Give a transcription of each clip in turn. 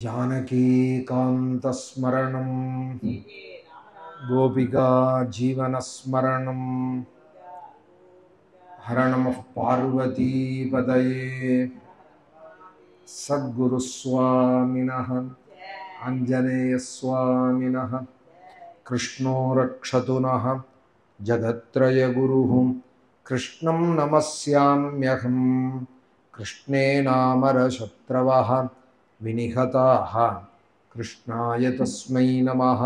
जानकीकान्तस्मरणं गोपिका जीवनस्मरणं हर नमः पार्वतीपतये सद्गुरुस्वामिनः आञ्जनेयस्वामिनः कृष्णो रक्षतु नः जगत्त्रयगुरुः कृष्णं नमस्याम्यहं कृष्णे नामरशत्रवः विनिहताः कृष्णाय तस्मै नमः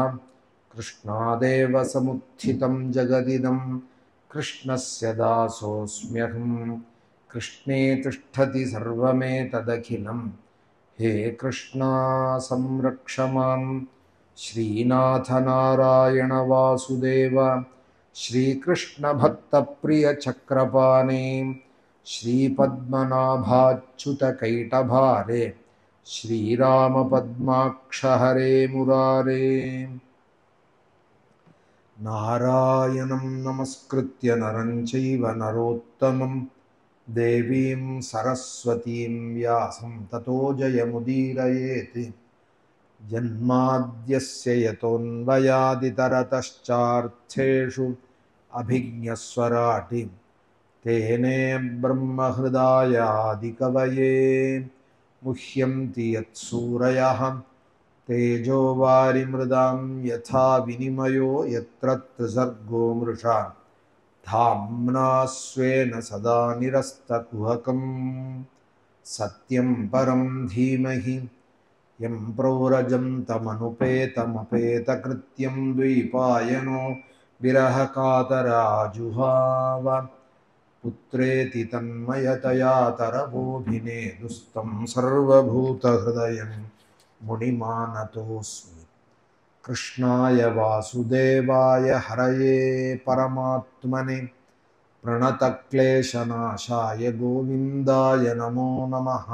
कृष्णादेव समुत्थितं जगदिदं कृष्णस्य दासोऽस्म्यहं कृष्णे तिष्ठति सर्वमेतदखिलं हे कृष्णा संरक्ष मां श्रीनाथ नारायण वासुदेव श्रीकृष्ण भक्तप्रिय चक्रपाणे श्रीपद्मनाभाच्युत कैटभारे श्रीराम पद्माक्ष हरे मुरारे नारायणं नमस्कृत्य नरं चैव नरोत्तमं देवीं सरस्वतीं व्यासं ततो जयमुदीरयेत् जन्माद्यस्य यतोऽन्वयादितरतश्चार्थेषु अभिज्ञस्वराट् तेने ब्रह्महृदायादिकवये मुह्यन्ति यत्सूरयः तेजो वारिमृदां यथा विनिमयो यत्र त्रिसर्गो मृषा धाम्ना स्वेन सदा निरस्तकुहकं सत्यं परं धीमहि यं प्रव्रजन्तमनुपेतमपेतकृत्यं द्वैपायनो विरहकातराजुहाव पुत्रेति तन्मयतया तरवोऽभिनेदुस्तं सर्वभूतहृदयं मुनिमानतोऽस्मि कृष्णाय वासुदेवाय हरये परमात्मने प्रणतक्लेशनाशाय गोविन्दाय नमो नमः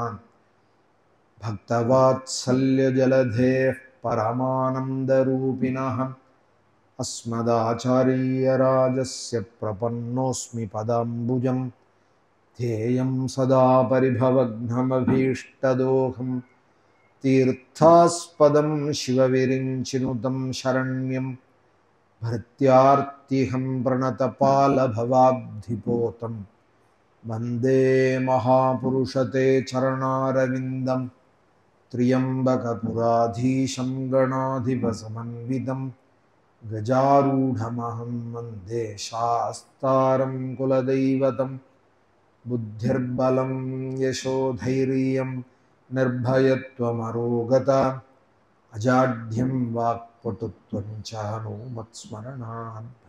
भक्तवात्सल्यजलधेः परमानन्दरूपिणः अस्मदाचार्यराजस्य प्रपन्नोऽस्मि पदाम्बुजं ध्येयं सदा परिभवग्नमभीष्टदोहं तीर्थास्पदं शिवविरिञ्चिनुतं शरण्यं भृत्यार्तिहं प्रणतपालभवाब्धिपोतं वन्दे महापुरुषते चरणारविन्दं त्र्यम्बकपुराधीशं गणाधिपसमन्वितं गजारूढमहं वन्दे शास्तारं कुलदैवतं बुद्धिर्बलं यशोधैर्यं निर्भयत्वमरोगता अजाड्यं वाक्पटुत्वं च हनुमत्स्मरणात्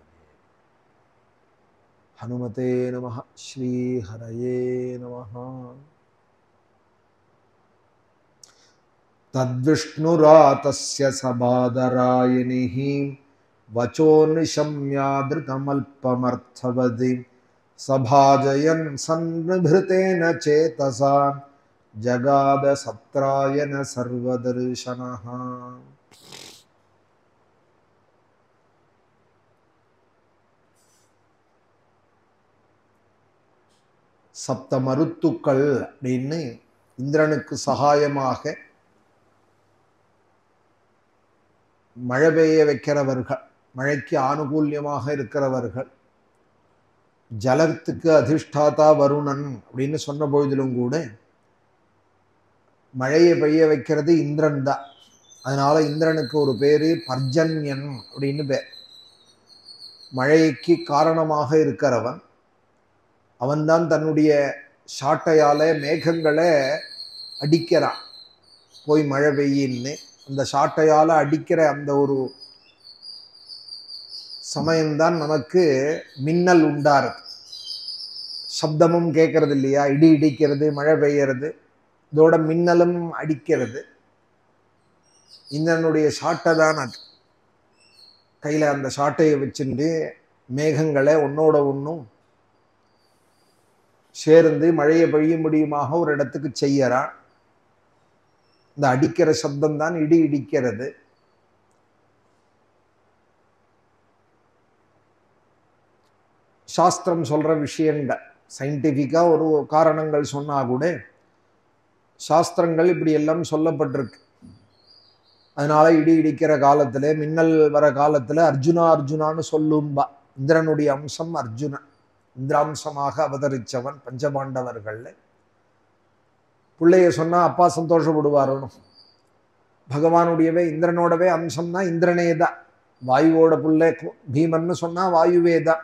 हनुमते नमः श्रीहरये नमः तद्विष्णुरातस्य सबादरायणिः वचो निशम्यादृतमल्पमर्थवदि सभाजयन् सन्निभृतेन चेतसा जगाद सत्रायन सर्वदर्शनः சப்த மருத்துக்கள் அப்படின்னு இந்திரனுக்கு சகாயமாக மழை பெய்ய வைக்கிறவர்கள், மழைக்கு ஆனுகூல்யமாக இருக்கிறவர்கள், ஜலத்துக்கு அதிஷ்டாதா வருணன் அப்படின்னு சொன்ன பொழுதிலும் கூட மழையை பெய்ய வைக்கிறது இந்திரன் தான். அதனால இந்திரனுக்கு ஒரு பேரு பர்ஜன்யன் அப்படின்னு பேர். மழைக்கு காரணமாக இருக்கிறவன் அவன்தான். தன்னுடைய சாட்டையால மேகங்களை அடிக்கிறான். போய் மழை பெய்யின்னு அந்த சாட்டையால அடிக்கிற அந்த ஒரு சமயம்தான் நமக்கு மின்னல் உண்டாருது. சப்தமும் கேட்கறது இல்லையா, இடி இடிக்கிறது, மழை பெய்யறது, இதோட மின்னலும் அடிக்கிறது. இந்திரனுடைய சாட்டை தான் அது. கையில அந்த சாட்டையை வச்சுட்டு மேகங்களை ஒன்னோட ஒன்றும் சேர்ந்து மழையை பெய்யும்படியுமாக ஒரு இடத்துக்கு செய்யறான். இந்த அடிக்கிற சப்தம் தான் இடி இடிக்கிறது. சாஸ்திரம் சொல்ற விஷயங்கள் சயின்டிஃபிக்கா ஒரு காரணங்கள் சொன்னா கூட சாஸ்திரங்கள் இப்படி எல்லாம் சொல்லப்பட்டிருக்கு. அதனால இடி இடிக்கிற காலத்துல மின்னல் வர காலத்துல அர்ஜுனா அர்ஜுனான்னு சொல்லும்பா. இந்திரனுடைய அம்சம் அர்ஜுனன், இந்திராம்சமாக அவதரிச்சவன் பஞ்சபாண்டவர்கள்ல. பிள்ளைய சொன்னா அப்பா சந்தோஷப்படுவாரணும். பகவானுடையவே இந்திரனோடவே அம்சம்னா இந்திரனே தான். வாயுவோட புள்ளை பீமன்னு சொன்னா வாயுவே தான்.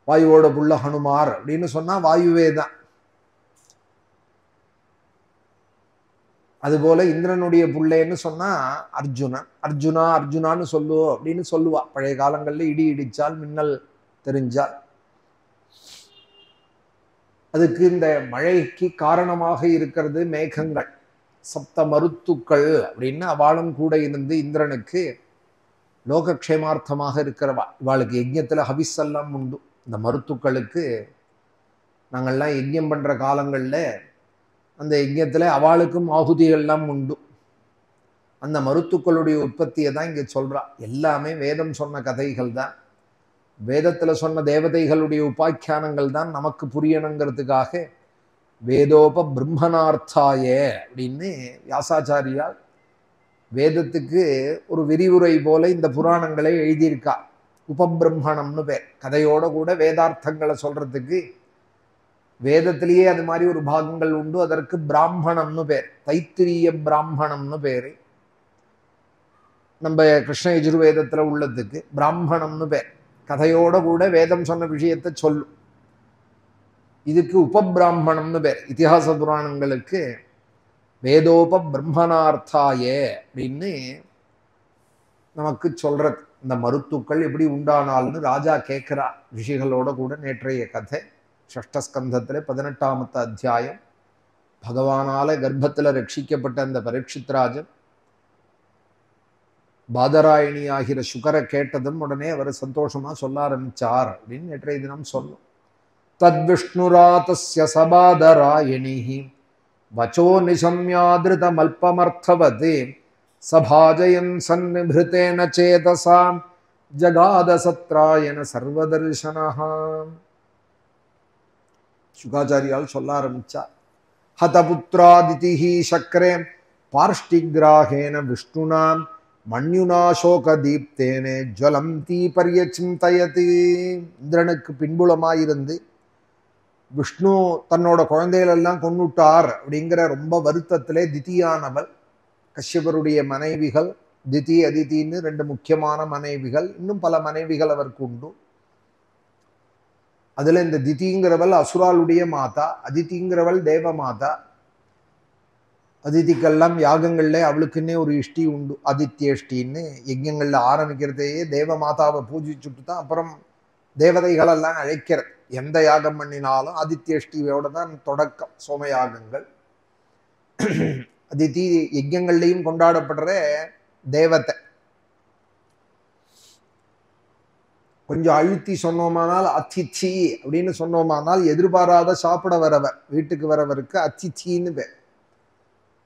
வாயுவோட புள்ள ஹனுமார் அப்படின்னு சொன்னா வாயுவே தான். அதுபோல இந்திரனுடைய புள்ளைன்னு சொன்னா அர்ஜுனன். அர்ஜுனா அர்ஜுனான்னு சொல்லுவோம் அப்படின்னு சொல்லுவா. பழைய காலங்கள்ல இடி இடிச்சால் மின்னல் தெரிஞ்சால். அதுக்கு இந்த மழைக்கு காரணமாக இருக்கிறது மேகங்கள், சப்த மருத்துக்கள் அப்படின்னு அவளும் கூட இருந்து இந்திரனுக்கு லோகக்ஷேமார்த்தமாக இருக்கிறவா. இவாளுக்கு யஜ்ஞத்துல ஹவிஸ் எல்லாம் உண்டு. இந்த மருத்துக்களுக்கு நாங்கள்லாம் யஜ்ஞம் பண்ற காலங்கள்ல அந்த யஜ்ஞத்துல அவளுக்கும் ஆகுதிகள்லாம் உண்டு. அந்த மருத்துக்களுடைய உற்பத்தியை தான் இங்க சொல்றா. எல்லாமே வேதம் சொன்ன கதைகள் தான். வேதத்துல சொன்ன தேவதைகளுடைய உபாக்கியானங்கள் தான் நமக்கு புரியணுங்கிறதுக்காக வேதோப பிரம்மனார்த்தாய அப்படின்னு வியாசாச்சாரியால் வேதத்துக்கு ஒரு விரிவுரை போல இந்த புராணங்களை எழுதியிருக்கா. உபபிரம்மணம்னு பேர். கதையோட கூட வேதார்த்தங்களை சொல்றதுக்கு வேதத்திலேயே அது மாதிரி ஒரு பாகங்கள் உண்டு. அதற்கு பிராமணம்னு பேர், தைத்திரிய பிராமணம்னு பேரு. நம்ம கிருஷ்ண யஜுர்வேதத்துல உள்ளதுக்கு பிராமணம்னு பேர். கதையோட கூட வேதம் சொன்ன விஷயத்தை சொல்லும். இதுக்கு உபபிராமணம்னு பேர். இதிகாச புராணங்களுக்கு வேதோப பிரம்மனார்த்தாய அப்படின்னு நமக்கு சொல்றது. இந்த மருத்துக்கள் எப்படி உண்டானால்னு ராஜா கேட்கிறா ரிஷிகளோட கூட. நேற்றைய கதை ஷஷ்டஸ்கந்தத்துல 18ஆம் அத்தியாயம். பகவானால கர்ப்பத்துல ரட்சிக்கப்பட்ட அந்த பரீட்சித்ராஜன் பாதராயணி ஆகிற சுகரை கேட்டதும் உடனே அவர் சந்தோஷமா சொல்ல ஆரம்பிச்சார் அப்படின்னு நேற்றைய தினம் சொல்லும். தத்விஷ்ணுராதஸ்ய சபாதராயணிஹி வச்சோ நிசம்யாதிருதமல்பமர்த்தவதே சபாஜயன் சந்நிபிருதேன சேதசாம் ஜகாத சத்ராயன சர்வதர்சனஹாம். சுகாச்சாரியால் சொல்ல ஆரம்பிச்சார். ஹதபுத்ராதிதிஹி சக்ரே பார்ஷ்டிகிராஹேன விஷ்ணுனாம் மண்யுனா சோக தீப்தேனே ஜலம் தீ பரியச்சிந்தயதி. இந்திரனுக்கு பின்புலமாயிருந்து விஷ்ணு தன்னோட குழந்தைகளெல்லாம் கொன்னுட்டார் அப்படிங்கிற ரொம்ப வருத்தத்திலே திதியானவள், கஷ்யபருடைய மனைவிகள் திதி அதிதின்னு 2 முக்கியமான மனைவிகள், இன்னும் பல மனைவிகள் அவருக்கு உண்டு. அதுல இந்த திதிங்கிறவள் அசுராளுடைய மாதா, அதிதிங்கிறவள் தேவ மாதா. அதிதிக்கெல்லாம் யாகங்கள்ல அவளுக்குன்னே ஒரு இஷ்டி உண்டு, ஆதித்யஷ்டின்னு. யஜ்ஞங்கள்ல ஆரம்பிக்கிறதையே தேவ மாதாவை பூஜிச்சுட்டு தான் அப்புறம் தேவதைகளெல்லாம் அழைக்கிறது. எந்த யாகம் பண்ணினாலும் ஆதித்யஷ்டியோட தான் தொடக்கம். சோமயாகங்கள் அதிதி யஜ்ஞங்கள்லையும் கொண்டாடப்படுற தேவத்தை. கொஞ்சம் அழுத்தி சொன்னோமானால் அதித்தி அப்படின்னு சொன்னோமானால் எதிர்பாராத சாப்பிட வரவர், வீட்டுக்கு வரவருக்கு அதித்தின்னு பேர்.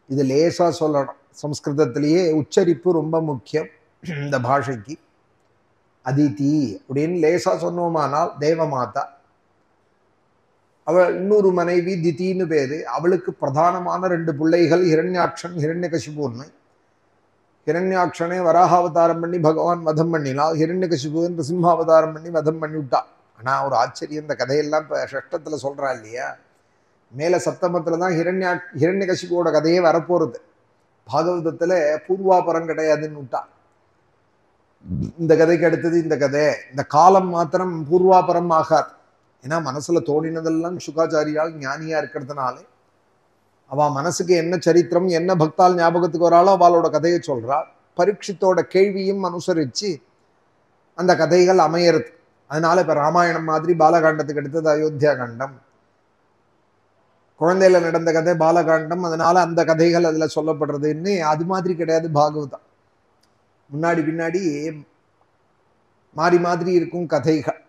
இது லேசா சொல்லணும். சம்ஸ்கிருதத்திலேயே உச்சரிப்பு ரொம்ப முக்கியம் இந்த பாஷைக்கு. அதிதி அப்படின்னு லேசா சொன்னோமானால் தேவமாதா. அவள் இன்னொரு மனைவி திதின்னு பேரு. அவளுக்கு பிரதானமான 2 பிள்ளைகள், ஹிரண்யாக்ஷன் ஹிரண்யகசிபுன்னு. ஹிரண்யாக்ஷனே வராகாவதாரம் பண்ணி பகவான் வதம் பண்ணினால், ஹிரண்யகசிபு சிம்ஹாவதாரம் பண்ணி வதம் பண்ணிவிட்டா. ஆனா ஒரு ஆச்சரியம், இந்த கதையெல்லாம் இப்ப ஷஷ்டத்துல சொல்றா இல்லையா, மேல சப்தமத்துல தான் ஹிரண்யகசிபுவோட கதையே வரப்போறது. பாகவதத்துல பூர்வாபரம் கிடையாதுன்னு விட்டா. இந்த கதைக்கு அடுத்தது இந்த கதை. இந்த காலம் மாத்திரம் பூர்வாபரம் ஆகாது. ஏன்னா மனசுல தோணினதெல்லாம் சுகாச்சாரியால் ஞானியா இருக்கிறதுனாலே அவ மனசுக்கு என்ன சரித்திரம், என்ன பக்தால் ஞாபகத்துக்கு வராளோ அவளோட கதையை சொல்றாள். பரீட்சித்தோட கேள்வியும் அனுசரிச்சு அந்த கதைகள் அமையறது. அதனால இப்ப ராமாயணம் மாதிரி பாலகாண்டத்துக்கு அடுத்தது அயோத்தியா காண்டம், குழந்தையில நடந்த கதை பாலகாண்டம். அதனால அந்த கதைகள் அதுல சொல்லப்படுறதுன்னு அது மாதிரி கிடையாது பாகவதம். முன்னாடி பின்னாடி மாறி மாதிரி இருக்கும் கதைகள்.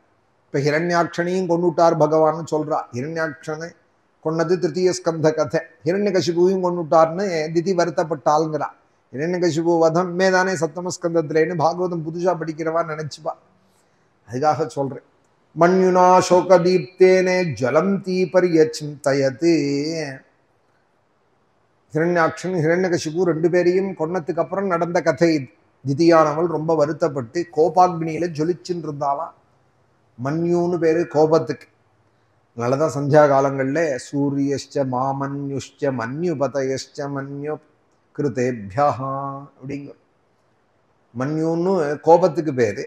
இப்ப ஹிரண்யாட்சனையும் கொண்டுட்டார் பகவான்னு சொல்றா. ஹிரண்யாட்சனை கொன்னது 3ய ஸ்கந்த கதை. ஹிரண்யகசிபுவையும் கொண்டுட்டார்னு திதி வருத்தப்பட்டாளுங்கிறா. ஹிரண்யகசிபு வதம் மேதானே சப்தமஸ்கந்தத்திலேன்னு பாகவதம் புதுசா படிக்கிறவா நினைச்சுப்பா. அதுக்காக சொல்றேன். மண்யுனா சோகதீப்தேனே ஜலம் தீ பரியச்சிந்தயது. ஹிரண்யாக்ஷன் ஹிரண்யகசிபு ரெண்டு பேரையும் கொன்னதுக்கு அப்புறம் நடந்த கதை இது. திதியானவள் ரொம்ப வருத்தப்பட்டு கோபாக்னியில ஜொலிச்சுன்னு இருந்தாலாம். மன்யூன்னு பேரு கோபத்துக்கு. அதனாலதான் சந்தியா காலங்கள்ல சூரியஷ்ச மாமன்யுஷ்ச மன்யுபதயஷ்ச மன்யு கிருதேபியா அப்படிங்கிற மன்யூன்னு கோபத்துக்கு பேரு,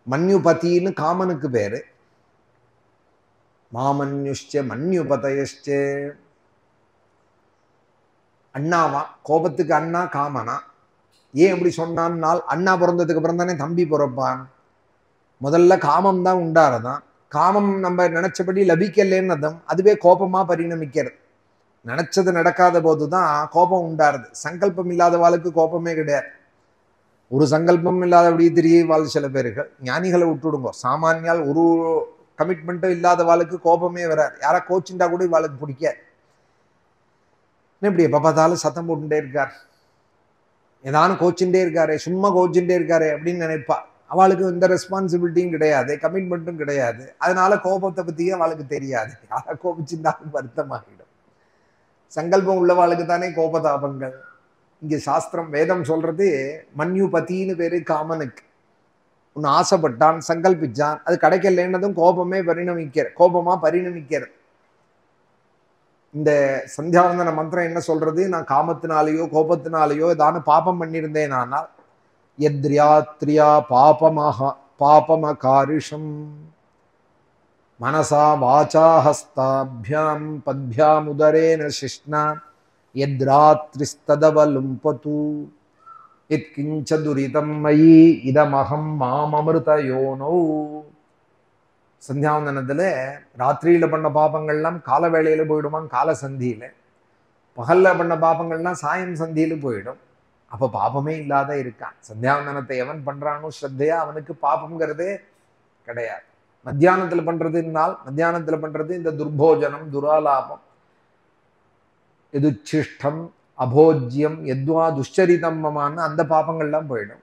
மன்யுபதின்னு காமனுக்கு பேரு. மாமன்யுஷ்ச மன்யுபதயஷ்ச அண்ணாவா, கோபத்துக்கு அண்ணா காமனா. ஏன் அப்படி சொன்னான்னால் அண்ணா பிறந்ததுக்கு அப்புறம் தானே தம்பி பிறப்பான். முதல்ல காமம் தான் உண்டாரதான். காமம் நம்ம நினைச்சபடி லபிக்கலேன்னு அதுவே கோபமா பரிணமிக்கிறது. நினைச்சது நடக்காத போதுதான் கோபம் உண்டாருது. சங்கல்பம் இல்லாதவாளுக்கு கோபமே கிடையாது. ஒரு சங்கல்பம் இல்லாதபடி தெரியவாள் சில பேர்கள். ஞானிகளை விட்டுடுங்க, சாமானியால் ஒரு கமிட்மெண்ட்டும் இல்லாதவாளுக்கு கோபமே வராது. யாரா கோச்சுண்டா கூட இவாளுக்கு பிடிக்காது. இப்படி எப்ப பார்த்தாலும் சத்தம் போட்டுட்டே இருக்கார், ஏதானும் கோச்சுட்டே இருக்காரு, சும்மா கோச்சுட்டே இருக்காரு அப்படின்னு நினைப்பா. அவளுக்கு எந்த ரெஸ்பான்சிபிலிட்டியும் கிடையாது, கமிட்மெண்ட்டும் கிடையாது. அதனால கோபத்தை பத்தியே அவளுக்கு தெரியாது. யாரா கோபிச்சுட்டாலும் வருத்தமாகிடும். சங்கல்பம் உள்ளவாளுக்கு தானே கோபதாபங்கள். இங்க சாஸ்திரம் வேதம் சொல்றது மன்யுபதின்னு பேரு காமனுக்கு. ஒன்னு ஆசைப்பட்டான், சங்கல்பிச்சான், அது கிடைக்கலன்னதும் கோபமே கோபமா பரிணமிக்கிறது. இந்த சந்தியாவந்தன மந்திரம் என்ன சொல்றது? நான் காமத்தினாலேயோ கோபத்தினாலேயோ ஏதான பாபம் பண்ணியிருந்தேன் ஆனால் யத்ரியாத்ரியா பாபமகாரிஷம் மனசா வாச்சா ஹஸ்தாபியாம் பத்பியாம் உதரேன சிஷ்ணா யத்ராத்ரிஸ்ததவலும்பது யத்கிஞ்ச துரிதம் மயி இதமகம் மாமமிருதயோனோ. சந்தியாவந்தனத்துல ராத்திரியில பண்ண பாபங்கள்லாம் கால வேளையில போயிடுமான், கால சந்தியில. பகல்ல பண்ண பாபங்கள்லாம் சாயம் சந்தியில போயிடும். அப்ப பாபமே இல்லாத இருக்கான். சந்தியாவந்தனத்தை எவன் பண்றானோ ஸ்ரத்தையா அவனுக்கு பாபம்ங்கிறதே கிடையாது. மத்தியானத்துல பண்றதுனால் மத்தியானத்துல பண்றது இந்த துர்போஜனம், துராலாபம், எதுச்சிஷ்டம், அபோஜ்யம், எத்வா துஷ்சரிதம் மமான்னு அந்த பாபங்கள்லாம் போயிடும்.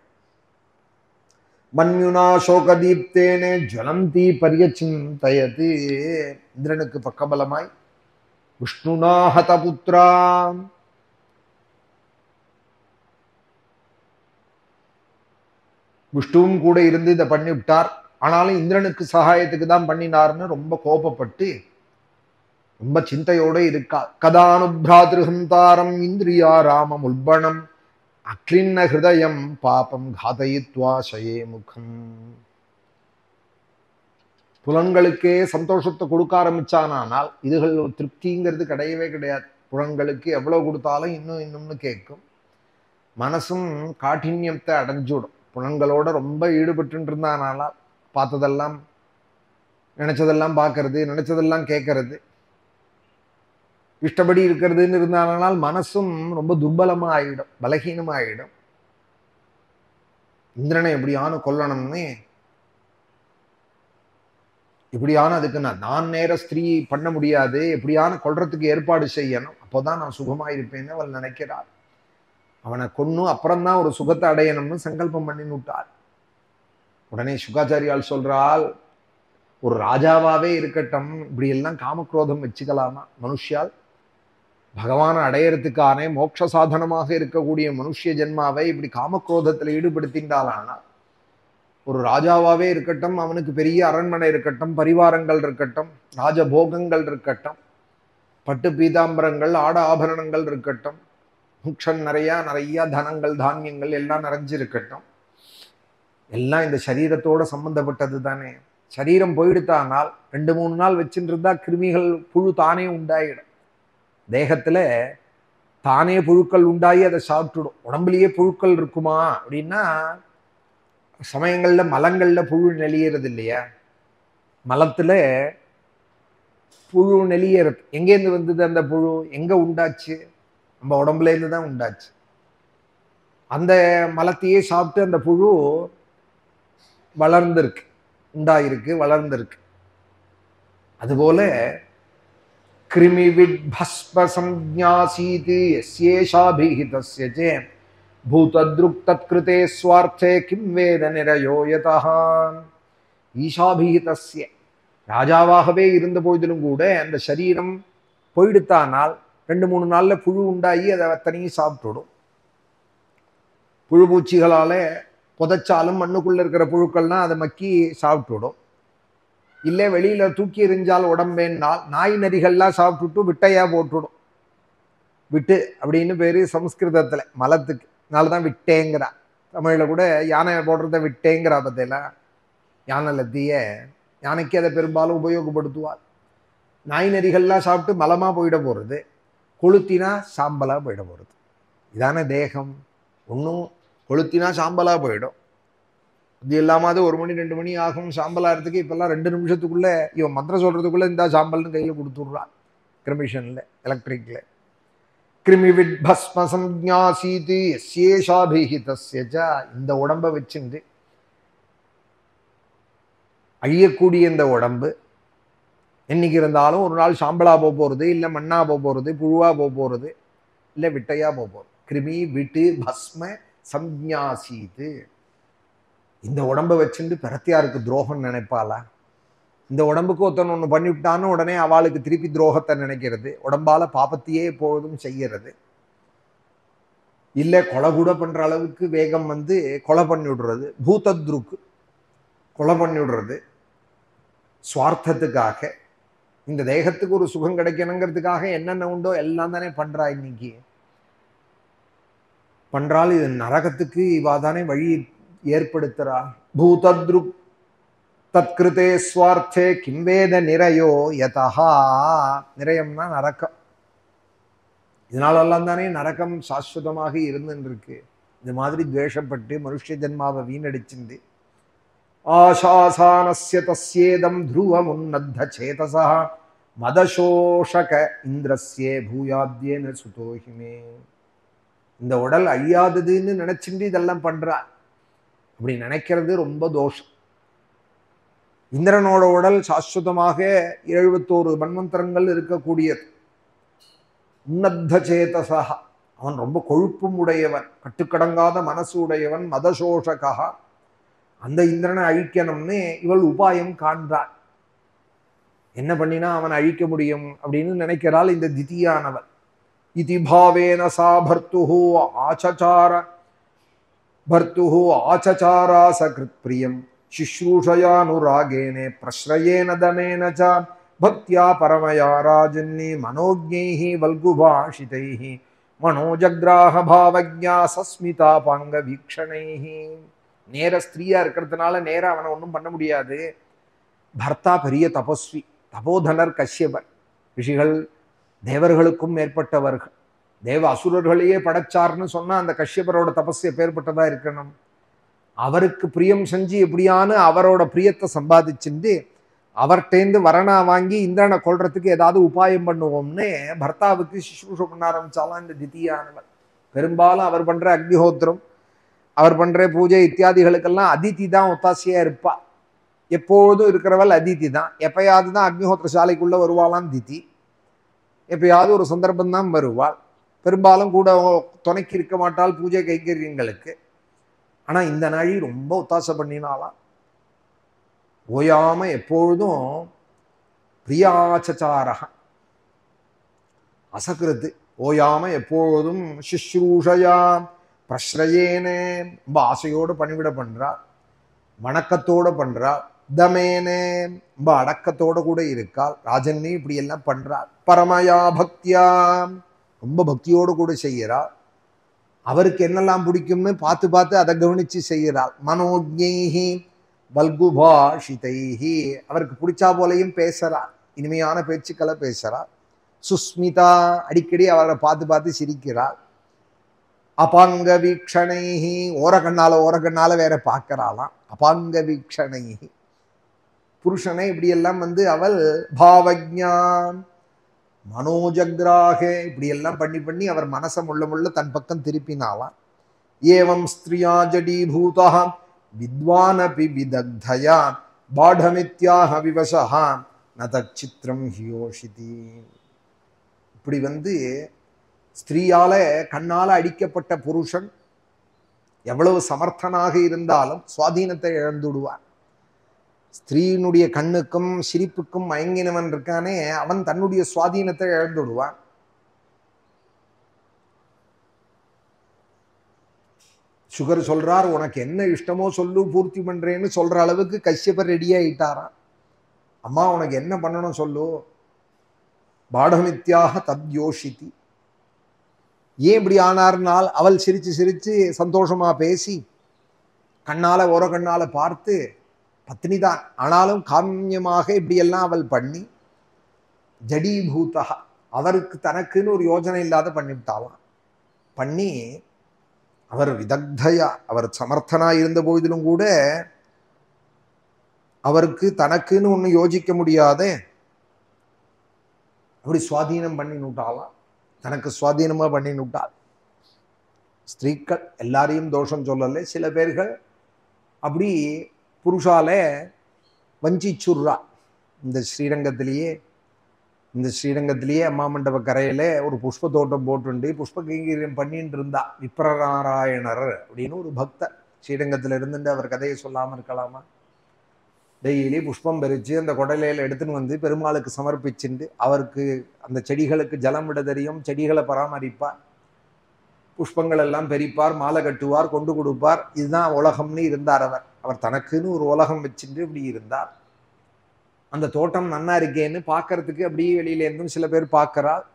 மன்யுனா சோகதீப்தேனே ஜலந்தி பரியச்சிந்தயதி. இந்திரனுக்கு பக்கபலமாய் விஷ்ணுனா ஹதபுத்ரா, விஷ்ணுவும் கூட இருந்து இதை பண்ணி விட்டார். ஆனாலும் இந்திரனுக்கு சகாயத்துக்கு தான் பண்ணினார்னு ரொம்ப கோபப்பட்டு ரொம்ப சிந்தையோட இருக்கா. கதானுபிராதிருஹந்தாரம் இந்திரியா ராமம் உல்பணம் அக்லின்ன ஹிருதயம் பாபம் காதயித்வா சயே முகம். புலன்களுக்கே சந்தோஷத்தை கொடுக்க ஆரம்பிச்சானால் இதுகள் திருப்திங்கிறது கிடையவே கிடையாது. புலன்களுக்கு எவ்வளவு கொடுத்தாலும் இன்னும்னு கேட்கும். மனசும் காഠின்யத்தை அடைஞ்சுடும். புலன்களோட ரொம்ப ஈடுபட்டு இருந்தானால் பார்த்ததெல்லாம் நினைச்சதெல்லாம் பார்க்கறது, நினைச்சதெல்லாம் கேட்கறது, இஷ்டப்படி இருக்கிறதுன்னு இருந்தானால் மனசும் ரொம்ப துர்பலமா ஆயிடும், பலகீனமா ஆயிடும். இந்திரனை எப்படியான கொல்லணும்னு எப்படியான அதுக்கு நான் நேர ஸ்திரீ பண்ண முடியாது, எப்படியான கொல்றதுக்கு ஏற்பாடு செய்யணும், அப்போதான் நான் சுகமா இருப்பேன்னு அவள் நினைக்கிறாள். அவனை கொன்னு அப்புறம்தான் ஒரு சுகத்தை அடையணும்னு சங்கல்பம் பண்ணி விட்டாள். உடனே சுகாச்சாரியால் சொல்றாள், ஒரு ராஜாவாவே இருக்கட்டும் இப்படி எல்லாம் காமக்ரோதம் வச்சுக்கலாமா? மனுஷியால் பகவானை அடையறதுக்கான மோட்ச சாதனமாக இருக்கக்கூடிய மனுஷ ஜென்மாவை இப்படி காமக்ரோதத்தில் ஈடுபடுத்தின்றாலானா ஒரு ராஜாவாவே இருக்கட்டும், அவனுக்கு பெரிய அரண்மனை இருக்கட்டும், பரிவாரங்கள் இருக்கட்டும், ராஜபோகங்கள் இருக்கட்டும், பட்டு பீதாம்பரங்கள், ஆட ஆபரணங்கள் இருக்கட்டும், முக்ஷன் நிறைய தனங்கள் தானியங்கள் எல்லாம் நிறைஞ்சிருக்கட்டும், எல்லாம் இந்த சரீரத்தோட சம்பந்தப்பட்டது தானே. சரீரம் போயிடுத்தானால் 2-3 நாள் வச்சுட்டு இருந்தா கிருமிகள் புழு தானே உண்டாயிடும். தேகத்துல தானே புழுக்கள் உண்டாகி அதை சாப்பிட்டுடும். உடம்புலயே புழுக்கள் இருக்குமா அப்படின்னா சமயங்கள்ல மலங்கள்ல புழு நெளியறது இல்லையா? மலத்துல புழு நெளியறது எங்கேருந்து வந்தது? அந்த புழு எங்க உண்டாச்சு? நம்ம உடம்புல இருந்து தான் உண்டாச்சு. அந்த மலத்தையே சாப்பிட்டு அந்த புழு வளர்ந்திருக்கு, உண்டாயிருக்கு, வளர்ந்திருக்கு. அதுபோல கிருமிவித் பஸ்ம சஞ்ஞாசீதி யஸ்யேஷாபிஹிதஸ்ய சே பூதத்ருக் தத்கிருதே ஸ்வார்த்தே கிம் வேத நிரயோ யதஹ. ஈஷாபிஹிதஸ்ய ராஜாவாகவே இருந்த போதிலும் கூட அந்த சரீரம் போயிடுத்தானால் 2-3 நாள்ல புழு உண்டாகி அதை அத்தனையும் சாப்பிட்டுடும். புழு பூச்சிகளால புதைச்சாலும் மண்ணுக்குள்ள இருக்கிற புழுக்கள்னா அதை மக்கி சாப்பிட்டுடும். இல்லை வெளியில தூக்கி எறிஞ்சால் உடம்பேன்னால் நாய் நரிகள்லாம் சாப்பிட்டுட்டு விட்டையா போட்டுடும். விட்டு அப்படின்னு பேரு சம்ஸ்கிருதத்துல மலத்துக்கு. அதனாலதான் விட்டேங்கிறா. தமிழ்ல கூட யானை போடுறத விட்டேங்கிறா. பத்தியெல்லாம் யானை லத்திய யானைக்கு அதை பெரும்பாலும் உபயோகப்படுத்துவார். நாய் நரிகள்லாம் சாப்பிட்டு மலமா போயிட போறது, கொளுத்தினா சாம்பலா போயிட போறது. இதான தேகம். ஒன்றும் கொளுத்தினா சாம்பலா போயிடும். இது இல்லாமல் 1 மணி 2 மணி ஆகும் சாம்பலாகிறதுக்கு. இப்பெல்லாம் 2 நிமிஷத்துக்குள்ள இவன் மந்திரம் சொல்றதுக்குள்ள இந்த சாம்பல்னு கையில் கொடுத்துட்றான். கிரிமிஷன்ல எலக்ட்ரிக்ல. கிருமிவிட் பஸ்ம சஞ்ஞாசீது எஸ்யேஷாபிஹிதஸ்ய. இந்த உடம்பை வச்சுண்டு அழியக்கூடிய இந்த உடம்பு என்னைக்கு இருந்தாலும் ஒரு நாள் சாம்பலா போக போறது, இல்லை மண்ணா போக போறது, புழுவா போக போறது, இல்லை விட்டையா போக போறது. கிருமி விட்டு பஸ்ம சஞ்ஞாசீது. இந்த உடம்பை வச்சுட்டு பிரத்தியாருக்கு துரோகம் நினைப்பாளா? இந்த உடம்புக்கு ஒருத்தன் ஒன்று பண்ணிவிட்டான்னு உடனே அவளுக்கு திருப்பி துரோகத்தை நினைக்கிறது. உடம்பால பாபத்தையே எப்பொழுதும் செய்யறது. இல்லை கொலை கூட பண்ற அளவுக்கு வேகம் வந்து கொலை பண்ணி விடுறது. பூதத்ருக்கு கொலை பண்ணி விடுறது. சுவார்த்தத்துக்காக, இந்த தேகத்துக்கு ஒரு சுகம் கிடைக்கணுங்கிறதுக்காக என்னென்ன உண்டோ எல்லாம் தானே பண்றா. இன்னைக்கு பண்றாள். இது நரகத்துக்கு இவா தானே வழி ஏற்படுத்துறா. பூதத்ருக் தத்கிருதே ஸ்வார்த்தே கிம்வேத நிறையோ யதஹா. நிறையம்னா நரக்கம். இதனாலெல்லாம் தானே நரகம் சாஸ்வதமாக இருந்துருக்கு. இந்த மாதிரி துவேஷப்பட்டு மனுஷ ஜென்மாவை வீணடிச்சுண்டு ஆசாசானஸ்ய தஸ்யேதம் த்ருவமுன்னத்த சேதசா மதசோஷக இந்திரஸ்யே பூயாத்யேன சுதோஹிமே. இந்த உடல் அழியாததுன்னு நினைச்சுட்டு இதெல்லாம் பண்றா. அப்படி நினைக்கிறது ரொம்ப தோஷம். இந்திரனோட உடல் சாஸ்வதமாக 71 மன்வந்தரங்கள் இருக்கக்கூடியது. உன்னத்த சேதசா. அவன் ரொம்ப கொழுப்பும் உடையவன், கட்டுக்கடங்காத மனசு உடையவன். மதசோஷகா. அந்த இந்திரனை அழிக்கணும்னு இவள் உபாயம் காண்றாள். என்ன பண்ணினா அவன் அழிக்க முடியும் அப்படின்னு நினைக்கிறாள் இந்த திதியானவள். இதி பாவேன சா பர்த்துஹு ஆச்சசாரா சகிருத் பிரியம் சிஸ்ரூஷயானுராகேனே பிரஸ்ரயேன தமேன ச பக்தியா பரமயா ராஜன்னி மனோஜ்ஞைஹி வல்குபாஷிதைஹி மனோஜக்ராஹ பாவஜ்ஞா சஸ்மிதா பாங்க வீக்ஷணைஹி. நேர ஸ்திரீயா இருக்கிறதுனால நேர அவனை ஒன்றும் பண்ண முடியாது. பர்த்தா பெரிய தபஸ்வி, தபோதனர் கஷ்யபர். ரிஷிகள் தேவர்களுக்கும் மேற்பட்டவர்கள். தேவ அசுரர்களையே படைச்சார்னு சொன்னா அந்த கஷ்யபரோட தபஸ் எப்பேற்பட்டதா இருக்கணும். அவருக்கு பிரியம் செஞ்சு எப்படியான அவரோட பிரியத்தை சம்பாதிச்சுட்டு அவர்கிட்டேந்து வரணா வாங்கி இந்திரனை கொள்றதுக்கு ஏதாவது உபாயம் பண்ணுவோம்னு பர்த்தாவுக்கு சுஷ்ரூஷ பண்ண ஆரம்பிச்சாலாம் இந்த திதியானவர். பெரும்பாலும் அவர் பண்ற அக்னிஹோத்திரம், அவர் பண்ற பூஜை இத்தியாதிகளுக்கெல்லாம் அதிதி தான் ஒத்தாசையா இருப்பா. எப்போதும் இருக்கிறவள் அதிதி தான். எப்பயாவது தான் அக்னிஹோத்திர சாலைக்குள்ள வருவாளாம் திதி. எப்பயாவது ஒரு சந்தர்ப்பம் தான் வருவாள். பெரும்பாலும் கூட துணைக்கு இருக்க மாட்டாள் பூஜை கைங்கரியங்களுக்கு. ஆனா இந்த நாளி ரொம்ப ஒத்தாசை பண்ணினாலாம். ஓயாம எப்பொழுதும் பிரியாச்சாரக அசகிருத்து ஓயாம எப்பொழுதும் சிஸ்ரூஷயா பிரஸ்ரயேனே ரொம்ப ஆசையோடு பணிவிட பண்றா, வணக்கத்தோட பண்றா. தமேனே ரொம்ப அடக்கத்தோட கூட இருக்காள். ராஜன்னே இப்படி எல்லாம் பண்றாள். பரமயா பக்தியா ரொம்ப பக்தியோடு கூட செய்யறாள். அவருக்கு என்னெல்லாம் பிடிக்கும்னு பார்த்து பார்த்து அதை கவனிச்சு செய்கிறாள். மனோஜ்ஞைஹி வல்குபாஷிதைஹி அவருக்கு பிடிச்சா போலையும் பேசுறா. இனிமையான பேச்சுக்களை பேசுறா. சுஸ்மிதா அடிக்கடி அவரை பார்த்து பார்த்து சிரிக்கிறாள். அபாங்க வீக்ஷணைஹி ஓரக்கண்ணால வேற பார்க்கறாளாம். அபாங்க வீக்ஷணைஹி புருஷனை இப்படியெல்லாம் அவள் பாவஜ்ஞான் மனோஜக்ராக இப்படியெல்லாம் பண்ணி அவர் மனசை முள்ள தன் பக்கம் திருப்பினாலாம். ஏவம் ஸ்திரியா ஜடீபூதா வித்வானபி விதக்தயா பாடமித்யாக விவசா நதச்சித்திரம் ஹியோஷிதி. இப்படி ஸ்திரீயால கண்ணால அடிக்கப்பட்ட புருஷன் எவ்வளவு சமர்த்தனாக இருந்தாலும் சுவாதீனத்தை இழந்துடுவான். ஸ்திரீனுடைய கண்ணுக்கும் சிரிப்புக்கும் மயங்கினவன் இருக்கானே அவன் தன்னுடைய சுவாதீனத்தை இழந்துடுவான். சுகர் சொல்றார், உனக்கு என்ன இஷ்டமோ சொல்லு, பூர்த்தி பண்றேன்னு சொல்ற அளவுக்கு கஷ்யபர் ரெடி ஆயிட்டாராம். அம்மா உனக்கு என்ன பண்ணணும் சொல்லு. பாடமித்யாக தத்யோஷிதி. ஏன் இப்படி ஆனார்னால், அவள் சிரிச்சு சிரிச்சு சந்தோஷமா பேசி கண்ணால ஓர கண்ணால பார்த்து பத்னிதான், ஆனாலும் காமியமாக இப்படியெல்லாம் அவள் பண்ணி ஜடீபூதா, அவருக்கு தனக்குன்னு ஒரு யோஜனை இல்லாத பண்ணிவிட்டாலாம். பண்ணி அவர் விதக்தயா, அவர் சமர்த்தனா இருந்த போதிலும் கூட அவருக்கு தனக்குன்னு ஒண்ணு யோசிக்க முடியாத அப்படி சுவாதீனம் பண்ணி நூட்டாலாம். தனக்கு சுவாதீனமா பண்ணி நூட்டாள். ஸ்திரீக்கள் எல்லாரையும் தோஷம் சொல்லலை, சில பேர்கள் அப்படி புருஷால வஞ்சிச்சுர்றா. இந்த ஸ்ரீரங்கத்திலேயே அம்மா மண்டப கரையில ஒரு புஷ்ப தோட்டம் போட்டுண்டு புஷ்ப கைங்கரியம் பண்ணிட்டு இருந்தா விப்ரநாராயணர் அப்படின்னு ஒரு பக்தர். ஸ்ரீரங்கத்துல இருந்துட்டு அவர் கதையை சொல்லாம இருக்கலாமா? டெய்லி புஷ்பம் பறிச்சு அந்த கொடலையில எடுத்துன்னு வந்து பெருமாளுக்கு சமர்ப்பிச்சுண்டு அவருக்கு அந்த செடிகளுக்கு ஜலம் விட தெரியும், செடிகளை பராமரிப்பார், புஷ்பங்கள் எல்லாம் பெரிப்பார், மாலை கட்டுவார், கொண்டு கொடுப்பார். இதுதான் உலகம்னு இருந்தார். அவர் தனக்குன்னு ஒரு உலகம் வச்சுட்டு இப்படி இருந்தார். அந்த தோட்டம் நன்னா இருக்கேன்னு பார்க்கறதுக்கு அப்படியே வெளியில இருந்தும் சில பேர் பார்க்கிறாள்.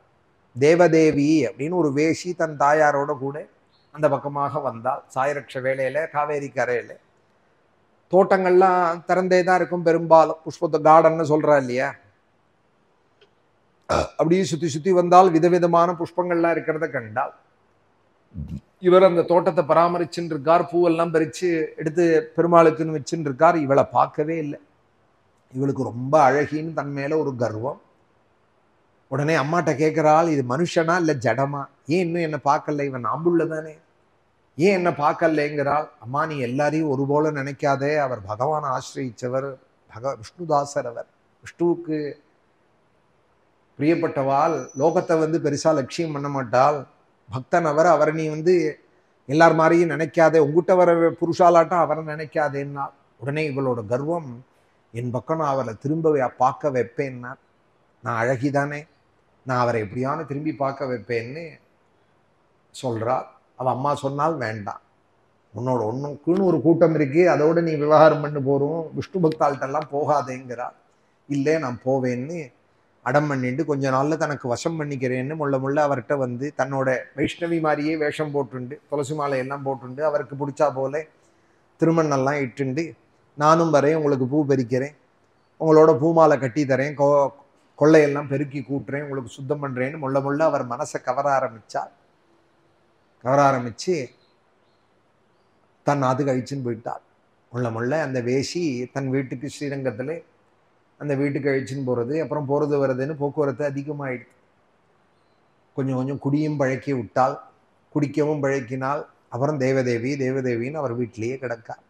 தேவதேவி அப்படின்னு ஒரு வேஷி தன் தாயாரோட கூட அந்த பக்கமாக வந்தாள். சாயரட்ச வேளையில காவேரி கரையில தோட்டங்கள்லாம் திறந்தே தான் இருக்கும் பெரும்பாலும். புஷ்பத்த கார்டன்னு சொல்றா இல்லையா, அப்படியே சுத்தி சுத்தி வந்தால் விதவிதமான புஷ்பங்கள்லாம் இருக்கிறத கண்டால். இவர் அந்த தோட்டத்தை பராமரிச்சுட்டு இருக்கார், பூவெல்லாம் பறிச்சு எடுத்து பெருமாளுக்குன்னு வச்சுட்டு இருக்கார். இவளை பார்க்கவே இல்லை. இவளுக்கு ரொம்ப அழகின்னு தன் மேல ஒரு கர்வம். உடனே அம்மாட்ட கேட்கிறாள், இது மனுஷனா இல்ல ஜடமா? ஏன் இன்னும் என்ன பார்க்கல? இவன் ஆம்புள்ள தானே, ஏன் என்ன பார்க்கலைங்கிறாள். அம்மா நீ எல்லாரையும் ஒரு போல நினைக்காதே, அவர் பகவான் ஆசிரியிச்சவர், விஷ்ணுதாசர். அவர் விஷ்ணுவுக்கு பிரியப்பட்டவாள். லோகத்தை பெருசா லட்சியம் பண்ண மாட்டாள். பக்தன் அவர். அவரை நீ எல்லார் மாதிரியும் நினைக்காதே, உங்ககிட்ட வர புருஷாலாட்டம் அவரை நினைக்காதேன்னா. உடனே இவளோட கர்வம், என் பக்கம் நான் அவரை திரும்ப பார்க்க வைப்பேன்னா, நான் அழகிதானே, நான் அவரை எப்படியான திரும்பி பார்க்க வைப்பேன்னு சொல்றாள். அவ அம்மா சொன்னால் வேண்டாம், உன்னோட ஒன்றுக்குன்னு ஒரு கூட்டம் இருக்கு, அதோட நீ விவகாரம் பண்ணு போறோம், விஷ்ணு பக்தாள்கிட்டெல்லாம் போகாதேங்கிறாள். இல்லை நான் போவேன்னு அடம் பண்ணிட்டு கொஞ்ச நாள்ல தனக்கு வசம் பண்ணிக்கிறேன்னு முள்ள அவர்கிட்ட தன்னோட வைஷ்ணவி மாதிரியே வேஷம் போட்டுண்டு துளசி மாலை எல்லாம் போட்டுண்டு அவருக்கு பிடிச்சா போல திருமண்ணெல்லாம் இட்டுண்டு, நானும் வரேன், உங்களுக்கு பூ பறிக்கிறேன், உங்களோட பூமாலை கட்டி தரேன், கொள்ளையெல்லாம் பெருக்கி கூட்டுறேன், உங்களுக்கு சுத்தம் பண்றேன்னு முள்ள அவர் மனசை கவர ஆரம்பிச்சு தன் அது கழிச்சுன்னு போயிட்டார். முள்ள அந்த வேஷி தன் வீட்டுக்கு ஸ்ரீரங்கத்துல அந்த வீட்டுக்கு அழிச்சுன்னு போறது, அப்புறம் போறது வர்றதுன்னு போக்குவரத்து அதிகமாயிடுது. கொஞ்சம் கொஞ்சம் குடியும் பழக்கி விட்டால், குடிக்கவும் பழக்கினால். அப்புறம் தேவதேவின்னு அவர் வீட்டிலேயே கிடக்கார்.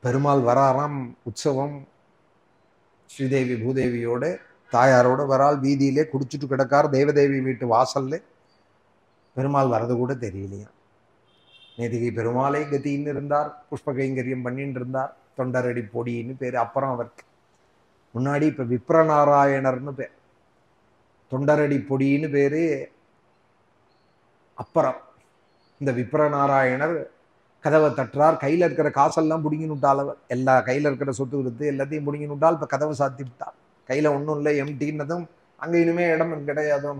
பெருமாள் வராராம் உற்சவம், ஸ்ரீதேவி பூதேவியோட தாயாரோட வரால், வீதியிலே குடிச்சுட்டு கிடக்கார் தேவதேவி வீட்டு வாசல்ல. பெருமாள் வர்றது கூட தெரியலையா. நேதிகை பெருமாளை கத்தின்னு இருந்தார், புஷ்ப கைங்கரியம் பண்ணிட்டு இருந்தார், தொண்டரடி பொடின்னு பேரு. அப்புறம் அவருக்கு முன்னாடி இப்ப விப்ரநாராயணர்னு பேர், தொண்டரடி பொடின்னு பேரு. அப்புறம் இந்த விப்ரநாராயணர் கதவை தட்டுறார். கையில இருக்கிற காசெல்லாம் பிடிங்கினுட்டால், எல்லா கையில இருக்கிற சொத்து விடுத்து எல்லாத்தையும் பிடிங்கினுட்டால். இப்ப கதவை சாத்தி விட்டாள். கையில ஒன்றும் இல்லை, எம்டின்னதும் அங்க இனிமே இடம் கிடையாதோ.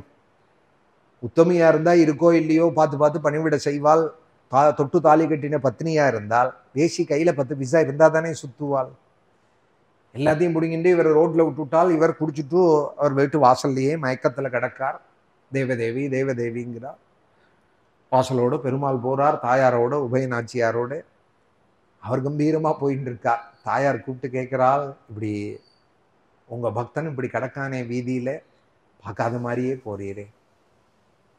உத்தமியா இருந்தா இருக்கோ இல்லையோ பார்த்து பார்த்து பணிவிட செய்வாள். தொட்டு தாலி கட்டின பத்னியா இருந்தால் வேசி கையில 10 பைசா இருந்தா தானே சுத்துவாள். எல்லாத்தையும் பிடிங்கிட்டு இவர் ரோட்ல விட்டுவிட்டால். இவர் குடிச்சுட்டு அவர் வீட்டு வாசல்லையே மயக்கத்துல கிடக்கார். தேவதேவிங்கிறார். வாசலோட பெருமாள் போறார், தாயாரோட உபயநாச்சியாரோட. அவர் கம்பீரமா போயிட்டு இருக்கார். தாயார் கூப்பிட்டு கேட்கிறாள், இப்படி உங்க பக்தன் இப்படி கிடக்கானே வீதியில, பார்க்காத மாதிரியே போறீரே,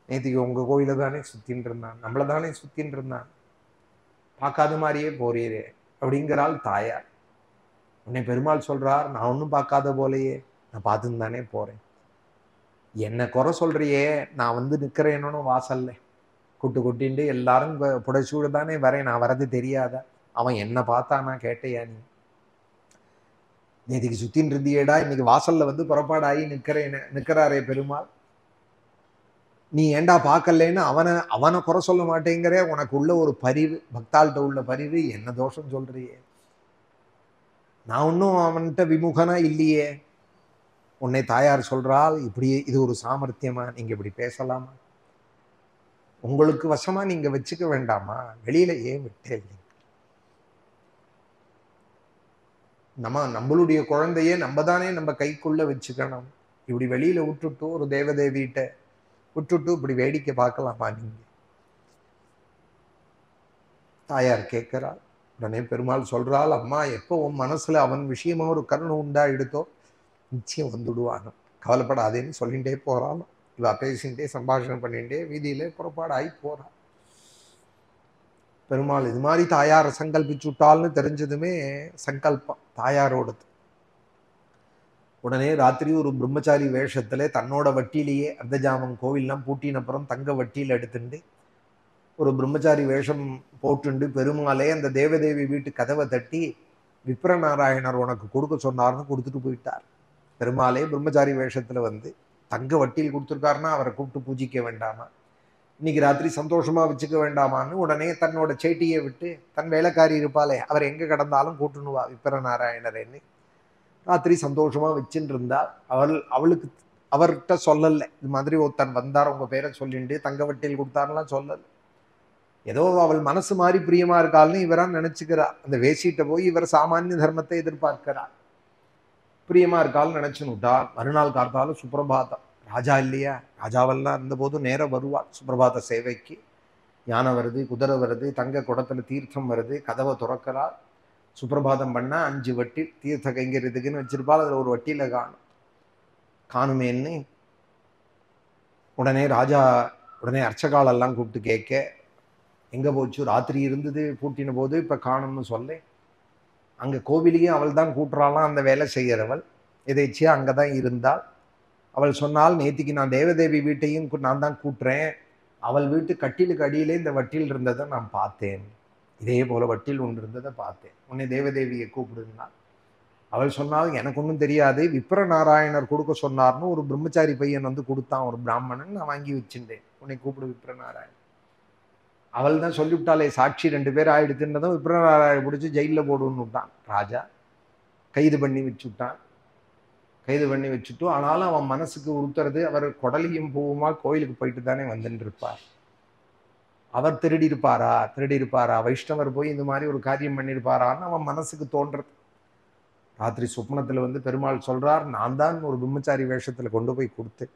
நேற்றுக்கு உங்க கோயில தானே சுத்தின்னு இருந்தான், நம்மளை தானே சுத்தின்னு இருந்தான், பார்க்காத மாதிரியே போறீரே அப்படிங்கிறாள் தாயார். உன்னை பெருமாள் சொல்றார், நான் ஒன்றும் பார்க்காத போலையே, நான் பார்த்துன்னு தானே போறேன். என்ன குறை சொல்றியே, நான் நிற்கிறேன்னு வாசல்ல கொட்டின்ட்டு எல்லாரும் புடைச்சூடு தானே வரேன், நான் வரது தெரியாதா? அவன் என்ன பார்த்தானா கேட்டையா? நீ நேற்றுக்கு சுத்தின்னு இருந்தியேடா, இன்னைக்கு வாசல்ல புறப்பாடாகி நிற்கிறாரே பெருமாள், நீ ஏண்டா பார்க்கலன்னு அவனை குறை சொல்ல மாட்டேங்கிற. உனக்கு உள்ள ஒரு பரிவு, பக்தாள்கிட்ட உள்ள பரிவு, என்ன தோஷம் சொல்றியே? நான் ஒன்றும் அவன்கிட்ட விமுகனா இல்லையே. உன்னை தாயார் சொல்றாள், இப்படி இது ஒரு சாமர்த்தியமா? நீங்க இப்படி பேசலாமா? உங்களுக்கு வசமா நீங்க வச்சுக்க வேண்டாமா? வெளியில ஏன் விட்டே? நம்மளுடைய குழந்தையே நம்ம தானே நம்ம கைக்குள்ள வச்சுக்கணும். இப்படி வெளியில விட்டுட்டு ஒரு தேவதேவிட்ட விட்டுட்டு இப்படி வேடிக்கை பார்க்கலாமா நீங்க? தாயார் கேட்கிறாள். உடனே பெருமாள் சொல்றாள், அம்மா எப்போ உன் மனசுல அவன் விஷயமா ஒரு கருணை உண்டா எடுத்தோ நிச்சயம் வந்துடுவாங்க, கவலைப்படாதேன்னு சொல்லிகிட்டே போறாலும். இவ பேசிகிட்டே சம்பாஷணம் பண்ணிட்டே வீதியில புறப்பாடாகி போறாள். பெருமாள் இது மாதிரி தாயாரை சங்கல்பிச்சுட்டால்னு தெரிஞ்சதுமே சங்கல்பம் தாயாரோடது. உடனே ராத்திரி ஒரு பிரம்மச்சாரி வேஷத்துல தன்னோட வட்டியிலேயே அர்த்தஜாமம் கோவில்லாம் பூட்டினப்புறம் தங்க வட்டியில் எடுத்துட்டு ஒரு பிரம்மச்சாரி வேஷம் போட்டுண்டு பெருமாளே அந்த தேவதேவி வீட்டு கதவை தட்டி, விப்ரநாராயணர் உனக்கு கொடுக்க சொன்னார்னு கொடுத்துட்டு போயிட்டார். பெருமாளே பிரம்மச்சாரி வேஷத்துல வந்து தங்க வட்டியில் கொடுத்துருக்காருன்னா அவரை கூப்பிட்டு பூஜிக்க வேண்டாமா? இன்னைக்கு ராத்திரி சந்தோஷமா வச்சுக்க வேண்டாமான்னு உடனே தன்னோட சேட்டியை விட்டு, தன் வேலைக்காரி இருப்பாளே அவர் எங்க கிடந்தாலும் கூட்டுனுவா விப்ரநாராயணரேன்னு ராத்திரி சந்தோஷமா வச்சுட்டு இருந்தா. அவளுக்கு அவர்கிட்ட சொல்லல, இது மாதிரி ஒருத்தன் வந்தார் உங்க பேரை சொல்லிட்டு தங்க வட்டியில் கொடுத்தாருலாம் சொல்லல. ஏதோ அவள் மனசு மாதிரி பிரியமா இருக்காள்னு இவரா நினைச்சுக்கிறா. அந்த வேசிட்ட போய் இவர் சாமானிய தர்மத்தை எதிர்பார்க்கிறார். பிரியமா இருக்காள்னு நினைச்சுனுட்டா. மறுநாள் காத்தாலும் சுப்பிரபாதம். ராஜா இல்லையா, ராஜாவெல்லாம் இருந்தபோதும் நேரம் வருவாள் சுப்பிரபாத சேவைக்கு. யானை வருது, குதிரை வருது, தங்க குடத்துல தீர்த்தம் வருது, கதவை துறக்கிறாள். சுப்பிரபாதம் பண்ணா 5 வட்டி தீர்த்த கைங்கிறதுக்குன்னு வச்சிருப்பாள். அதுல ஒரு வட்டியில காணுமேன்னு உடனே ராஜா அர்ச்சகாலெல்லாம் கூப்பிட்டு கேட்க, எங்க போச்சு? ராத்திரி இருந்தது பூட்டின போது, இப்ப காணும்னு சொல்ல. அங்க கோவிலையும் அவள் தான் கூட்டுறாளாம், அந்த வேலை செய்யறவள். எதேச்சியா அங்கதான் இருந்தாள். அவள் சொன்னால், நேத்திக்கு நான் தேவதேவி வீட்டையும் நான் தான் கூட்டுறேன், அவள் வீட்டு கட்டிலுக்கு அடியிலே இந்த வட்டில் இருந்ததை நான் பார்த்தேன், இதே போல வட்டில் ஒன்று இருந்ததை பார்த்தேன், உன்னை தேவதேவியை கூப்பிடுனா. அவள் சொன்னால், எனக்கு ஒன்றும் தெரியாது, விப்ரநாராயணர் கொடுக்க சொன்னார்னு ஒரு பிரம்மச்சாரி பையன் வந்து கொடுத்தான், ஒரு பிராமணன், நான் வாங்கி வச்சுட்டேன், உன்னை கூப்பிடு விப்ரநாராயணன். அவள் தான் சொல்லிவிட்டாலே, சாட்சி 2 பேர் ஆயிடுத்துன்றதும் விப்ரநாராயணன் பிடிச்சி ஜெயிலில் போடுன்னு விட்டான். ராஜா கைது பண்ணி வச்சுட்டான். கைது பண்ணி வச்சுட்டு, ஆனாலும் அவன் மனசுக்கு உறுத்துறது, அவர் குடலியும் பூவுமா கோயிலுக்கு போயிட்டு தானே வந்துட்டு இருப்பார். அவர் திருடி இருப்பாரா, வைஷ்ணவர் போய் இந்த மாதிரி ஒரு காரியம் பண்ணியிருப்பாரான்னு அவன் மனசுக்கு தோன்றது. ராத்திரி சொப்னத்துல வந்து பெருமாள் சொல்றார், நான் தான் ஒரு பிரம்மச்சாரி வேஷத்துல கொண்டு போய் கொடுத்து,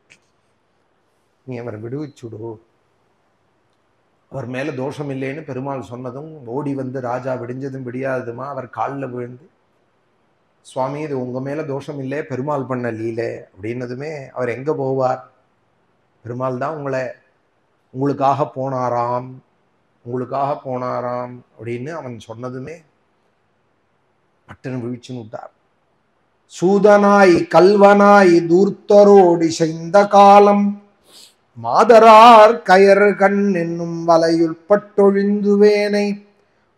நீ அவரை விடுவிச்சுடு, அவர் மேல தோஷம் இல்லைன்னு பெருமாள் சொன்னதும் ஓடி வந்து ராஜா விடிஞ்சதும் விடியாததுமா அவர் காலில் விழுந்து, சுவாமி இது உங்க மேல தோஷம் இல்லை, பெருமாள் பண்ண லீலை அப்படின்னதுமே அவர் எங்க போவார்? பெருமாள் தான் உங்களுக்காக போனாராம் அப்படின்னு அவன் சொன்னதுமே பட்டன விழிச்சுன்னு விட்டார். சூதனாய் கல்வனாய் தூர்த்தரோடி செய்த காலம் மாதரார் கயர் கண் என்னும் வலையுள் பட்டொழிந்துவேனை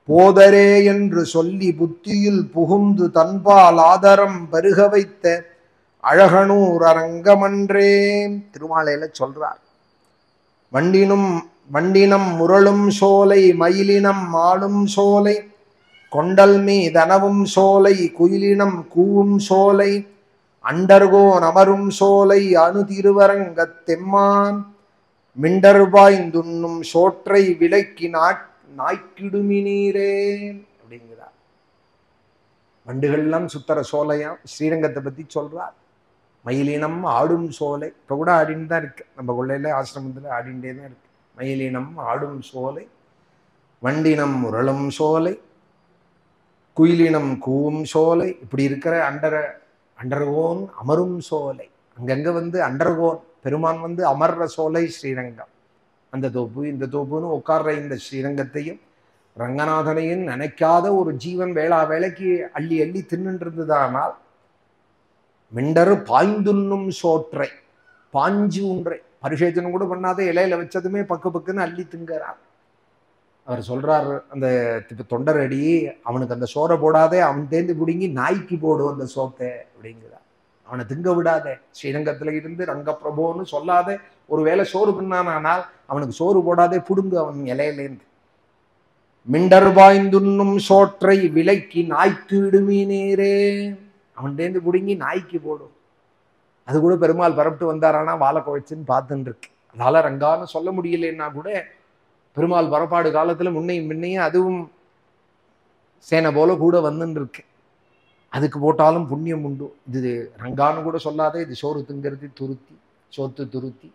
போதரே என்று சொல்லி புத்தியில் புகுந்து தன்பால் ஆதரம் பருக வைத்த அழகனூர் அரங்கமன்றே. திருமாலையில சொல்றார், வண்டினம் முரளும் சோலை, மயிலினம் ஆளும் சோலை, கொண்டல் மீதனவும் சோலை, குயிலினம் கூவும் சோலை, அண்டர்கோன் அமரும் சோலை, அணு திருவரங்கத் தெம்மான் மிண்டர்பாய்ந்துண்ணும் சோற்றை விலைக்கு நாய்க்கிடுமினீரே அப்படிங்கிறார். வண்டுகள்லாம் சுத்தர சோலையாம் ஸ்ரீரங்கத்தை பத்தி சொல்றார். மயிலினம் ஆடும் சோலை, இப்ப கூட ஆடின்னு தான் இருக்கு, நம்ம கொள்ளையில ஆசிரமத்துல ஆடிண்டே தான் இருக்கு. மயிலினம் ஆடும் சோலை, வண்டினம் முரளும் சோலை, குயிலினம் கூவும் சோலை, இப்படி இருக்கிற அண்டர்கோன் அமரும் சோலை. அங்கங்க வந்து அண்டர்கோன் பெருமான் வந்து அமர்ற சோலை ஸ்ரீரங்கம். அந்த தோப்பு இந்த தோப்புன்னு உட்கார்ற இந்த ஸ்ரீரங்கத்தையும் ரங்கநாதனையும் நினைக்காத ஒரு ஜீவன் வேளைக்கு அள்ளி அள்ளி தின்னுட்டு இருந்ததானால், மிண்டரு பாய்ந்துண்ணும் சோற்றை, பாஞ்சு உன்றை பரிசேச்சனம் கூட பண்ணாத இலையில வச்சதுமே பக்குன்னு அள்ளி திங்கிறார். அவர் சொல்றார், அந்த தொண்டர் அடி அவனுக்கு அந்த சோறை போடாதே, அவன் தேர்ந்து பிடுங்கி நாய்க்கு போடும் அந்த சோத்தை அப்படிங்கிறார். அவனை திங்க விடாத, ஸ்ரீரங்கத்துல இருந்து ரங்க பிரபோன்னு சொல்லாத ஒருவேளை சோறு தின்னானால் அவனுக்கு சோறு போடாதே புடுங்கு அவன் இலையிலேருந்து. மிண்டர் பாய்ந்துண்ணும் சோற்றை விலைக்கு நாய்க்கு இடுமீனேரே, அவன்கிட்டேருந்து புடுங்கி நாய்க்கு போடும். அது கூட பெருமாள் பரப்பிட்டு வந்தாரானா வாழை குழைச்சுன்னு பார்த்துன்னு இருக்கு. அதனால ரங்கான்னு சொல்ல முடியலன்னா கூட பெருமாள் பரப்பாடு காலத்துல முன்னையும் முன்னையும் அதுவும் சேனை போல கூட வந்துன்னு இருக்கு. அதுக்கு போட்டாலும் புண்ணியம் உண்டு. இது ரங்கான்னு கூட சொல்லாதே, இது சோறு திங்கிறது துருத்தி, சோத்து துருத்தி.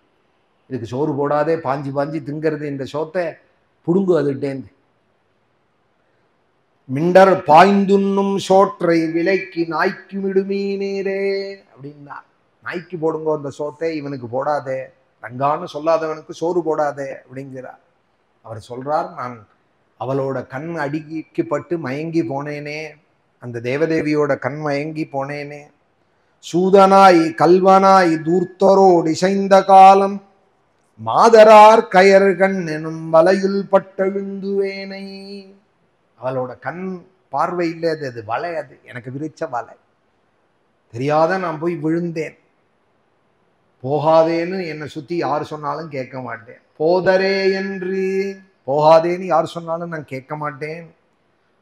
இதுக்கு சோறு போடாதே, பாஞ்சி பாஞ்சி திங்கிறது இந்த சோத்தை புடுங்கு அதுட்டேந்து. மிண்டர் பாய்ந்துண்ணும் சோற்றை விலைக்கு நாய்க்கு விடுமீனேரே அப்படின்னா, நாய்க்கு போடுங்கோ அந்த சோத்தை, இவனுக்கு போடாதே, ரங்கான்னு சொல்லாதவனுக்கு சோறு போடாதே அப்படிங்கிறார். அவர் சொல்றார், நான் அவளோட கண் அடிக்கப்பட்டு மயங்கி போனேனே, அந்த தேவதேவியோட கண் மயங்கி போனேனே, சூதனாய் கல்வனாய் தூர்த்தரோடு இசைந்த காலம் மாதரார் கயர்கண் எனும் வலையுள் பட்டெழுந்துவேனை. அவளோட கண் பார்வை இல்லை, அது வலை, அது எனக்கு விரிச்ச வலை. தெரியாத நான் போய் விழுந்தேன். போகாதேன்னு என்னை சுத்தி யார் சொன்னாலும் கேட்க மாட்டேன். போதரே என்று போகாதேன்னு யார் சொன்னாலும் நான் கேட்க மாட்டேன்.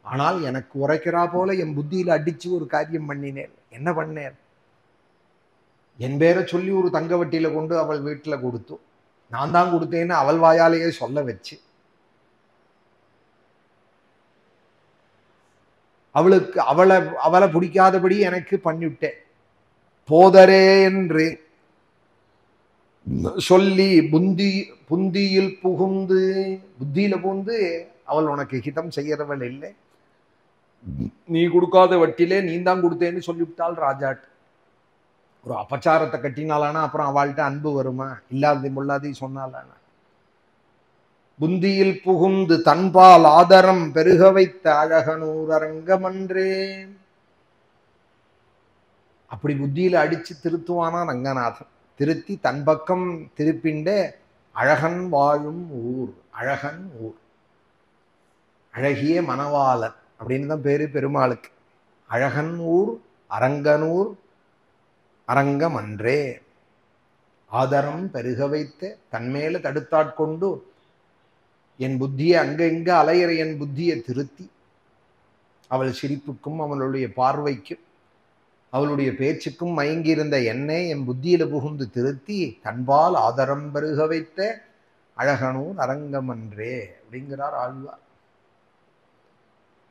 ஆனால் எனக்கு உரைக்கிறா போல என் புத்தியில அடிச்சு ஒரு காரியம் பண்ணினேன். என்ன பண்ணேன்? என் பேரை சொல்லி ஒரு தங்க வட்டியில கொண்டு அவள் வீட்டுல கொடுத்து, நான் தான் கொடுத்தேன்னு அவள் வாயாலேயே சொல்ல வச்சு, அவளுக்கு அவளை பிடிக்காதபடி எனக்கு பண்ணிவிட்டேன். போதரே என்று சொல்லி புந்தியில் புகுந்து, புத்தியில புகுந்து அவள் உனக்கு ஹிதம் செய்யறவள் இல்லை, நீ கொடுக்காத வட்டிலே நீ தான் கொடுத்தேன்னு சொல்லிவிட்டாள் ராஜாட்டு. ஒரு அபச்சாரத்தை கட்டினாலானா அப்புறம் அவள்கிட்ட அன்பு வருமா? இல்லாத முள்ளாதி சொன்னாலானா? புந்தியில் புகுந்து தன்பால் ஆதரம் பெருக வைத்த அழகனூர் அரங்கமன்றே. அப்படி புத்தியில அடிச்சு திருத்துவானா ரங்கநாதன். திருத்தி தன் பக்கம் திருப்பிண்டே அழகன் வாழும் ஊர், அழகன் ஊர், அழகிய மணவாளன் அப்படின்னு தான் பேரு பெருமாளுக்கு. அழகன் ஊர் அரங்கனூர் அரங்கமன்றே, ஆதரம் பெருக வைத்த தன்மேல தடுத்தாட்கொண்டு என் புத்தியை அங்க இங்க அலையிற என் புத்தியை திருத்தி, அவள் சிரிப்புக்கும் அவளுடைய பார்வைக்கும் அவளுடைய பேச்சுக்கும் மயங்கியிருந்த என்னை என் புத்தியில புகுந்து திருத்தி தன்பால் ஆதரம் பெருக வைத்த அழகனூர் அரங்கமன்றே அப்படிங்கிறார் ஆழ்வார்.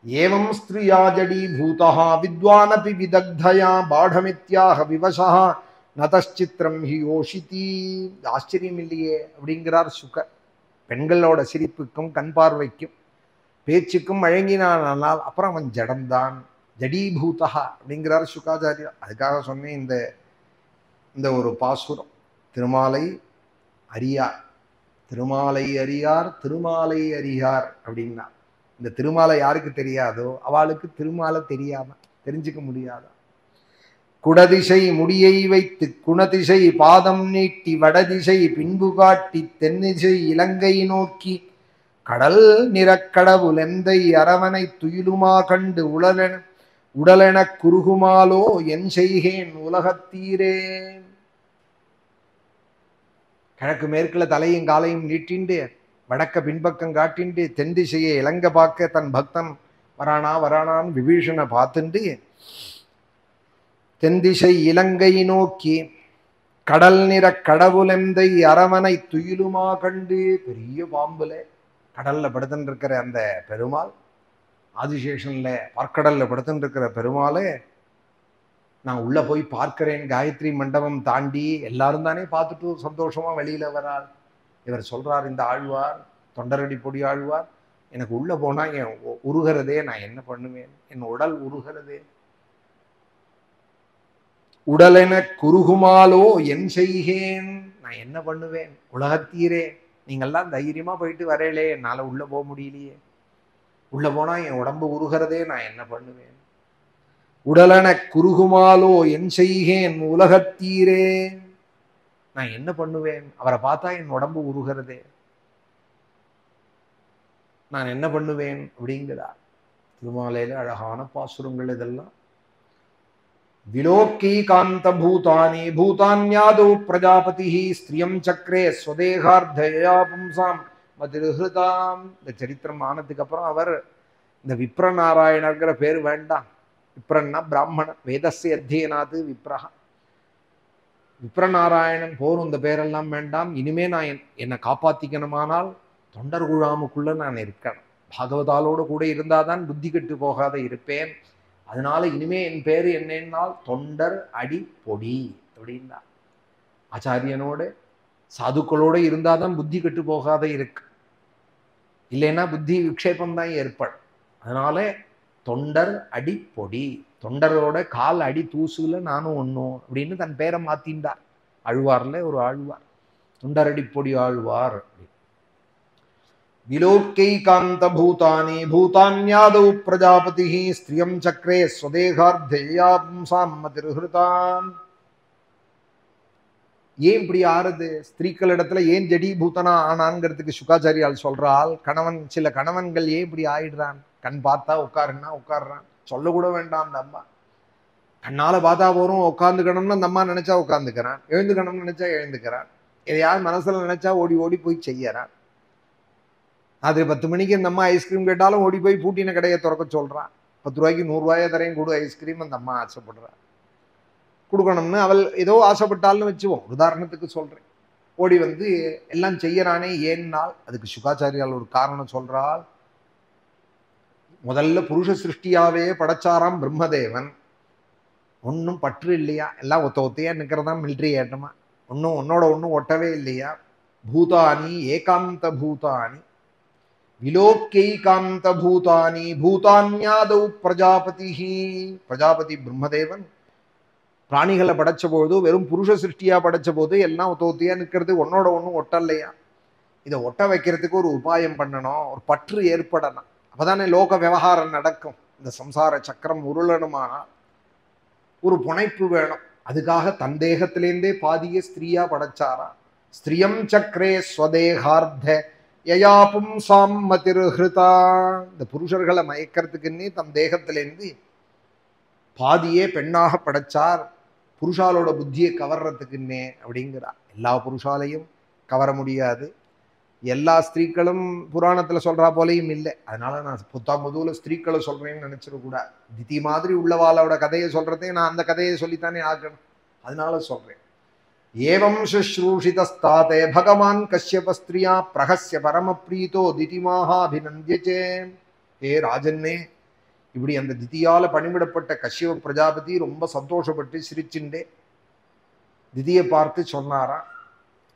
ஏவம் ஸ்திரியா ஜடி பூதா வித்வானபி விதக்தயா பாடமித்யாக விவசா நதச்சித்திரம் ஹி யோஷிதி. ஆச்சரியம் இல்லையே அப்படிங்கிறார் சுகர். பெண்களோட சிரிப்புக்கும் கண் பார்வைக்கும் பேச்சுக்கும் வழங்கினானால் அப்புறம் அவன் ஜடம்தான், ஜடீபூதா அப்படிங்கிறார் சுகாச்சாரியர். அதுக்காக சொன்னேன் இந்த ஒரு பாசுரம். திருமாலை அறியார், திருமாலை அறியார், திருமாலை அறியார் அப்படின்னா, இந்த திருமாலை யாருக்கு தெரியாதோ அவளுக்கு திருமாலை தெரியாம தெரிஞ்சுக்க முடியாதா? குடதிசை முடியை வைத்து குணதிசை பாதம் நீட்டி வடதிசை பின்பு காட்டி தென்னிசை இலங்கை நோக்கி கடல் நிறக்கடவுள் எந்தை அரவனை துயிலுமா கண்டு உடலென குறுகுமாலோ என் செய்கேன் உலகத்தீரே. கிழக்கு மேற்குல தலையும் காலையும் நீட்டிண்டு வடக்க பின்பக்கம் காட்டிண்டு தென் திசையை இலங்க பார்க்க தன் பக்தன் வரானான்னு விபீஷனை பார்த்துண்டு தென் திசை இலங்கை நோக்கி கடல் நிற கடவுளெந்தை அரவனை துயிலுமா கண்டு. பெரிய பாம்புல கடல்ல படுத்துட்டு இருக்கிற அந்த பெருமாள், ஆதிசேஷன்ல பார்க்கடல்ல படுத்துட்டு இருக்கிற பெருமாளே நான் உள்ள போய் பார்க்கிறேன். காயத்ரி மண்டபம் தாண்டி எல்லாரும் தானே பார்த்துட்டு சந்தோஷமா வெளியில வராள். இவர் சொல்றார் இந்த ஆழ்வார், தொண்டரடி பொடி ஆழ்வார், எனக்கு உள்ள போனா என் உருகிறதே, நான் என்ன பண்ணுவேன்? என் உடல் உருகிறதே. உடலென குறுகுமாலோ என் செய்கேன், நான் என்ன பண்ணுவேன்? உலகத்தீரே, நீங்கெல்லாம் தைரியமா போயிட்டு வரலே, என்னால உள்ள போக முடியலையே. உள்ள போனா என் உடம்பு உருகிறதே, நான் என்ன பண்ணுவேன்? உடலென குறுகுமாலோ என் செய்கேன் உலகத்தீரே, நான் என்ன பண்ணுவேன்? அவரை பார்த்தா என் உடம்பு உருகிறதே, நான் என்ன பண்ணுவேன் அப்படிங்கிறார். திருமாலையில அழகான பாசுரங்கள் இதெல்லாம். விலோக்கீகாந்த பூதானி பூதான்யாதோ பிரஜாபதி ஸ்திரியம் சக்கரே ஸ்வதேகார்த்தயா பும்சாம் மதிருஹிருதாம். இந்த சரித்திரம் ஆனதுக்கு அப்புறம் அவர் இந்த விப்ரநாராயணர்கிற பேர் வேண்டாம். விப்ரன்னா பிராமணன், வேதஸ்ய அத்தியனாது விப்ரஹா. விப்ரநாராயணன் போரும், இந்த பேரெல்லாம் வேண்டாம். இனிமே நான் என்னை காப்பாத்திக்கணுமானால் தொண்டர் குழாமுக்குள்ள நான் இருக்கணும். பாகவதாலோடு கூட இருந்தாதான் புத்தி கெட்டு போகாத இருப்பேன். அதனால இனிமே என் பேரு என்னென்னால் தொண்டர் அடி பொடி அப்படின்னா. ஆச்சாரியனோட சாதுக்களோட இருந்தாதான் புத்தி கெட்டு போகாத இருக்கு, இல்லைன்னா புத்தி விக்ஷேபம் தான் ஏற்படும். அதனால தொண்டர் அடி பொடி, தொண்டரோட கால் அடி தூசுல நானும் ஒண்ணும் அப்படின்னு தன் பேரை மாத்தின்றார். ஆழ்வார்ல ஒரு ஆழ்வார், தொண்டர் அடி பொடி ஆழ்வார். விலோக்கைகாந்த பூதானி பூதான்யாதௌ பிரஜாபதி ஸ்திரியம் சக்கரே ஸ்வதேகார்த்தயா பும்சாம் மதிருஹிருதாம். ஏன் இப்படி ஆறுது? ஸ்திரீக்கள் இடத்துல ஏன் ஜடி பூதனா ஆனான்ங்கிறதுக்கு சுகாச்சாரியால் சொல்றால், சில கணவன்கள் ஏன் இப்படி ஆயிடுறான்? கண் பார்த்தா உட்காருன்னா உட்காடுறான், சொல்ல கூட வேண்டாம். அந்த அம்மா கண்ணால பார்த்தா போறோம், உட்காந்துக்கணும்னு அந்த அம்மா நினைச்சா உட்காந்துக்கிறான், எழுந்துக்கணும்னு நினைச்சா எழுந்துக்கிறான், எதையாவது மனசுல நினைச்சா ஓடி ஓடி போய் செய்யறான். அது 10 மணிக்கு அந்த அம்மா ஐஸ்கிரீம் கேட்டாலும் ஓடி போய் பூட்டின கடையை திறக்க சொல்றான். 10 ரூபாய்க்கு 100 ரூபாயை தரையும் கொடு ஐஸ்கிரீம். அந்த அம்மா ஆசைப்படுறான், கொடுக்கணும்னு அவள் ஏதோ ஆசைப்பட்டால்னு வச்சுவோம், உதாரணத்துக்கு சொல்றேன். ஓடி வந்து எல்லாம் செய்யறானே ஏன்னால், அதுக்கு சுகாச்சாரியால் ஒரு காரணம் சொல்றால், முதல்ல புருஷ சிருஷ்டியாவே படைச்சாராம் பிரம்மதேவன். ஒன்னும் பற்று இல்லையா, எல்லாம் ஒத்தையா நிக்கிறதா மிலிட்ரி ஏட்டமா, ஒன்னும் ஒன்னோட ஒன்னும் ஒட்டவே இல்லையா. பூதானி ஏகாந்த பூதானி விலோக்கைகாந்த பூதானி பூதான்யாதௌ பிரஜாபதி. பிரஜாபதி பிரம்மதேவன் பிராணிகளை படைச்ச போது வெறும் புருஷ சிருஷ்டியா படைச்ச போது எல்லாம் ஒத்தையா நிக்கிறது, ஒன்னோட ஒன்னும் ஒட்டல்லையா. இதை ஒட்ட வைக்கிறதுக்கு ஒரு உபாயம் பண்ணணும், ஒரு பற்று ஏற்படணும், அப்பதானே லோக விவகாரம் நடக்கும். இந்த சம்சார சக்கரம் உருளணுமானா ஒரு புனைப்பு வேணும். அதுக்காக தன் தேகத்திலேருந்தே பாதிய ஸ்திரீயா படைச்சாரா. ஸ்திரியம் சக்கரே ஸ்வதேகார்த்த யயா பும்சாம் மதிருஹிருதா. இந்த புருஷர்களை மயக்கிறதுக்குன்னே தன் தேகத்திலேருந்து பாதியே பெண்ணாக படைச்சார், புருஷாலோட புத்தியை கவர்றதுக்குன்னே அப்படிங்கிறார். எல்லா புருஷாலையும் கவர முடியாது, எல்லா ஸ்திரீக்களும் புராணத்துல சொல்றா போலையும் இல்லை. அதனால நான் புதுல ஸ்திரீக்களை சொல்றேன்னு நினைச்சிடக்கூடாது. திதி மாதிரி உள்ளவாளோட கதையை சொல்றதே நான் அந்த கதையை சொல்லித்தானே ஆகணும், அதனால சொல்றேன். ஏவம் சுஷ்ரூஷிதஸ்தாதே பகவான் கஷ்யப ஸ்திரியா பிரகஸ்ய பரம பிரீதோ திதிமாக அபிநந்தியச்சே. ஹே ராஜன்னே, இப்படி அந்த திதியால பணிவிடப்பட்ட கஷ்யப பிரஜாபதி ரொம்ப சந்தோஷப்பட்டு சிரிச்சுண்டே திதியை பார்த்து சொன்னாரா.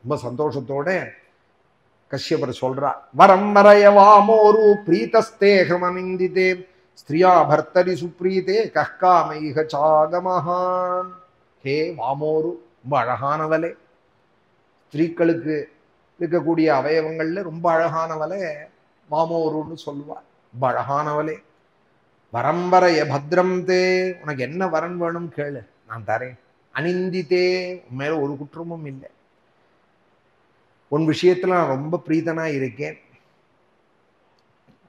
ரொம்ப சந்தோஷத்தோட கஷ்யபர் சொல்றா, வரம் வரயவாமோரு பிரீதஸ்தேகமனிந்திதே ஸ்திரியா பர்த்தரி சுப்ரீதே கஹ்காமைஹ சாகமஹான். ஹே வாமோரு, ரொம்ப அழகானவளே, ஸ்திரீக்களுக்கு இருக்கக்கூடிய அவயவங்கள்ல ரொம்ப அழகானவளே வாமோருன்னு சொல்லுவா. ரொம்ப அழகானவளே, வரம்பரைய பத்ரம் தே, உனக்கு என்ன வரன் வேணும் கேளு, நான் தரேன். அனிந்தித்தே, உன் மேல ஒரு குற்றமும் இல்லை, உன் விஷயத்துல நான் ரொம்ப பிரீதனா இருக்கேன்.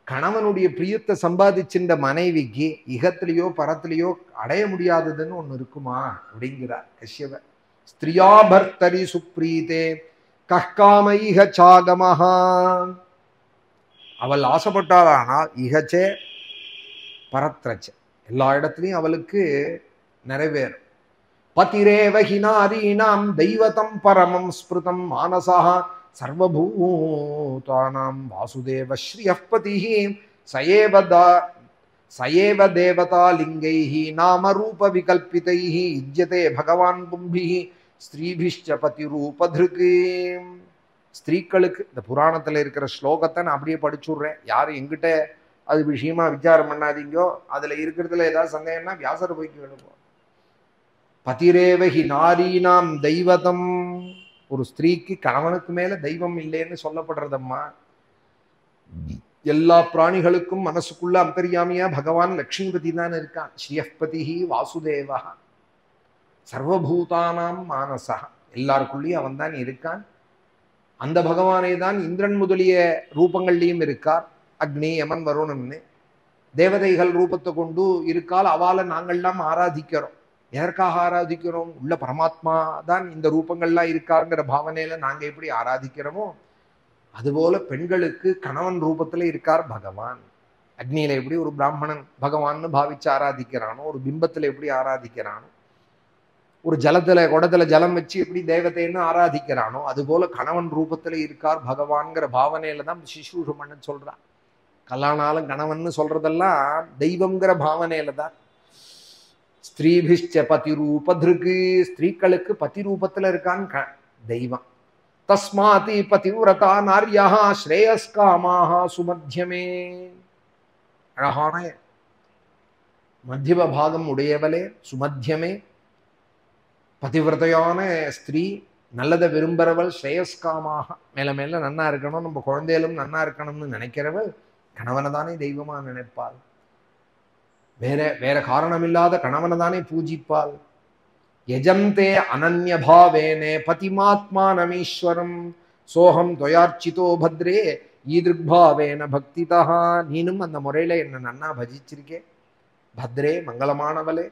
கணவனுடைய பிரியத்தை சம்பாதிச்சின்ற மனைவிக்கு இகத்திலேயோ பரத்திலேயோ அடைய முடியாததுன்னு ஒண்ணு இருக்குமா அப்படிங்கிறார் கஷ்யப. ஸ்திரியா பர்த்தரி சுப்ரீதே கஹ்காமைஹ சாகமஹா. அவள் ஆசைப்பட்டாளானால் இகச்சே பரத்ரச்சே, எல்லா இடத்துலையும் அவளுக்கு நிறைவேறும். பதிரேவஹி நாரீணாம் தெய்வதம் பரமம் ஸ்மிருதம் மானசா சர்வபூதானாம் வாசுதேவ ஸ்ரீயः பதிः சயேவ தேவதா லிங்கைஹி நாம ரூப விகல்பிதைஹி யுஜ்யதே பகவான் பும்பிஹ ஸ்ரீபிஷ்ச பதிரூபத்ருக். ஸ்திரீக்களுக்கு இந்த புராணத்துல இருக்கிற ஸ்லோகத்தை நான் அப்படியே படிச்சுடுறேன், யாரும் எங்கிட்ட அது விஷயமா விசாரம் பண்ணாதீங்கோ. அதுல இருக்கிறதுல ஏதாவது சந்தேகம்னா வியாசர் போய் கேளுங்க. பதிரேவஹி நாரீனாம் தெய்வதம், ஒரு ஸ்திரீக்கு கணவனுக்கு மேல தெய்வம் இல்லைன்னு சொல்லப்படுறதம்மா. எல்லா பிராணிகளுக்கும் மனசுக்குள்ள அந்தர்யாமியா பகவான் லக்ஷ்மிபதி தான் இருக்கான். ஸ்ரீயப்பதி வாசுதேவா சர்வபூதானாம் மானசா, எல்லாருக்குள்ளேயும் அவன் தான் இருக்கான். அந்த பகவானே தான் இந்திரன் முதலிய ரூபங்கள்லையும் இருக்கார். அக்னி யமன் வருணன்னு தேவதைகள் ரூபத்தை கொண்டு இருக்கால், அவால நாங்கள்லாம் ஆராதிக்கிறோம். எதற்காக ஆராதிக்கிறோம்? உள்ள பரமாத்மா தான் இந்த ரூபங்கள்லாம் இருக்காருங்கிற பாவனையில நாங்க எப்படி ஆராதிக்கிறோமோ அதுபோல பெண்களுக்கு கணவன் ரூபத்துல இருக்கார் பகவான். அக்னியில எப்படி ஒரு பிராமணன் பகவான்னு பாவிச்சு ஆராதிக்கிறானோ, ஒரு பிம்பத்துல எப்படி ஆராதிக்கிறானோ, ஒரு ஜலத்துல குடத்துல ஜலம் வச்சு எப்படி தேவதைன்னு ஆராதிக்கிறானோ அதுபோல கணவன் ரூபத்துல இருக்கார் பகவான்கிற பாவனையில தான் சிசூஷமன்னு சொல்றான். கல்லானாலும் கணவன் சொல்றதெல்லாம் தெய்வம்ங்கிற பாவனையில தான். ஸ்திரீபிஷ்ச பதி ரூபதிருக்கு, ஸ்திரீக்களுக்கு பதி ரூபத்துல இருக்கான்னு தெய்வம். தஸ்மாதி பதிவிரதா நார்யா ஸ்ரேயஸ்காமாக சுமத்தியமே. அழகான மத்தியம பாகம் உடையவளே, சுமத்தியமே, பதிவிரதையான ஸ்திரீ, நல்லதை விரும்புறவள், ஸ்ரேயஸ்காமாக, மேல மேல நன்னா இருக்கணும், நம்ம குழந்தைகளும் நன்னா இருக்கணும்னு நினைக்கிறவள் கணவனை தானே தெய்வமா நினைப்பாள். வேற காரணமில்லாத கணவனை தானே பூஜிப்பாள். யஜந்தே அனன்ய பாவேனே பதிமாத்மானமீஸ்வரம் சோகம் துவயார்ச்சிதோ பத்ரே ஈதிருக்பாவேன பக்திதா. நீனும் அந்த முறையில என்ன நன்னா பஜிச்சிருக்கே பத்ரே, மங்களமானவளே.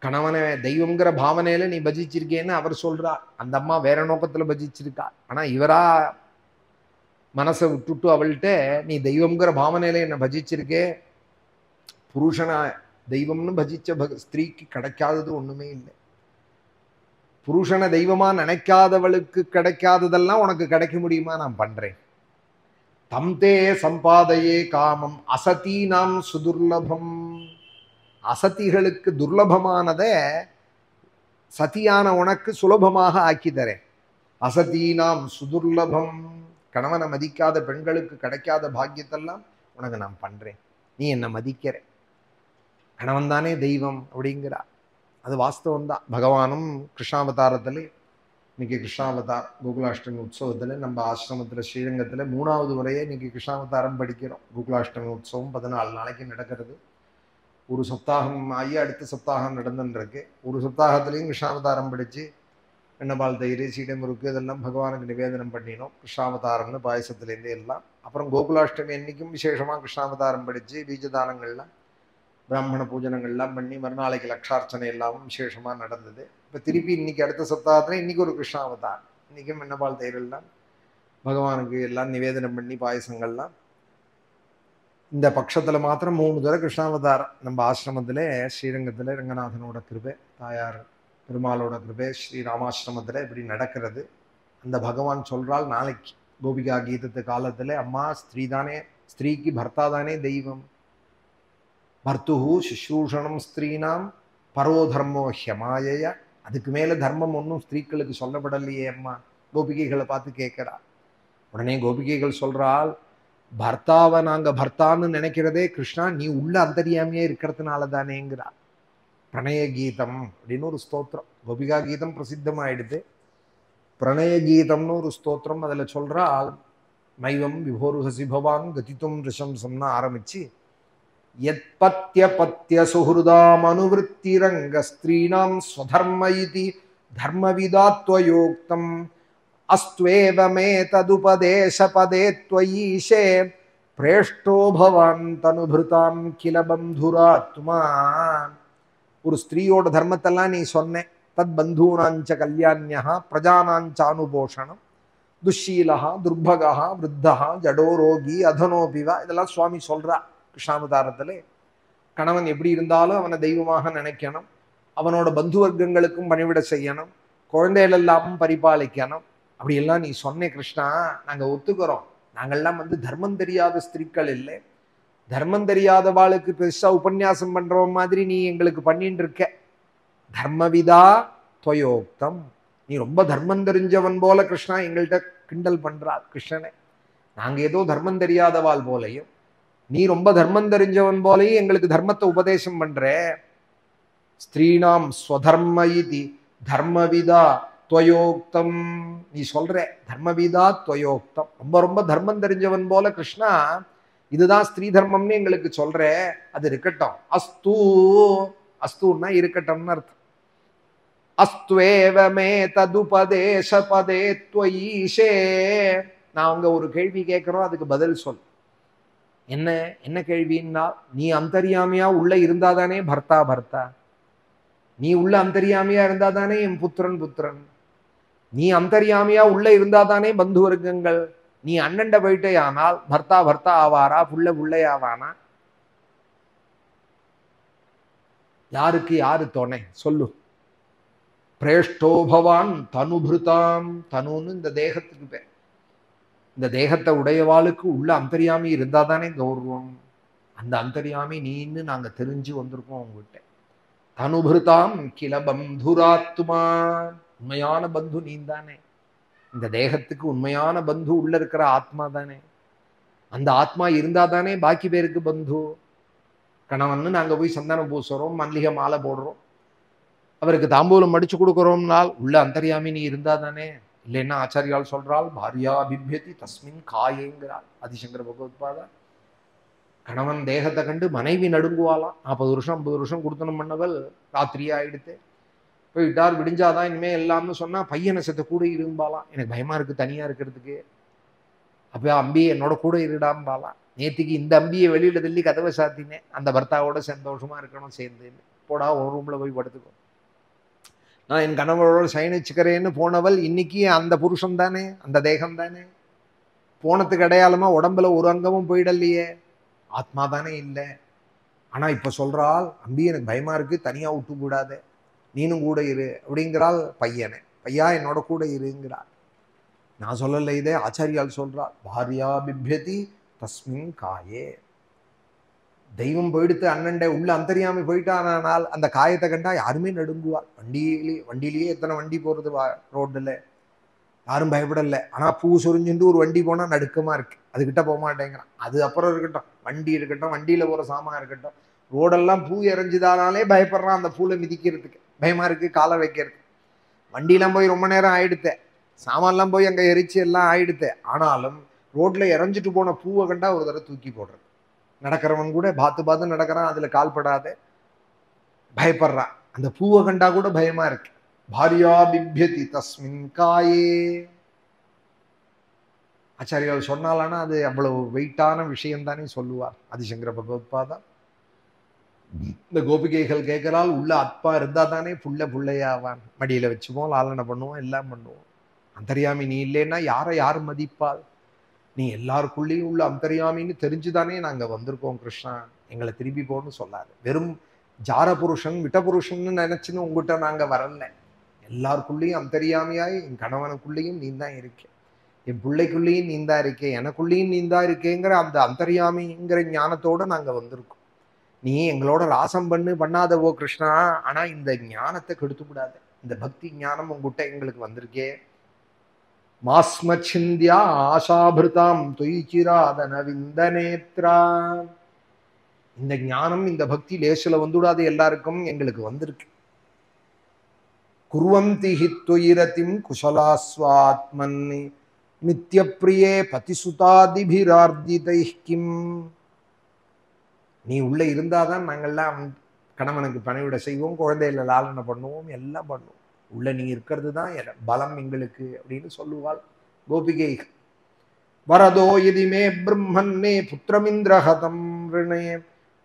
கணவனை தெய்வங்கிற பாவனையில நீ பஜிச்சிருக்கேன்னு அவர் சொல்றா. அந்த அம்மா வேற நோக்கத்துல பஜிச்சிருக்கா. ஆனா இவரா மனசை விட்டுட்டு அவள்கிட்ட நீ தெய்வங்கிற பாவனையில என்ன பஜிச்சிருக்கே. புருஷனா தெய்வம்னு பஜிச்ச ஸ்திரீக்கு கிடைக்காதது ஒண்ணுமே இல்லை. புருஷனை தெய்வமா நினைக்காதவளுக்கு கிடைக்காததெல்லாம் உனக்கு கிடைக்க முடியுமா? நான் பண்றேன். தம் தே சம்பாதையே காமம் அசதீனாம் சுதுர்லபம். அசதிகளுக்கு துர்லபமானத சதியான உனக்கு சுலபமாக ஆக்கி தரேன். அசதீனாம் சுதுர்லபம். கணவனை மதிக்காத பெண்களுக்கு கிடைக்காத பாக்கியத்தெல்லாம் உனக்கு நான் பண்றேன். நீ என்ன மதிக்கிற. கணவன் தானே தெய்வம் அப்படிங்கிறா. அது வாஸ்தவம் தான். பகவானும் கிருஷ்ணாவதாரத்துல, இன்னைக்கு கிருஷ்ணாவதார் கோகுலாஷ்டமி உற்சவத்துல நம்ம ஆசிரமத்துல ஸ்ரீரங்கத்துல 3வது முறையே இன்னைக்கு கிருஷ்ணாவதாரம் படிக்கிறோம். கோகுலாஷ்டமி உற்சவம் 14 நாளைக்கு நடக்கிறது. ஒரு சப்தாகம் ஆகி அடுத்த சப்தாகம் நடந்துருக்கு. ஒரு சப்தாகத்திலையும் கிருஷ்ணாவதாரம் படிச்சு எண்ணெய்பால் தயிர் சீடமுறுக்கு இதெல்லாம் பகவானுக்கு நிவேதனம் பண்ணினோம். கிருஷ்ணாவதாரம்னு பாயசத்துலேருந்து எல்லாம். அப்புறம் கோகுலாஷ்டமி அன்னைக்கும் விசேஷமா கிருஷ்ணாவதாரம் படிச்சு பீஜதானங்கள்லாம் பிராமண பூஜனங்கள்லாம் பண்ணி மறுநாளைக்கு லக்ஷார்ச்சனை எல்லாமும் விசேஷமா நடந்தது. இப்போ திருப்பி இன்னைக்கு அடுத்த சப்தாகத்துல இன்னைக்கு ஒரு கிருஷ்ணாவதாரம். இன்னைக்கும் எண்ணெய்பால் தயிர் எல்லாம் பகவானுக்கு எல்லாம் நிவேதனம் பண்ணி பாயசங்கள்லாம். இந்த பட்சத்துல மாத்திரம் 3 தடவை கிருஷ்ணாவதாரம் நம்ம ஆசிரமத்துல ஸ்ரீரங்கத்துல ரங்கநாதனோட கிருபை, தாயார் பெருமாளோட கிருபை, ஸ்ரீராமாசிரமத்துல இப்படி நடக்கிறது. அந்த பகவான் சொல்றால் நாளைக்கு கோபிகா கீதத்து காலத்துல, அம்மா ஸ்திரீ தானே, ஸ்திரீக்கு பர்த்தா தானே தெய்வம். பர்த்துஹு சுஷ்ரூஷணம் ஸ்திரீனாம் பரோ தர்மோ ஹியமாயய. அதுக்கு மேல தர்மம் ஒன்றும் ஸ்திரீக்களுக்கு சொல்லப்படலையே அம்மா. கோபிகைகளை பார்த்து கேட்கிறா. உடனே கோபிகைகள் சொல்றாள், பர்த்தாவை நாங்க பர்த்தான்னு நினைக்கிறதே கிருஷ்ணா நீ உள்ள அந்தரியாமையே இருக்கிறதுனால தானேங்கிறா. பிரணய கீதம் அப்படின்னு ஒரு ஸ்தோத்திரம், கோபிகா கீதம் பிரசித்தமாயிடுது. பிரணய கீதம்னு ஒரு ஸ்தோத்திரம். அதுல சொல்றால், மைவம் விபோருஹசி பவான் கதித்தும் ரிஷம்சம்னு ஆரம்பிச்சு, யத்பத்ய பத்ய சுஹுதாம் அனுவிருத்திரங்க ஸ்திரீணாம் ஸ்வதர்ம இதி தர்மவிதாத்வயோக்தம் அஸ்த்வேவமே ததுபதேச பதே த்வயீஷே பிரேஷ்டோ பவான் தனுபிருதாம் கில பந்துராத்மா. ஒரு ஸ்திரீயோட தர்மத்தெல்லாம் நீ சொன்ன. தத் பந்தூனாஞ்ச கல்யாண்யா பிரஜானாஞ்ச அனுபோஷணம் துஷீலா துர்பகா விருத்தா ஜடோ ரோகி அதனோபிவா. இதெல்லாம் சுவாமி சொல்றா கிருஷ்ணாவதாரத்திலே. கணவன் எப்படி இருந்தாலும் அவனை தெய்வமாக நினைக்கணும், அவனோட பந்து வர்க்கங்களுக்கும் பணிவிட செய்யணும், குழந்தைகள் எல்லாமும் பரிபாலிக்கணும். அப்படியெல்லாம் நீ சொன்ன கிருஷ்ணா, நாங்க ஒத்துக்கிறோம். நாங்கள்லாம் தர்மம் தெரியாத ஸ்திரீக்கள் இல்லை. தர்மம் தெரியாதவாளுக்கு பெருசா உபன்யாசம் பண்றவன் மாதிரி நீ எங்களுக்கு பண்ணிட்டு இருக்க. தர்மவிதா துவயோக்தம். நீ ரொம்ப தர்மம் தெரிஞ்சவன் போல கிருஷ்ணா எங்கள்கிட்ட கிண்டல் பண்றார் கிருஷ்ணனை. நாங்க ஏதோ தர்மம் தெரியாதவாள் போலையும், நீ ரொம்ப தர்மம் தெரிஞ்சவன் போலையும் எங்களுக்கு தர்மத்தை உபதேசம் பண்ற. ஸ்திரீனாம் ஸ்வதர்ம இதி தர்மவிதா துவயோக்தம். நீ சொல்ற தர்மவிதா துவயோக்தம், ரொம்ப ரொம்ப தர்மம் தெரிஞ்சவன் போல கிருஷ்ணா இதுதான் ஸ்திரீ தர்மம்னு எங்களுக்கு சொல்ற. அது இருக்கட்டும். அஸ்து, அஸ்துன்னா இருக்கட்டும்னு அர்த்தம். அஸ்துவேவமே ததுபதேச பதே த்வயீஷே. நான் அங்க ஒரு கேள்வி கேட்கிறோம், அதுக்கு பதில் சொல். என்ன என்ன கேள்வின்னா, நீ அந்தர்யாமியா உள்ள இருந்தாதானே பர்த்தா பர்த்தா, நீ உள்ள அந்தர்யாமியா இருந்தாதானே என் புத்திரன் புத்திரன், நீ அந்தர்யாமியா உள்ள இருந்தாதானே பந்து வர்க்கங்கள், நீ அண்ணண்ட போயிட்டே ஆனால் பர்த்தா பர்த்தா ஆவாரா, புள்ள புள்ளை ஆவானா? யாருக்கு யாரு துணை சொல்லு? பிரேஷ்டோ பவான் தனுபிருதாம், தனுன்னு இந்த தேகத்துக்கு பேர். இந்த தேகத்தை உடையவாளுக்கு உள்ள அந்தர்யாமி இருந்தாதானே கௌரவம். அந்த அந்தர்யாமி நீன்னு நாங்க தெரிஞ்சு வந்திருக்கோம் உங்ககிட்ட. தனுபிருதாம் கில பந்துராத்மா, உண்மையான பந்து நீ தானே. இந்த தேகத்துக்கு உண்மையான பந்து உள்ள இருக்கிற ஆத்மா தானே. அந்த ஆத்மா இருந்தா தானே பாக்கி பேருக்கு பந்து. கணவன்னு நாங்க போய் சந்தனம் பூசுறோம், மல்லிகை மாலை போடுறோம், அவருக்கு தாம்பூலம் மடிச்சு கொடுக்குறோம்னால் உள்ள அந்தர்யாமி நீ இருந்தா தானே. இல்லைன்னா ஆச்சாரியால் சொல்றாள், பாரியா பிப்யதி தஸ்மின் காயேங்கிறாள் ஆதிசங்கர பகவத்பாதா. கணவன் தேகத்தை கண்டு மனைவி நடுங்குவாளாம். 40 வருஷம் 50 வருஷம் கொடுத்தனம் பண்ணவள் ராத்திரியா ஆயிடுத்து போயிட்டார், விடிஞ்சாதான் இனிமே எல்லாம்னு சொன்னா பையனை செத்த கூட இரும்பாலாம். எனக்கு பயமா இருக்கு தனியா இருக்கிறதுக்கு. அப்ப அம்பி என்னோட கூட இருடாம்பாலாம். நேத்திக்கு இந்த அம்பியை வெளியில தள்ளி கதவை சாத்தினேன், அந்த பர்த்தாவோட சந்தோஷமா இருக்கணும் சேர்ந்துன்னு. போடா ஒரு ரூம்ல போய் படுத்துக்கோ, நான் என் கணவரோட சயனிச்சுக்கிறேன்னு போனவள் இன்னைக்கு அந்த புருஷன் தானே, அந்த தேகம் தானே. போனதுக்கு அடையாளமா உடம்புல ஒரு அங்கமும் போயிடலையே, ஆத்மா தானே இல்லை. ஆனா இப்ப சொல்றாள், அம்பி எனக்கு பயமா இருக்கு தனியா விட்டு கூடாது, நீனும் கூட இரு அப்படிங்கிறாள். பையனை, பையா என்னோட கூட இருங்கிறாள். நான் சொல்லலை, இதே ஆச்சாரியால் சொல்றாள், பாரியா பிப்யதி தஸ்மின் காயே. தெய்வம் போயிடுத்து அண்ணன்ட உள்ள அந்தரியாமி போயிட்டானால் அந்த காயத்தை கண்டா யாருமே நடுங்குவாள். வண்டியிலேயே எத்தனை வண்டி போறது ரோட்ல, யாரும் பயப்படல. ஆனா பூ சொரிஞ்சுட்டு ஒரு வண்டி போனா நடுக்கமா இருக்கு, அதுகிட்ட போக மாட்டேங்கிறான். அது அப்புறம் இருக்கட்டும், வண்டி இருக்கட்டும், வண்டியில போற சாமான் இருக்கட்டும், ரோடெல்லாம் பூ இறஞ்சுதானாலே பயப்படுறான். அந்த பூலை மிதிக்கிறதுக்கு பயமா இருக்கு, காலை வைக்கிறது. வண்டியெல்லாம் போய் ரொம்ப நேரம் ஆயிடுத்தேன், சாமான்லாம் போய் அங்க எரிச்சு எல்லாம் ஆயிடுத்தேன். ஆனாலும் ரோட்ல இறஞ்சிட்டு போன பூவை கண்டா ஒரு தடவை தூக்கி போடுறது. நடக்கிறவன் கூட பார்த்து பார்த்து நடக்கிறான், அதுல கால்படாத பயப்படுறான். அந்த பூவை கண்டா கூட பயமா இருக்கு. பாரியா பிப்யதி தஸ்மின் காயே. ஆச்சாரியால் சொன்னாலானா அது அவ்வளவு வெயிட்டான விஷயம் தானே சொல்லுவார் ஆதிசங்கர பகவத்பாதா. இந்த கோபிகைகள் கேட்கிறாள், உள்ள அப்பா இருந்தா தானே புள்ள புள்ளையாவான். மடியில வச்சுப்போம், லாலனை பண்ணுவோம், எல்லாம் பண்ணுவோம். அந்தர்யாமி நீ இல்லைன்னா யாரை மதிப்பாள்? நீ எல்லாருக்குள்ளேயும் உள்ள அந்தர்யாமின்னு தெரிஞ்சுதானே நாங்க வந்திருக்கோம் கிருஷ்ணா, எங்களை திருப்பி போன்னு சொல்லாது. வெறும் ஜார புருஷன் விட்ட புருஷன்னு நினைச்சுன்னு உங்ககிட்ட நாங்க வரல. எல்லாருக்குள்ளேயும் அந்தர்யாமியாய் என் கணவனுக்குள்ளேயும் நீ தான் இருக்கே, என் பிள்ளைக்குள்ளேயும் நீ தான் இருக்கே, எனக்குள்ளேயும் நீ தான் இருக்கேங்கிற அந்த அந்தர்யாமிங்கிற ஞானத்தோட நாங்க வந்திருக்கோம். நீ எங்களோட ராசம் பண்ணாதவோ கிருஷ்ணா, ஆனா இந்த ஞானத்தை கெடுத்து விடாத. இந்த பக்தி ஞானம் உங்ககிட்ட எங்களுக்கு வந்திருக்கே. மாஸ்மச்சிந்தியா ஆசாபிருதாம் தொய்ச்சிராதன விந்தநேத்ரா. இந்த ஞானம் இந்த பக்தி லேசில வந்துடாது, எல்லாருக்கும் எங்களுக்கு வந்திருக்கு. குர்வந்தி ஹித்வயிரதிம் குஷலாஸ்வாத்மன் நித்ய பிரியே பதிசுதாதிபிரார்த்திதைஹ் கிம். நீ உள்ள இருந்தாதான் நாங்கள்லாம் கணவனுக்கு பணிவிட செய்வோம், குழந்தைகளை லாலனை பண்ணுவோம், எல்லாம் பண்ணுவோம். உள்ள நீ இருக்கிறது தான் பலம் எங்களுக்கு அப்படின்னு சொல்லுவாள் கோபிகை. வரதோ இதிமே பிரம்மன்னே புத்திரமிந்திரஹதம் ரிணே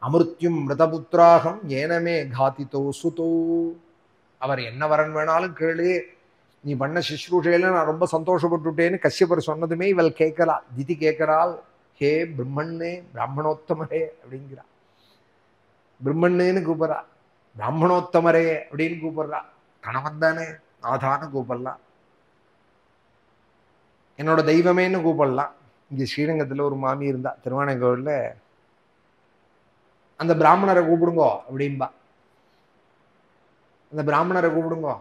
அமிர்த்யும் மிருதபுத்திராகம் ஏனமே காதிதோ சுதோ. அவர் என்ன வரன் வேணாலும் கேளு, நீ பண்ண சிஸ்ரூஷையில நான் ரொம்ப சந்தோஷப்பட்டுட்டேன்னு கஷ்யபர் சொன்னதுமே இவள் கேட்கறா, திதி கேட்கிறாள், ஹே பிரம்மன்னே பிராமணோத்தமரே அப்படிங்கிறா. பிரம்மன்னேன்னு கூப்பிடுறா, பிராமணோத்தமரே அப்படின்னு கூப்பிடுறா. கணவன் தானே, நாதான்னு கூப்பிடலாம், என்னோட தெய்வமேன்னு கூப்பிடலாம். இங்க ஸ்ரீரங்கத்துல ஒரு மாமி இருந்தா, திருவானைக்கோவில்ல, அந்த பிராமணரை கூப்பிடுங்கோ அப்படின்பா. அந்த பிராமணரை கூப்பிடுங்கோ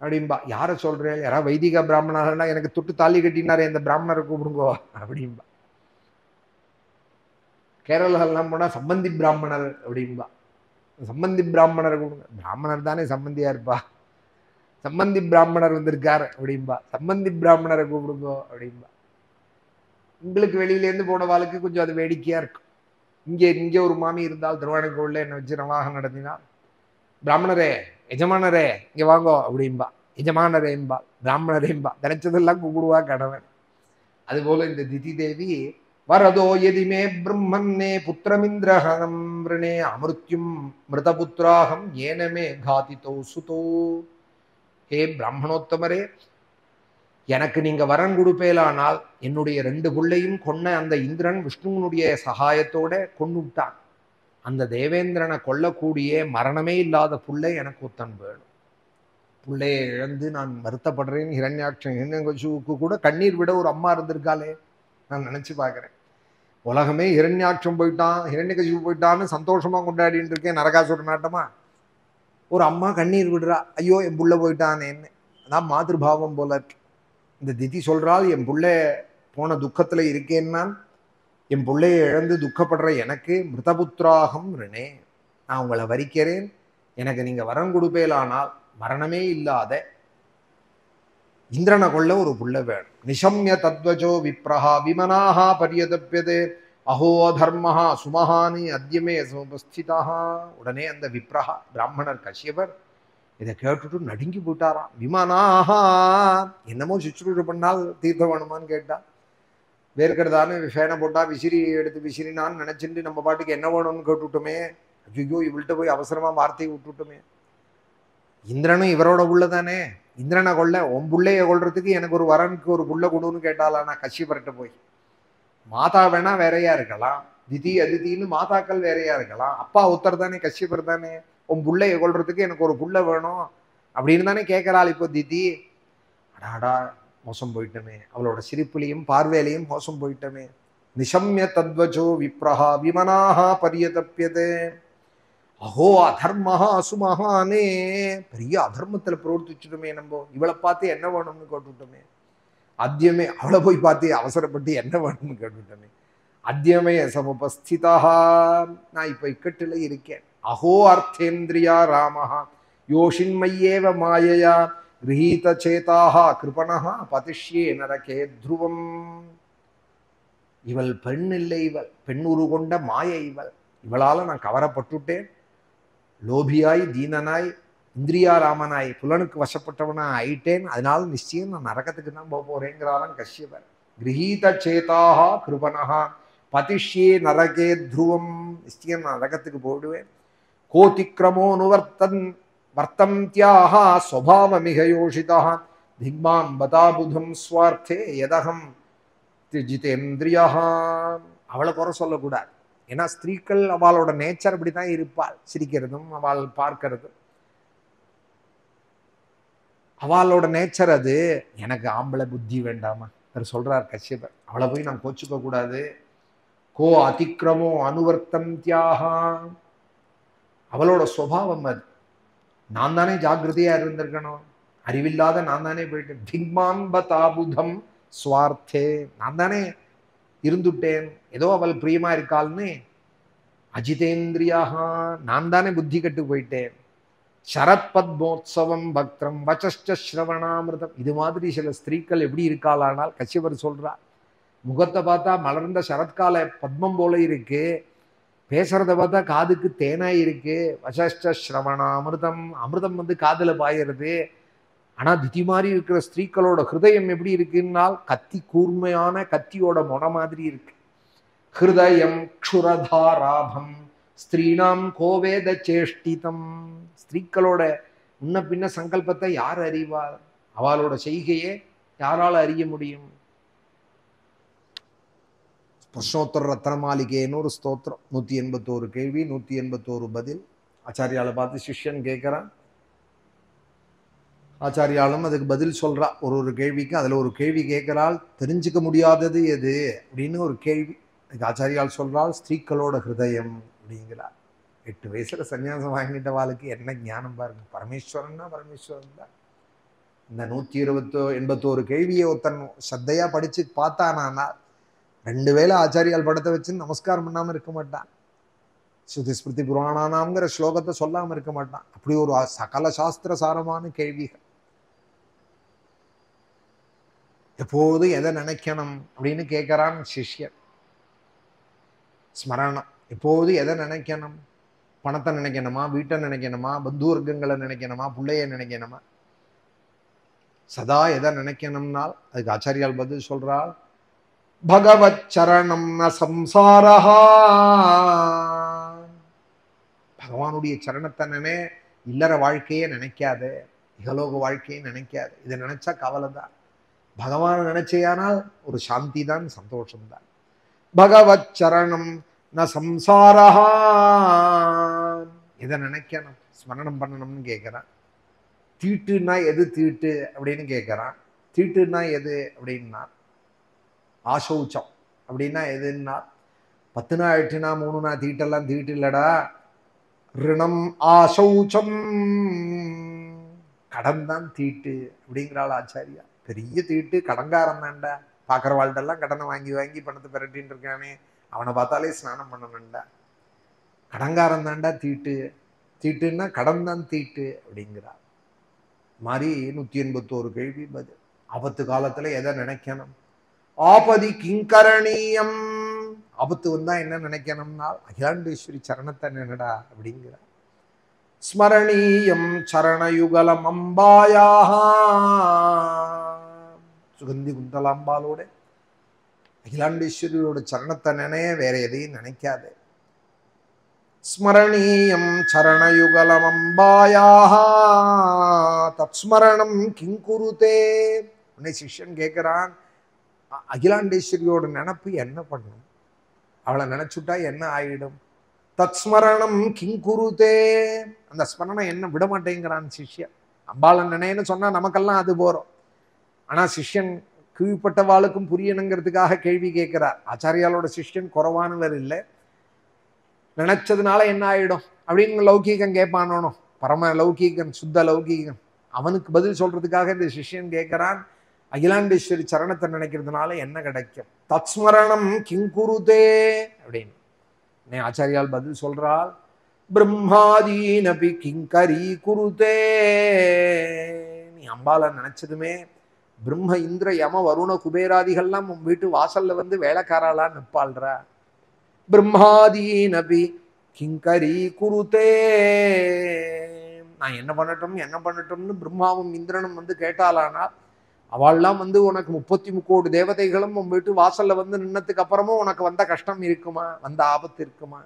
அப்படின்பா. யார சொல்றேன்? யாராவது வைதிக பிராமணர்னா, எனக்கு தொட்டு தாலி கட்டினாரே அந்த பிராமணரை கூப்பிடுங்கோ அப்படின்பா. கேரளாலாம் போனா சம்பந்தி பிராமணர் அப்படின்பா. சம்பந்தி பிராமணரை கூப்பிடுங்க. பிராமணர் தானே சம்பந்தியா இருப்பா, சம்பந்தி பிராமணர் வந்திருக்காரு அப்படின்பா. சம்பந்தி பிராமணரை கூப்பிடுங்கோ அப்படின்பா. உங்களுக்கு வெளியிலேருந்து போன வாழ்க்கை கொஞ்சம் அது வேடிக்கையா இருக்கும். இங்க ஒரு மாமி இருந்தால் திருவானைக்கோவில்ல என்ன வச்சு நவாகம் நடத்தினார். பிராமணரே, எஜமானரே இங்க வாங்கோ அப்படின்பா. எஜமானரேன்பா, பிராமணரேன்பா, நினைச்சதெல்லாம் கூப்பிடுவா கணவன். அதுபோல இந்த திதி தேவி வரதோ எதிமே பிரம்மன்னே புத்திரமிந்திரஹனம் விரணே அமிருத்யும் மிருதபுத்திராகம் ஏனமே காதிதோ சுதோ. ஹே பிராமணோத்தமரே, எனக்கு நீங்க வரன் கொடுப்பேலானால் என்னுடைய 2 பிள்ளையும் கொன்ன அந்த இந்திரன் விஷ்ணுவனுடைய சகாயத்தோட கொண்டு விட்டான். அந்த தேவேந்திரனை கொல்லக்கூடிய மரணமே இல்லாத புள்ளை எனக்கு ஒத்தன் வேணும். பிள்ளையை இழந்து நான் வருத்தப்படுறேன். ஹிரண்யாட்சனுக்கு கூட கண்ணீர் விட ஒரு அம்மா இருந்திருக்காளே, நான் நினைச்சு பார்க்கிறேன். உலகமே ஹிரண்யாட்சம் போயிட்டான், ஹிரண்யகசிபு போயிட்டான்னு சந்தோஷமா கொண்டாடிட்டு இருக்கேன். நரகாசுர நாட்டமா ஒரு அம்மா கண்ணீர் விடுறா, ஐயோ என் புள்ள போயிட்டானேன்னு. அதான் மாதிருபாவம் போல இருக்கு. இந்த திதி சொல்றாள், என் புள்ளை போன துக்கத்துல இருக்கேன்னா என் பிள்ளையை இழந்து துக்கப்படுற எனக்கு மிருதபுத்திராகம் ரிணே, நான் உங்களை வரிக்கிறேன். எனக்கு நீங்க வரம் கொடுப்பேலானால் மரணமே இல்லாத இந்திரனை கொள்ள ஒரு புள்ள வேணும். நிஷம்ய தத்வஜோ விப்ரஹா விமனாஹா பரியதப்பியதே அஹோ தர்மஹா சுமஹானி அத்யமே சமுபஸ்திதா. உடனே அந்த விப்ரஹா பிராமணர் கஷ்யபர் இதை கேட்டுட்டு நடுங்கி போட்டாராம். விமனாஹா, என்னமோ சுற்றுலு பண்ணால் தீர்த்தம் வேணுமான்னு கேட்டா, வேர்க்கிறதானு ஃபேனை போட்டா விசிறி எடுத்து விசிறினான்னு நினைச்சிட்டு நம்ம பாட்டுக்கு என்ன வேணும்னு கேட்டுவிட்டோமே. ஐயோ இவள்கிட்ட போய் அவசரமா வார்த்தையை விட்டுவிட்டோமே. இந்திரனும் இவரோட உள்ளதானே, இந்திரனை கொள்ள உன் புள்ளைய கொள்றதுக்கு எனக்கு ஒரு வரனுக்கு ஒரு புள்ள கொடுன்னு கேட்டாலானா கஷ்யபர்கிட்ட போய். மாதா வேணா வேறையா இருக்கலாம், திதி அதிதின்னு மாதாக்கள் வேறையா இருக்கலாம், அப்பா ஒருத்தர் தானே கஷ்யபர் தானே. உன் புள்ளைய கொள்றதுக்கு எனக்கு ஒரு புள்ள வேணும் அப்படின்னு தானே கேட்கறாள் இப்போ திதி. அடாடா மோசம் போயிட்டமே, அவளோட சிரிப்புலையும் பார்வையிலையும் மோசம் போயிட்டமே. நிஷம்ய தத்வஜோ விப்ரஹா விமனாஹா பரியதப்பியதே அஹோ அதர்மஹா சுமஹானே. பெரிய அதர்மத்துல பிரவர்த்திச்சுட்டுமே நம்ம, இவளை பார்த்து என்ன வேணும்னு கேட்டுவிட்டோமே. அத்தியமே, அவளை போய் பார்த்து அவசரப்பட்டு என்ன வேணும்னு கேட்டுவிட்டோமே. அத்தியமே சமுபஸ்திதா, நான் இப்ப இக்கட்டுல இருக்கேன். அஹோ அர்த்தேந்திரியா ராமஹா யோஷின்மையேவ மாயையா கிரஹீத சேதாக கிருபணஹா பதிஷ்யே நரகே துருவம். இவள் பெண் இல்லை, இவள் பெண் உரு கொண்ட மாயை இவள். இவளால நான் கவரப்பட்டுட்டேன். லோபியாய் தீனனாய் இந்திரியாராமனாய் புலனுக்கு வசப்பட்டவனா ஆயிட்டேன். அதனால நிச்சயம் நான் நரகத்துக்கு தான் போக போறேங்கிறாராம் கஷ்யபர். கிரஹீத சேதாக கிருபணஹா பதிஷ்யே நரகே துருவம். நிச்சயம் நான் நரகத்துக்கு போயிடுவேன். கோதிக்ரமோ நுவர்த்தன் வர்த்தந்தியாஹா ஸ்வபாவமிக யோஷிதா திக்மாம் பதாபுதம் ஸ்வார்த்தே யதகம் ஜிதேந்திரியா. அவளை குறை சொல்லக்கூடாது. ஏன்னா ஸ்திரீக்கள் அவளோட நேச்சர் அப்படித்தான் இருப்பாள். சிரிக்கிறதும் அவள் பார்க்கறதும் அவளோட நேச்சர் அது. எனக்கு ஆம்பளை புத்தி வேண்டாமா அவர் சொல்றார் கஷ்யபர். அவளை போய் நான் கோச்சுக்க கூடாது. கோ அதிக்ரமோ அனுவர்த்தந்தியாஹா, அவளோட சுபாவம் அது. நான் தானே ஜாக்கிரதையா இருந்திருக்கணும், அறிவில்லாத நான் தானே போயிட்டு. திக்மான்பதாபுதம் ஸ்வார்த்தே, நான் தானே இருந்துட்டேன். ஏதோ அவள் பிரியமா இருக்காள்னு. அஜிதேந்திரியாக, நான் தானே புத்தி கட்டு போயிட்டேன். சரத் பத்மோத்சவம் பக்தம் வச்ச ஸ்ரவணாமிருதம். இது மாதிரி சில ஸ்திரீக்கள் எப்படி இருக்காளானால் கஷ்யபர் சொல்றார். முகத்தை பார்த்தா மலர்ந்த சரத்கால பத்மம் போல இருக்கு, பேசுறத பார்த்தா காதுக்கு தேனாய் இருக்கு. வசஷ்ட ஸ்ரவணாமிருதம், அமிர்தம் காதுல பாயிறது. ஆனா திதி மாதிரி இருக்கிற ஸ்திரீக்களோட ஹிருதயம் எப்படி இருக்குன்னால் கத்தி, கூர்மையான கத்தியோட மொன மாதிரி இருக்கு. ஹிருதயம் க்ஷுரதாராபம் ஸ்திரீனாம் கோவேத சேஷ்டிதம். ஸ்திரீக்களோட முன்ன பின்ன சங்கல்பத்தை யார் அறிவார்? அவளோட செய்கையே யாரால அறிய முடியும்? பிரஷ்னோத்தர ரத்னமாளிகைன்னு ஒரு ஸ்தோத்திரம், 181 கேள்வி, 181 பதில். ஆச்சாரியால பார்த்து சிஷ்யன் கேட்கிறான். ஆச்சாரியாலும் அதுக்கு பதில் சொல்றா. ஒரு கேள்விக்கு அதுல ஒரு கேள்வி கேட்கிறாள், தெரிஞ்சுக்க முடியாதது எது அப்படின்னு ஒரு கேள்வி. அதுக்கு ஆச்சாரியால் சொல்றாள், ஸ்திரீக்களோட ஹிருதயம் அப்படிங்கிறார். 8 வயசுல சன்னியாசம் வாங்கிட்ட வாழ்க்கை என்ன ஞானம் பாருங்க. பரமேஸ்வரன்னா பரமேஸ்வரன் தான். இந்த 181 கேள்வியை ஒருத்தன் சத்தையா படிச்சு பார்த்தானா 2 வேளை ஆச்சாரியால் படத்தை வச்சு நமஸ்காரம் பண்ணாம இருக்க மாட்டான். ஸ்ருதி ஸ்மிருதி புராணானாம்ங்கிற ஸ்லோகத்தை சொல்லாம இருக்க மாட்டான். அப்படி ஒரு சகல சாஸ்திர சாரமான கேள்விகள். எப்போது எதை நினைக்கணும் அப்படின்னு கேட்கிறான் சிஷ்யன். ஸ்மரணம். எப்போது எதை நினைக்கணும்? பணத்தை நினைக்கணுமா, வீட்டை நினைக்கணுமா, பந்து வர்க்கங்களை நினைக்கணுமா, பிள்ளைய நினைக்கணுமா? சதா எதை நினைக்கணும்னால் அதுக்கு ஆச்சாரியால் பதில் சொல்றாள், பகவத் சரணம் ந சம்சாரஹா. பகவானுடைய சரணத்தனே இல்லற வாழ்க்கையே நினைக்காத, இகலோக வாழ்க்கையை நினைக்காது. இதை நினைச்சா கவலை தான். பகவான் நினைச்சேயானால் ஒரு சாந்தி தான், சந்தோஷம்தான். பகவத் சரணம் ந சம்சாரஹா. இதை நினைக்கணும், ஸ்மரணம் பண்ணணும்னு கேட்கிறான். தீட்டுன்னா எது தீட்டு அப்படின்னு கேட்கிறான். தீட்டுன்னா எது அப்படின்னா ஆசௌச்சம் அப்படின்னா எதுன்னா 10 நாள் 8 நாள் 3 நாள் தீட்டெல்லாம் தீட்டு இல்லடா. ரிணம் ஆசௌச்சம், கடன் தான் தீட்டு அப்படிங்கிறாள் ஆச்சாரியா. பெரிய தீட்டு கடன்காரன் தான்டா. பார்க்குற வாழ்டெல்லாம் கடனை வாங்கி வாங்கி பணத்தை பெரட்டின்னு இருக்கானே, அவனை பார்த்தாலே ஸ்நானம் பண்ணணும்டா. கடன்காரன் தான்டா தீட்டு. தீட்டுன்னா கடன் தான் தீட்டு அப்படிங்கிறா மாதிரி 181 கேள்வி பதில். ஆபத்து காலத்துல எதை நினைக்கணும்? ஆபதி கிங்கரணீயம். ஆபத்து வந்தா என்ன நினைக்கணும்னா அகிலாண்டேஸ்வரி சரணத்தை நினைடா அப்படிங்கிற. ஸ்மரணீயம் சரணயுகலம் அம்பாயாக. சுகந்தி குந்தலாம்பாலோட அகிலாண்டேஸ்வரியோட சரணத்தை நினைய, வேற எதையும் நினைக்காதே. ஸ்மரணீயம் சரணயுகலம் அம்பாயாக தத்ஸ்மரணம் கிங்குருதே. உன்னை சிஷ்யன் கேட்கிறான், அகிலாண்டேஸ்வரியோட நினப்பு என்ன பண்ணும்? அவளை நினைச்சுட்டா என்ன ஆயிடும்? தத்ஸ்மரணம் கிங்குருதே. அந்த ஸ்மரணம் என்ன விட மாட்டேங்கிறான் சிஷ்யன். அம்பாளன் நினைன்னு சொன்னா நமக்கெல்லாம் அது போறோம். ஆனா சிஷ்யன் கீழ்பட்டவாளுக்கும் புரியணுங்கிறதுக்காக கேள்வி கேட்கிறார். ஆச்சாரியாலோட சிஷ்யன் குறைவானவர் இல்லை. நினைச்சதுனால என்ன ஆயிடும் அப்படின்னு லௌகீகன் கேட்பானோ, பரம லௌகீகன், சுத்த லௌகீகன். அவனுக்கு பதில் சொல்றதுக்காக இந்த சிஷ்யன் கேட்கிறான், அகிலாண்டேஸ்வரி சரணத்தை நினைக்கிறதுனால என்ன கிடைக்கும்? தத்ஸ்மரணம் கிங்குருதே அப்படின்னு ஆச்சாரியால் பதில் சொல்றாள். பிரம்மாதீனபி கிங்கரி குருதே. நீ அம்பால நினைச்சதுமே பிரம்ம இந்திர யம வருண குபேராதிகள்லாம் உன் வீட்டு வாசல்ல வந்து வேலைக்காராளா நிற்பாள்ற. பிரம்மாதீனபி கிங்கரி குருதே. நான் என்ன பண்ணட்டும்னு பிரம்மாவும் இந்திரனும் வந்து கேட்டாலானா, அவள்லாம் வந்து உனக்கு 33 கோடி தேவதைகளும் உன் வீட்டு வாசல்ல வந்து நின்னதுக்கு அப்புறமும் உனக்கு வந்த கஷ்டம் இருக்குமா, வந்த ஆபத்து இருக்குமா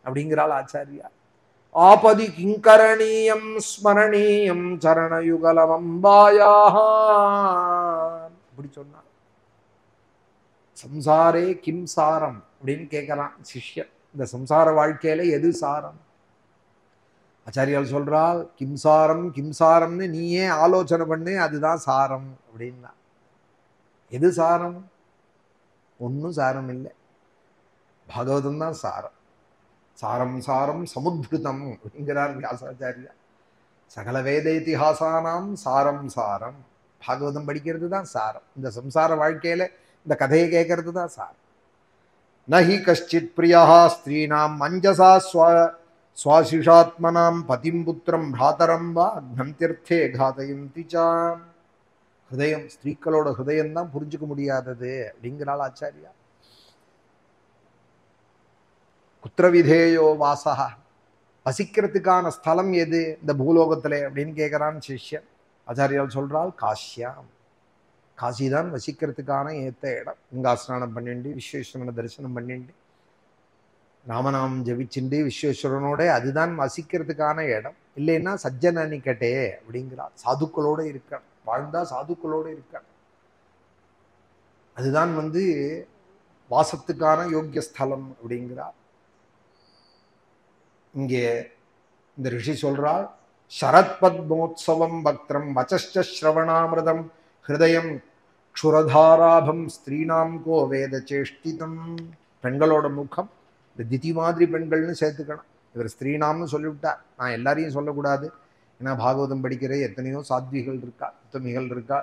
அப்படிங்கிறாள் ஆச்சாரியா. ஆபதி கிங்கரணீயம் ஸ்மரணீயம் சரணயுகலம் அம்பாயாக அப்படி சொன்னார். சம்சாரே கிம் சாரம் அப்படின்னு கேட்கறான் சிஷ்யன். இந்த சம்சார வாழ்க்கையில எது சாரம்? ஆச்சாரியால் சொல்றால், கிம்சாரம் கிம்சாரம்னு நீயே ஆலோசனை பண்ணு, அதுதான் சாரம் அப்படின்னா. எது சாரம்? ஒன்றும் சாரம் இல்லை, பாகவதம் தான் சாரம். சாரம் சாரம் சமுத்ருதம் அப்படிங்கிறார் வியாசாச்சாரியா. சகல வேத இத்திஹாசானாம் சாரம் சாரம். பாகவதம் படிக்கிறது தான் சாரம். இந்த சம்சார வாழ்க்கையில இந்த கதையை கேட்கறது தான் சாரம். நஹி கஷ்டித் பிரியா ஸ்திரீனாம் மஞ்சசா சுவாசிஷாத்மனாம் பதிம் புத்திரம் பிராதரம் வா அக்னந்திர்த்தே காதயந்தி சாம். ஹிருதயம், ஸ்திரீக்களோட ஹிருதயம் தான் புரிஞ்சுக்க முடியாதது அப்படிங்கிறாள் ஆச்சாரியா. குத்திரவிதேயோ வாசா, வசிக்கிறதுக்கான ஸ்தலம் எது இந்த பூலோகத்துல அப்படின்னு கேட்கிறான் சிஷ்யன். ஆச்சாரியால் சொல்றாள், காஷ்யாம். காசிதான் வசிக்கிறதுக்கான ஏத்த இடம். கங்கா ஸ்நானம் பண்ணிண்டு விஸ்வேஸ்வரனை தரிசனம் பண்ணிண்டு ராமநாமம் ஜபிச்சுண்டு விஸ்வேஸ்வரனோட அதுதான் வசிக்கிறதுக்கான இடம். இல்லைன்னா சஜ்ஜன நிக்கட்டே அப்படிங்கிறார். சாதுக்களோட இருக்க, வாழ்ந்தா சாதுக்களோட இருக்க, அதுதான் வந்து வாசத்துக்கான யோக்கிய ஸ்தலம் அப்படிங்கிறார். இங்கே இந்த ரிஷி சொல்றார், சரத் பத்மோத்சவம் பக்திரம் வச்ச ஸ்ரவணாமிருதம் ஹிருதயம் க்ஷுரதாராபம் ஸ்திரீனாம் கோ வேத சேஷ்டிதம். பெண்களோட முகம் இந்த திதி மாதிரி பெண்கள்னு சேர்த்துக்கணும். இவர் ஸ்திரீனாம்னு சொல்லிவிட்டார். நான் எல்லாரையும் சொல்லக்கூடாது, ஏன்னா பாகவதம் படிக்கிற எத்தனையோ சாத்விகள் இருக்கா, உத்தமிகள் இருக்கா,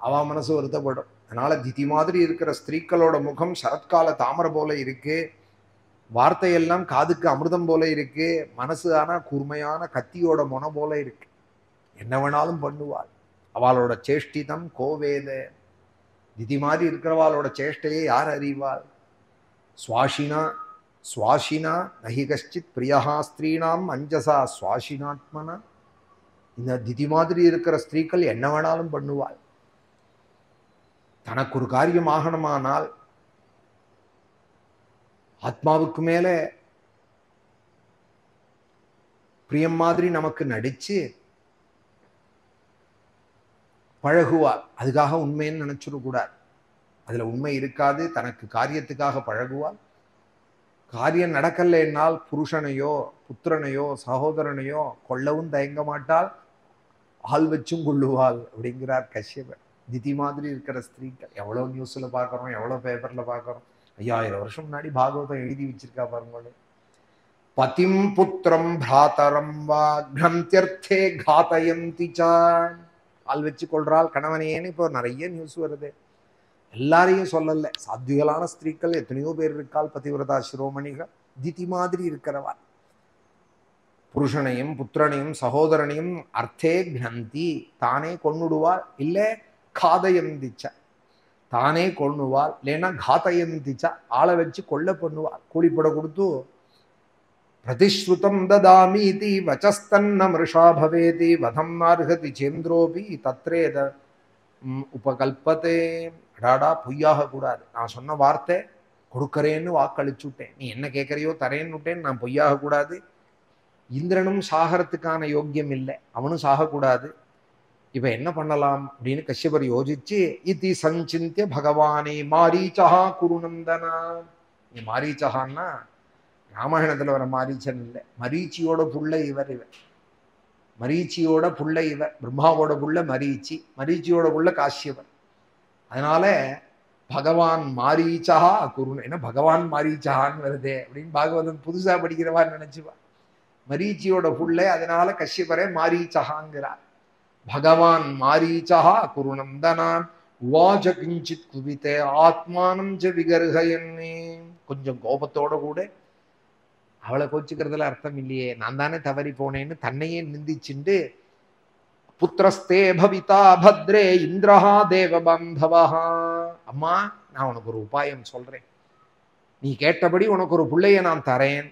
அவ மனசு வருத்தப்படும். அதனால திதி மாதிரி இருக்கிற ஸ்திரீக்களோட முகம் சரத்கால தாமரை போல இருக்கு, வார்த்தையெல்லாம் காதுக்கு அமிர்தம் போல இருக்கு, மனசு ஆனா கூர்மையான கத்தியோட முனை போல இருக்கு, என்ன வேணாலும் பண்ணுவாள். அவளோட சேஷ்டிதம் கோவேத. திதி மாதிரி இருக்கிறவாளோட சேஷ்டையை யார் அறிவாள்? சுவாசினா சுவாசினா நஹி கஷ்டித் பிரியா ஸ்திரீனாம் அஞ்சசா சுவாசினாத்மனா. இந்த திதி மாதிரி இருக்கிற ஸ்திரீக்கள் என்ன வேணாலும் பண்ணுவாள். தனக்கு ஒரு காரியம் ஆகணுமானால் ஆத்மாவுக்கு மேல பிரியம் மாதிரி நமக்கு நடிச்சு பழகுவார். அதுக்காக உண்மைன்னு நினைச்சிடக்கூடாது. அதுல உண்மை இருக்காது. தனக்கு காரியத்துக்காக பழகுவார். காரியம் நடக்கலைன்னால் புருஷனையோ புத்திரனையோ சகோதரனையோ கொல்லவும் தயங்க மாட்டாள், ஆள் வச்சும் கொள்ளுவாள் அப்படிங்கிறார் கஷ்யபர். திதி மாதிரி இருக்கிற ஸ்திரீகள் எவ்வளவு நியூஸ்ல பார்க்கறோம், எவ்வளவு பேப்பர்ல பார்க்கறோம். 5000 வருஷம் முன்னாடி பாகவதம் எழுதி வச்சிருக்கா பாருங்களே. பதிம் புத்திரம் பிராதரம் வா கிரந்தியர்த்தே காதயந்தி ச. ஆள் வச்சு கொள்றாள் கணவனேன்னு இப்போ நிறைய நியூஸ் வருது. எல்லாரையும் சொல்லல, சாத்விகளான ஸ்திரீகள் எத்தனையோ பேர் இருக்காள், பதிவிரதா சிரோமணிகள். திதி மாதிரி இருக்கிறவா புருஷனையும் புத்திரனையும் சகோதரனையும் அர்த்தே கிரந்தி தானே கொன்னுடுவாள், இல்ல காதயந்திச்ச தானே கொன்னுவாள், இல்லைன்னா காதயந்திச்ச ஆளை வச்சு கொல்ல பண்ணுவாள். கூலிப்பட கொடுத்து பிரதிஸ்ருதம் ததாமி இதி வச்சஸ்தன்ன மிருஷா பவேதி வதம் நார்ஹதி சேந்திரோபி தத்ரேத உபகல்பத்தே. அடாடா பொய்யாக கூடாது. நான் சொன்ன வார்த்தை கொடுக்கறேன்னு வாக்களிச்சு விட்டேன், நீ என்ன கேட்கறியோ தரேன்னு விட்டேன்னு நான் பொய்யாக கூடாது. இந்திரனும் சாகரத்துக்கான யோக்கியம் இல்லை, அவனும் சாகக்கூடாது. இப்ப என்ன பண்ணலாம் அப்படின்னு கஷ்யபர் யோசிச்சு இதி சஞ்சிந்திய பகவானே மாரீச்சா குருநந்தனா. நீ மாரீச்சகான்னா ராமாயணத்துல வர மாரீச்சன் இல்லை, மரீச்சியோட புள்ள இவர். மரீச்சியோட புள்ள இவர், பிரம்மாவோட புள்ள மரீச்சி, மரீச்சியோட புள்ள காஷ்யபர். அதனால பகவான் மாரீச்சா குருன், என்ன பகவான் மாரீச்சான்னு வருதே அப்படின்னு பாகவதன் புதுசா படிக்கிறவா நினைச்சுவா. மரீச்சியோட புள்ள, அதனால கஷ்யபரே மாரீச்சகாங்கிறார். பகவான் மாரீச்சா குருநந்தனான் உவாச்ச கிஞ்சித் குவித்தே ஆத்மானம் ச விகர்ஹயன்னே. கொஞ்சம் கோபத்தோட கூட, அவளை கோச்சுக்கிறதுல அர்த்தம் இல்லையே, நான் தானே தவறி போனேன்னு தன்னையே நிந்திச்சுண்டு புத்திரஸ்தே பவிதா பத்ரே இந்திரஹா தேவ பாந்தவா. அம்மா நான் உனக்கு ஒரு உபாயம் சொல்றேன், நீ கேட்டபடி உனக்கு ஒரு பிள்ளைய நான் தரேன்.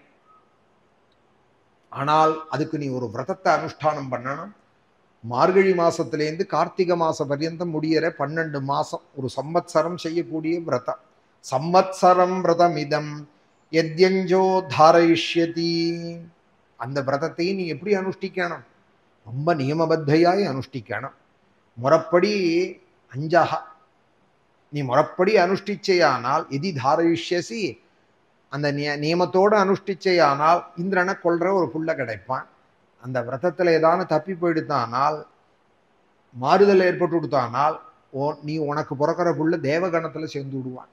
ஆனால் அதுக்கு நீ ஒரு விரதத்தை அனுஷ்டானம் பண்ணணும். மார்கழி மாசத்திலேருந்து கார்த்திகை மாசம் பர்யந்தம் முடியற 12 மாசம் ஒரு சம்வத்சரம் செய்யக்கூடிய விரதம். சம்வத்சரம் விரதம் இதம் யத்யஞ்சோ தாரயிஷ்யதி. அந்த விரதத்தை நீ எப்படி அனுஷ்டிக்கணும்? ரொம்ப நியமபத்தையாய் அனுஷ்டிக்கணும். முறப்படி அஞ்சக நீ முறப்படி அனுஷ்டிச்சையானால் எதி தாரயிஷ்யசி, அந்த நியமத்தோடு அனுஷ்டிச்சையானால் இந்திரனை கொல்ற ஒரு புள்ள கிடைப்பான். அந்த விரதத்துல ஏதான தப்பி போயிடுத்தானால், மாறுதல் ஏற்பட்டு விடுத்தானால் நீ உனக்கு பிறக்கிற புள்ள தேவகணத்துல சேர்ந்து விடுவான்.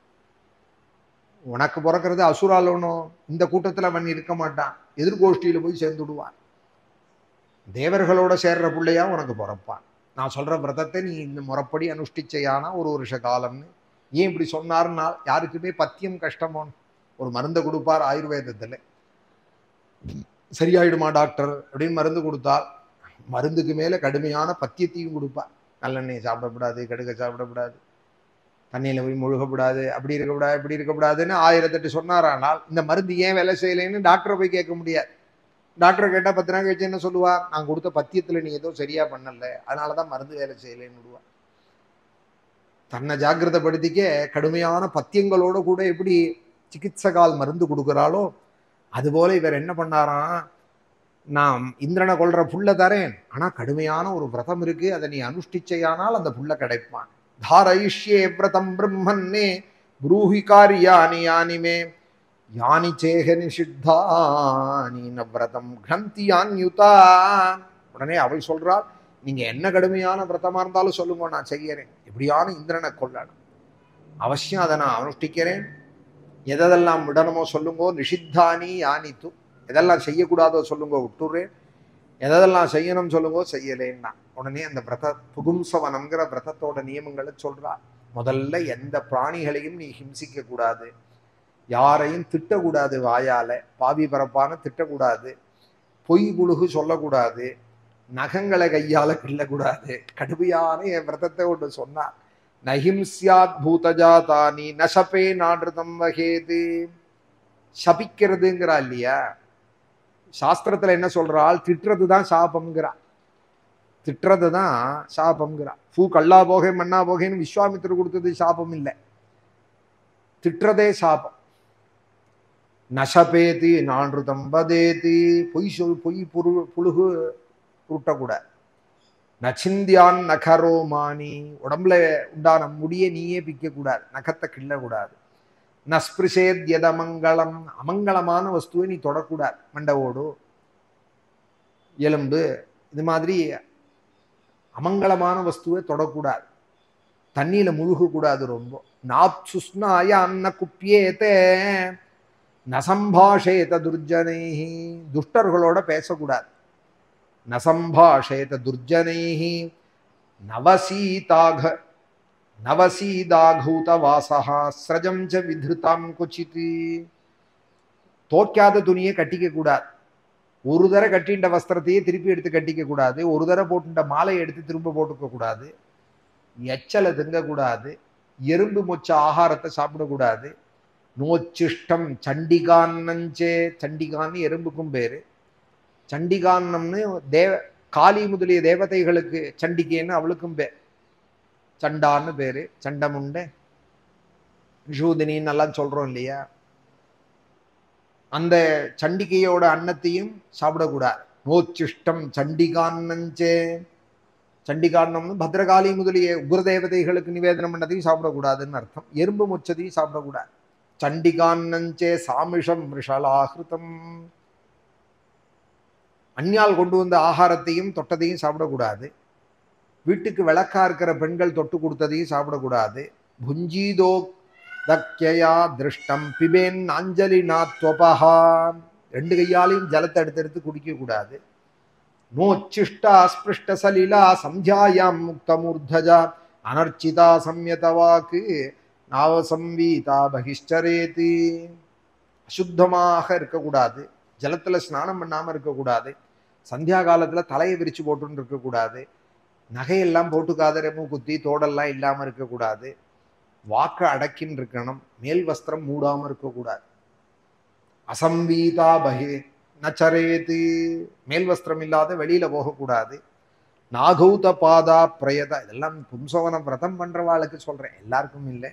உனக்கு பிறக்கிறது அசுராலோனோ, இந்த கூட்டத்துல அவன் இருக்க மாட்டான், எதிர்கோஷ்டியில போய் சேர்ந்து விடுவான். தேவர்களோட சேர்ற பிள்ளையா உனக்கு பிறப்பான். நான் சொல்ற விரதத்தை நீ இந்த முறைப்படி அனுஷ்டிச்சையானா ஒரு வருஷ காலம்னு. ஏன் இப்படி சொன்னார்னா, யாருக்குமே பத்தியம் கஷ்டமோன்னு ஒரு மருந்தை கொடுப்பார் ஆயுர்வேதத்துல. சரியாயிடுமா டாக்டர் அப்படின்னு மருந்து கொடுத்தால், மருந்துக்கு மேல கடுமையான பத்தியத்தையும் கொடுப்பார். நல்லெண்ணெய் சாப்பிடக்கூடாது, கடுக சாப்பிடக்கூடாது, தண்ணியில போய் முழுகக்கூடாது, அப்படி இருக்கக்கூடாது, இப்படி இருக்கக்கூடாதுன்னு 1008 சொன்னாரானால் இந்த மருந்து ஏன் வேலை செய்யலைன்னு டாக்டரை போய் கேட்க முடியாது. டாக்டரை கேட்டால் 10 நாள் கழிச்சு என்ன சொல்லுவார்? நான் கொடுத்த பத்தியத்துல நீ ஏதோ சரியா பண்ணல, அதனாலதான் மருந்து வேலை செய்யலைன்னு விடுவார். தன்னை ஜாக்கிரதைப்படுத்திக்க கடுமையான பத்தியங்களோட கூட எப்படி சிகிச்சைகால் மருந்து கொடுக்குறாளோ அதுபோல இவர் என்ன பண்ணாராம், நான் இந்திரனை கொல்ற புள்ள தரேன், ஆனா கடுமையான ஒரு விரதம் இருக்கு, அதை நீ அனுஷ்டிச்சையானால் அந்த புள்ள கிடைப்பான். தாரயிஷ்யே விரதம் பிரம்மன்னே ப்ரூஹி காரியானி யானிமே யானி சேக நிஷித்தானி நவ்ரதம் கிரந்தியான்யுதா. உடனே அவள் சொல்றாள், நீங்க என்ன கடுமையான விரதமா இருந்தாலும் சொல்லுங்க, நான் செய்யறேன். எப்படியான இந்திரனை கொல்லணும், அவசியம் அதை நான் அனுஷ்டிக்கிறேன். எதெல்லாம் விடணுமோ சொல்லுங்கோ, நிஷித்தானி யானித்து, எதெல்லாம் செய்யக்கூடாதோ சொல்லுங்க விட்டுறேன், எதெல்லாம் செய்யணும் சொல்லுங்கோ செய்யலேன்னா. உடனே அந்த விரத புகும்சவனம்ங்கிற விரதத்தோட நியமங்களை சொல்றா. முதல்ல எந்த பிராணிகளையும் நீ ஹிம்சிக்க கூடாது, யாரையும் திட்டக்கூடாது, வாயால பாவி பரப்பான திட்டக்கூடாது, பொய் புழுகு சொல்லக்கூடாது, நகங்களை கையால கிள்ளக்கூடாது. கடுமையான என் விரதத்தை ஒன்று சொன்னார். நஹிம்சியாத் பூதஜாதானி நசபே நாடுதம் வகேது. சபிக்கிறதுங்கிறா இல்லையா, சாஸ்திரத்துல என்ன சொல்றாள்? திட்டுறதுதான் சாபம்ங்கிறா, திட்டுறதுதான் சாபம்ங்கிறா. பூ கல்லா போகை மண்ணா போகேன்னு விஸ்வாமித்திரர் கொடுத்தது சாபம் இல்லை, திட்டுறதே சாபம். நசபேதி நான்றுதம் வதேதி, பொய் புழுகு உருட்டக்கூடாது. நச்சிந்தியான் நகரோ மானி, உடம்புல உண்டான முடிய நீயே பிக்கக்கூடாது, நகத்தை கிள்ளக்கூடாது. நஸ்பிருஷேத்யதமங்கலம், அமங்கலமான வஸ்துவை நீ தொடக்கூடாது, மண்டவோடு எலும்பு இது மாதிரி அமங்கலமான வஸ்துவை தொடக்கூடாது. தண்ணியில முழுகக்கூடாது ரொம்ப. நாப்சுஸ்னாய அன்ன குப்பியேதே நசம்பாஷேத துர்ஜனைஹி, துஷ்டர்களோட பேசக்கூடாது. நசம்பாஷேத துர்ஜனைஹி நவசீதாகூத வாசஹா ஸ்ரஜம் ச வித்ருதாம் குச்சித், தோற்காத துணியை கட்டிக்க கூடாது. ஒரு தடவை கட்டின்ற வஸ்திரத்தையே திருப்பி எடுத்து கட்டிக்க கூடாது. ஒரு தடவை போட்டுட்ட மாலையை எடுத்து திரும்ப போட்டுக்க கூடாது. எச்சலை திங்கக்கூடாது. எறும்பு மொச்ச ஆகாரத்தை சாப்பிடக்கூடாது. நோச்சிஷ்டம் சண்டிகான்னஞ்சே, சண்டிகான்னு எறும்புக்கும் பேரு. சண்டிகான்னம்னு காளி முதலிய தேவதைகளுக்கு சண்டிகைன்னு அவளுக்கும் பேர். சண்டான்னு பேரு. சண்டமுண்டை விஷூதினின்னு எல்லாம் சொல்றோம் இல்லையா, அந்த சண்டிகையோட அன்னத்தையும் சாப்பிடக்கூடாது. நோச்சிஷ்டம் சண்டிகான்னஞ்சே, சண்டிகான்னம்னு பத்ரகாளி முதலிய உக்ரதேவதைகளுக்கு நிவேதனம் பண்ணதையும் சாப்பிடக்கூடாதுன்னு அர்த்தம். எறும்பு முச்சதையும் சாப்பிடக்கூடாது. சண்டிகான்னஞ்சே சாமிஷம் ரிஷலாகிருதம், அந்நியால் கொண்டு வந்த ஆகாரத்தையும் தொட்டதையும் சாப்பிடக்கூடாது. வீட்டுக்கு விளக்கா இருக்கிற பெண்கள் தொட்டு கொடுத்ததையும் சாப்பிடக்கூடாது. புஞ்சீதோ தக்யா திருஷ்டம் பிபேன் அஞ்சலி நாத்வபஹா, ரெண்டு கையாலையும் ஜலத்தை எடுத்து குடிக்க கூடாது. நோச்சிஷ்டா ஸ்பிருஷ்ட சலிலா சந்தியாயாம் முக்தமூர்தஜா அனர்ச்சிதா சம்யதவாக்கு நாவசம்வீதா பகிஷ்டரேதி, அசுத்தமாக இருக்கக்கூடாது. ஜலத்துல ஸ்நானம் பண்ணாம இருக்கக்கூடாது. சந்தியா காலத்துல தலையை விரிச்சு போட்டுன்னு இருக்கக்கூடாது. நகையெல்லாம் போட்டுக்காத மூக்குத்தி தோடெல்லாம் இல்லாம இருக்கக்கூடாது. வாக்க அடக்கின்னு இருக்கணும். மேல் வஸ்திரம் மூடாம இருக்கக்கூடாது. அசம்வீதா பகி நச்சரேது, மேல் வஸ்திரம் இல்லாத வெளியில போகக்கூடாது. நாகௌத பாதா பிரயதா, இதெல்லாம் பும்சவனம் விரதம் பண்றவாளுக்கு சொல்றேன், எல்லாருக்கும் இல்லை.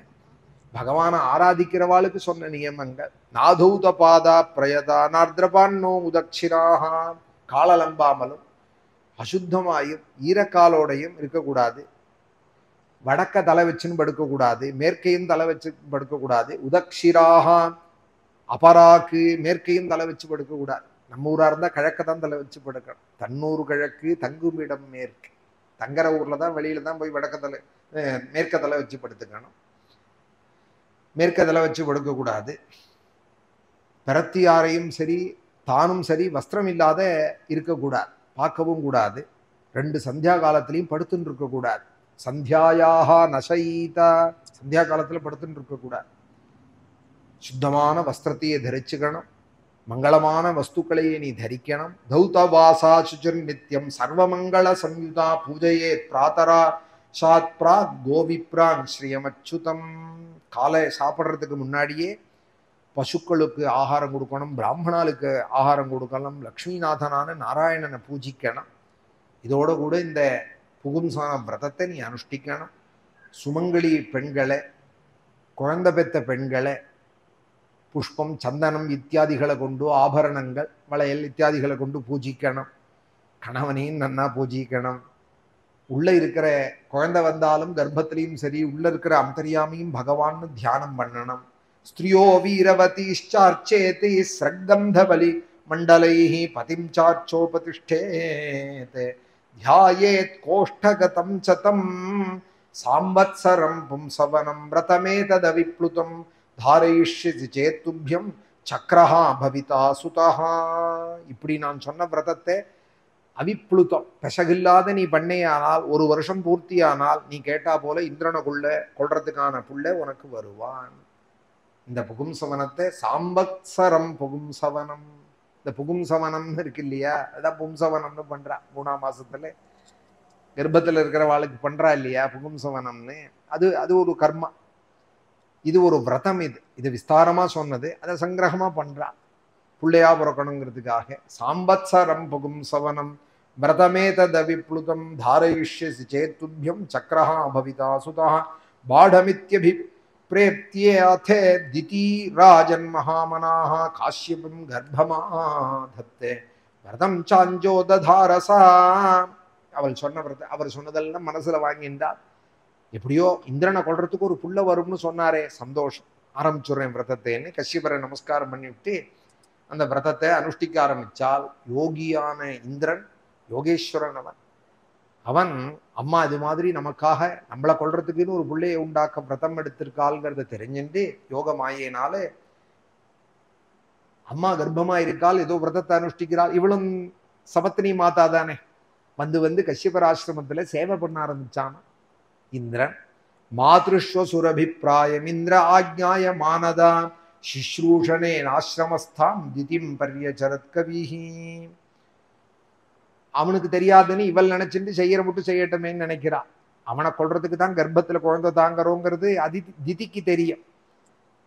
பகவான ஆராதிக்கிறவாளுக்கு சொன்ன நியமங்கள். நாகௌத பாதா பிரயதா நார்திரபான்னோ உதக்ஷிராக, காலலம்பாமலும் அசுத்தமாயும் ஈரக்காலோடையும் இருக்கக்கூடாது. வடக்க தலை வச்சுன்னு படுக்கக்கூடாது. மேற்கையும் தலை வச்சு படுக்கக்கூடாது. உதக்ஷிராக அபராக்கு, மேற்கையும் தலை வச்சு படுக்கக்கூடாது. நம்ம ஊரா இருந்தா கிழக்க தான் தலை வச்சு படுக்கணும். தன்னூர் கிழக்கு தங்குமிடம் மேற்கு, தங்குற ஊர்ல தான் வெளியில தான் போய் மேற்க தலை வச்சு படுத்துக்கணும். மேற்க தலை வச்சு படுக்கக்கூடாது. பிரத்தியாரையும் சரி தானும் சரி வஸ்திரம் இல்லாத இருக்கக்கூடாது, பார்க்கவும் கூடாது. ரெண்டு சந்தியா காலத்திலையும் படுத்துன்னு இருக்கக்கூடாது. சந்தியாயாக நசைதா, சந்தியா காலத்துல படுத்துன்னு இருக்கக்கூடாது. சுத்தமான வஸ்திரத்தையே தரிச்சுக்கணும். மங்களமான வஸ்துக்களையே நீ தரிக்கணும். தௌத வாசா சுச்சிர் நித்தியம் சர்வமங்கள சம்யுதா பூஜையே பிராத்தரா சாத் பிராக் கோவிப்ரான் ஸ்ரீயமச்சுதம், காலை சாப்பிட்றதுக்கு முன்னாடியே பசுக்களுக்கு ஆகாரம் கொடுக்கணும், பிராமணாளுக்கு ஆகாரம் கொடுக்கணும், லக்ஷ்மிநாதனான நாராயணனை பூஜிக்கணும். இதோட கூட இந்த புகும்சான விரதத்தை நீ அனுஷ்டிக்கணும். சுமங்கலி பெண்களை, குழந்தை பெற்ற பெண்களை புஷ்பம் சந்தனம் இத்தியாதிகளை கொண்டு, ஆபரணங்கள் வளையல் இத்தியாதிகளை கொண்டு பூஜிக்கணும். கணவனையும் நன்னா பூஜிக்கணும். உள்ள இருக்கிற குழந்தை வந்தாலும் கர்ப்பத்திலையும் சரி உள்ள இருக்கிற அந்தரியாமையும் பகவான்னு தியானம் பண்ணணும். ஸ்திரியோ வீரவதிஷ்சார்ச்சேதி ஸ்ரக்கந்த பலி மண்டலைஹி பதிம் சார்ச்சோபதிஷ்டேத் தியாயேத் கோஷ்டகதம் சதம் சாம்வத்சரம் பும்சவனம் விரதமேதத விப்ளுதம் தாரயிஷ்யசி சேத்துபியம் சக்ரஹா பவிதா சுதஹா. இப்படி நான் சொன்ன விரதத்தை அவிப்ளுதம் பெசகில்லாத நீ பண்ணையானால், ஒரு வருஷம் பூர்த்தியானால் நீ கேட்டா போல இந்திரனை கொள்றதுக்கான புள்ள உனக்கு வருவான். இந்த புகும்சவனத்தை சாம்பத்சரம் புகும்சவனம், இந்த புகும்சவனம்னு இருக்கு இல்லையா, அதான் பும்சவனம்னு பண்றா. 3ஆம் மாசத்துல கர்ப்பத்துல இருக்கிறவாளுக்கு பண்றா இல்லையா புகும்சவனம்னு. அது ஒரு கர்மா, இது ஒரு விரதம். இது விஸ்தாரமா சொன்னது, அதை சங்கிரகமா பண்றா புள்ளையா பிறக்கணுங்கிறதுக்காக. சாம்பத்சரம் புகும்சவனம் விரதமேதத விப்ளுதம் தாரயிஷ்யசி சேத்துபியம் சக்ரஹா பவிதா சுதா பாடமித்யபி பிரேப்தியே திதி ராஜன் மகாமனாக காஷ்யபம் கர்ப்பமாதத்தே விரதம் சாஞ்சோ ததாரசா. அவள் சொன்ன விரதம், அவர் சொன்னதெல்லாம் மனசுல வாங்கின்றார். எப்படியோ இந்திரனை கொள்றதுக்கு ஒரு புள்ள வரும்னு சொன்னாரே, சந்தோஷம், ஆரம்பிச்சுடுறேன் விரதத்தைன்னு கஷ்யபரை நமஸ்காரம் பண்ணிவிட்டு அந்த விரதத்தை அனுஷ்டிக்க ஆரம்பிச்சால், யோகியான இந்திரன், யோகேஸ்வரன் அவன் அம்மா இது மாதிரி நமக்காக நம்மளை கொள்றதுக்குன்னு ஒரு பிள்ளையை உண்டாக்க விரதம் எடுத்திருக்காள்ங்கிறத தெரிஞ்சுட்டு யோக மாயினால அம்மா கர்ப்பமா இருக்காள், ஏதோ விரதத்தை அனுஷ்டிக்கிறாள். இவளும் சபத்தினி மாதா தானே, வந்து கஷ்யபர் ஆசிரமத்துல சேவை பண்ண ஆரம்பிச்சானா இந்திரன். மாத்ருஷ்வ சுரபிப்பிராயம் இந்திர ஆக்ஞாய மானதா சிஸ்ரூஷனே ஆசிரமஸ்தாம் திதிம் பர்யச்சரத் கவிஹி. அவனுக்கு தெரியாதுன்னு இவள் நினைச்சுட்டு செய்யற மட்டும் செய்யட்டுமேன்னு நினைக்கிறா. அவனை கொள்றதுக்கு தான் கர்ப்பத்துல குழந்தை தாங்கிறோங்கிறது திதிக்கு தெரியும்,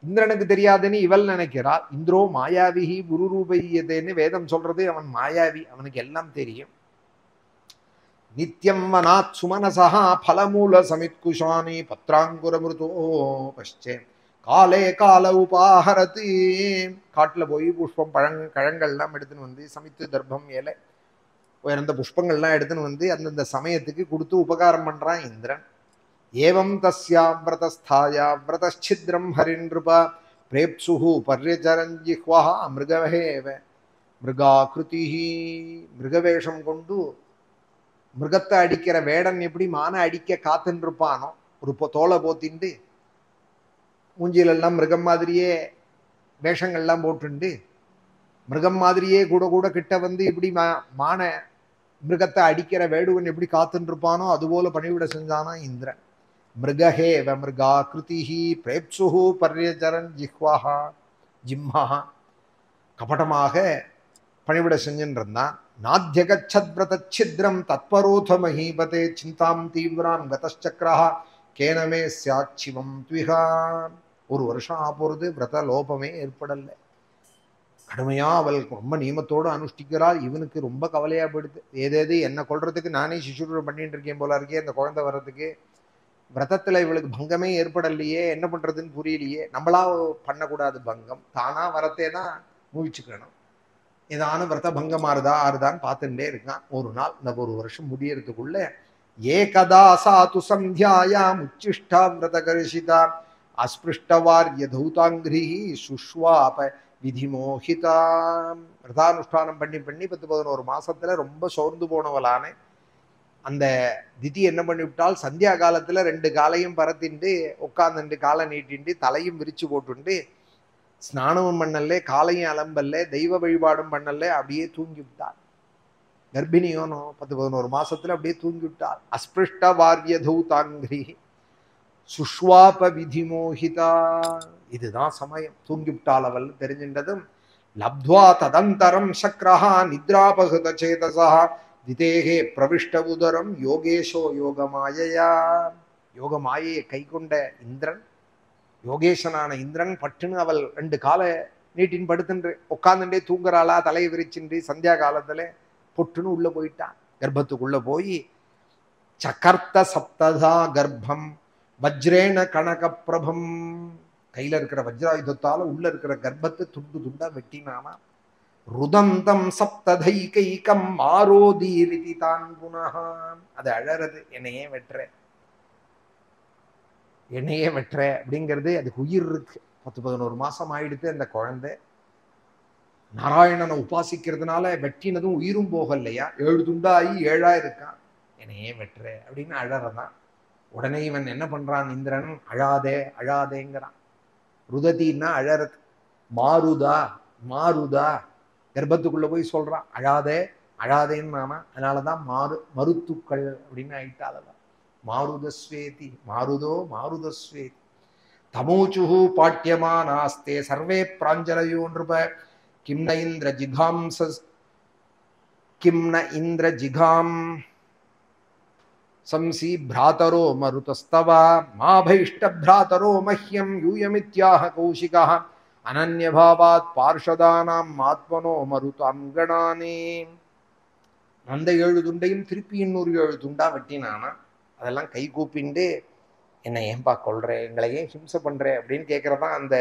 இந்திரனுக்கு தெரியாதுன்னு இவள் நினைக்கிறாள். இந்திரோ மாயாவிஹி குரு ரூபையதேன்னு வேதம் சொல்றது, அவன் மாயாவி, அவனுக்கு எல்லாம் தெரியும். நித்யம் வனாத் சுமனசா பலமூல சமித்குஷானி பத்ராங்குரமிருதோ பஷ்சே காலே கால உபாஹரதி. காட்டுல போய் புஷ்பம் பழங்கள்லாம் எடுத்துன்னு வந்து, சமித்து தர்ப்பம் ஏலை உயர்ந்த புஷ்பங்கள்லாம் எடுத்துன்னு வந்து அந்தந்த சமயத்துக்கு கொடுத்து உபகாரம் பண்றான் இந்திரன். ஏவம் தஸ்யாம் விரதஸ்தாயா விரதச்சித்ரம் ஹரின்ருபா பிரேப்சுஹு பர்யச்சரஞ்சிஹ்வா மிருகவேவ மிருகாகிருதி. மிருகவேஷம் கொண்டு மிருகத்தை அடிக்கிற வேடன் எப்படி மான அடிக்க காத்துன்னு இருப்பானோ, ஒரு தோலை போத்திண்டு மூஞ்சிலெல்லாம் மிருகம் மாதிரியே வேஷங்கள்லாம் போட்டுண்டு மிருகம் மாதிரியே கூட கூட கிட்ட வந்து இப்படி மான மிருகத்தை அடிக்கிற வேடுவன் எப்படி காத்துன்னு இருப்பானோ அதுபோல பணிவிட செஞ்சானா இந்திரன். மிருகஹேவ மிருகாகிருதிஹி பிரேப்சுஹு பர்யச்சரன் ஜிஹ்வாஹா ஜிம்ஹா. கபடமாக பணிவிட செஞ்சுன்னு இருந்தான். நாத்யகச்சத் விரதச்சித்ரம் தத்பரோத மஹீபதே சிந்தாம் தீவிராம் கதச்சக்ரா கேனமே சியாச்சிவம் த்விஹா. ஒரு வருஷம் ஆபோறது, விரத லோபமே ஏற்படல. கடுமையா அவள் ரொம்ப நியமத்தோடு அனுஷ்டிக்கிறாள். இவனுக்கு ரொம்ப கவலையா போயிடுது. ஏதேது என்ன கொள்றதுக்கு நானே சிசுரம் பண்ணிட்டு இருக்கேன் போல இருக்கே, அந்த குழந்தை வர்றதுக்கு விரதத்துல இவளுக்கு பங்கமே ஏற்படலையே, என்ன பண்றதுன்னு புரியலையே. நம்மளா பண்ணக்கூடாது பங்கம், தானா வரத்தே தான் முழிச்சுக்கணும். ஏதான விரத பங்கம் ஆறுதான்னு பார்த்துட்டே இருக்கான். ஒரு நாள் இந்த ஒரு வருஷம் முடியறதுக்குள்ள ஏகதா சாது சந்தியாயாம் உச்சிஷ்டா விரதகர்ஷிதா அஸ்பிருஷ்டவார்ய தௌதாங்கிரி சுஷ்வாப விதிமோகிதா. விரதானுஷ்டானம் பண்ணி 10-11 மாசத்துல ரொம்ப சோர்ந்து போனவளான அந்த திதி என்ன பண்ணிவிட்டால், சந்தியா காலத்துல 2 காலையும் பரத்திண்டு உட்கார்ந்துட்டு காலை நீட்டிண்டு தலையும் விரிச்சு போட்டுண்டு ஸ்நானமும் பண்ணல, காலையும் அலம்பல்ல, தெய்வ வழிபாடும் பண்ணல, அப்படியே தூங்கி விட்டாள். கர்ப்பிணியோனோ 10-11 மாசத்துல அப்படியே தூங்கி விட்டாள். அஸ்பிருஷ்ட வாரிய தௌதாங்கிரி சுஷ்வாப விதிமோகிதா. இதுதான் சமயம், தூங்கி விட்டாள் அவள் தெரிஞ்சின்றதும். லப்த்வா ததந்தரம் சக்ரஹா நித்ராபகுத சேதசா திதேகே பிரவிஷ்ட உதரம் யோகேஷோ யோகமாயையா. யோகமாயையை கை கொண்ட இந்திரன், யோகேஷனான இந்திரன் பட்டுன்னு அவள் 2 காலை நீட்டின் படுத்துன்று உட்காந்துட்டே தூங்குறாளா, தலையை விரிச்சுட்டு சந்தியா காலத்துல பொட்டுன்னு உள்ள போயிட்டான். கர்ப்பத்துக்குள்ள போய் சக்கர்த்த சப்ததா கர்ப்பம் வஜ்ரேன கனக பிரபம். கையில இருக்கிற வஜ்ராயுதத்தால உள்ள இருக்கிற கர்ப்பத்தை துண்டு துண்டா வெட்டினானா. ருதந்தம் சப்ததைகைகம் மாரோதீரிதி தான் புனஹா. அது அழறது, என்னையே வெட்டுற அப்படிங்கிறது. அதுக்கு உயிர் இருக்கு. 10-11 மாசம் ஆயிடுத்து. அந்த குழந்தை நாராயணனை உபாசிக்கிறதுனால வெட்டினதும் உயிரும் போகலையா, 7 துண்டாகி 7ஆ இருக்கான். என்னையே வெட்டுற அப்படின்னு அழறதான். உடனே இவன் என்ன பண்றான் இந்திரன், அழாதேங்கிறான். ருதத்தின்னா அழறது. மாருதா கர்ப்பத்துக்குள்ள போய் சொல்றான் அழாதேன்னு நானா. அதனாலதான் மருத்துக்கள் அப்படின்னு ஆயிட்டாலதான் மாருதஸ்வேதி. மாருதஸ்வேதி தமோச்சுஹு பாட்யமானாஸ்தே சர்வே பிராஞ்சலயோ நிருப கிம்ன இந்திர ஜிகாம் சம்சி பிராதரோ மருதஸ்தவா மாபைஷ்ட பிராதரோ மஹ்யம் யூயமித்யாஹ கௌஷிகா அனன்யபாவாத் பார்ஷதானாம் ஆத்மனோ மருதாங்கணானே. அந்த 7 துண்டையும் திருப்பி இன்னொரு 7 துண்டா வெட்டினானா. அதெல்லாம் கை கூப்பிண்டு என்னை ஏன்பா கொள்ற, எங்களை ஏன் ஹிம்சை பண்ற அப்படின்னு கேட்கறதான் அந்த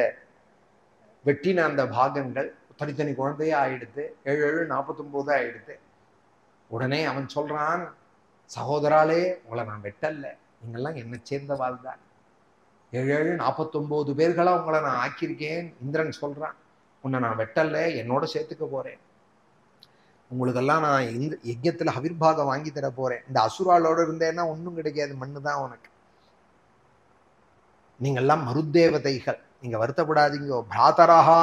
வெட்டின அந்த பாகங்கள். தனித்தனி குழந்தையே ஆயிடுது. 7-7-49 ஆயிடுது. உடனே அவன் சொல்றான், சகோதராலே உங்களை நான் வெட்டல்ல, நீங்கள்லாம் என்னை சேர்ந்தவாள் தான். 7-7-49 பேர்களா உங்களை நான் ஆக்கியிருக்கேன். இந்திரன் சொல்றான், உன்னை நான் வெட்டல்ல, என்னோட சேர்த்துக்க போறேன். உங்களுக்கெல்லாம் நான் இந்த யஜ்ஞத்துல ஹவிர்பாகம் வாங்கி தர போறேன். இந்த அசுராலோட இருந்தேன்னா ஒன்றும் கிடைக்காது, மண்ணு தான் உனக்கு. நீங்கள்லாம் மருத்தேவதைகள், நீங்க வருத்தப்படாதீங்க. பிராதரஹா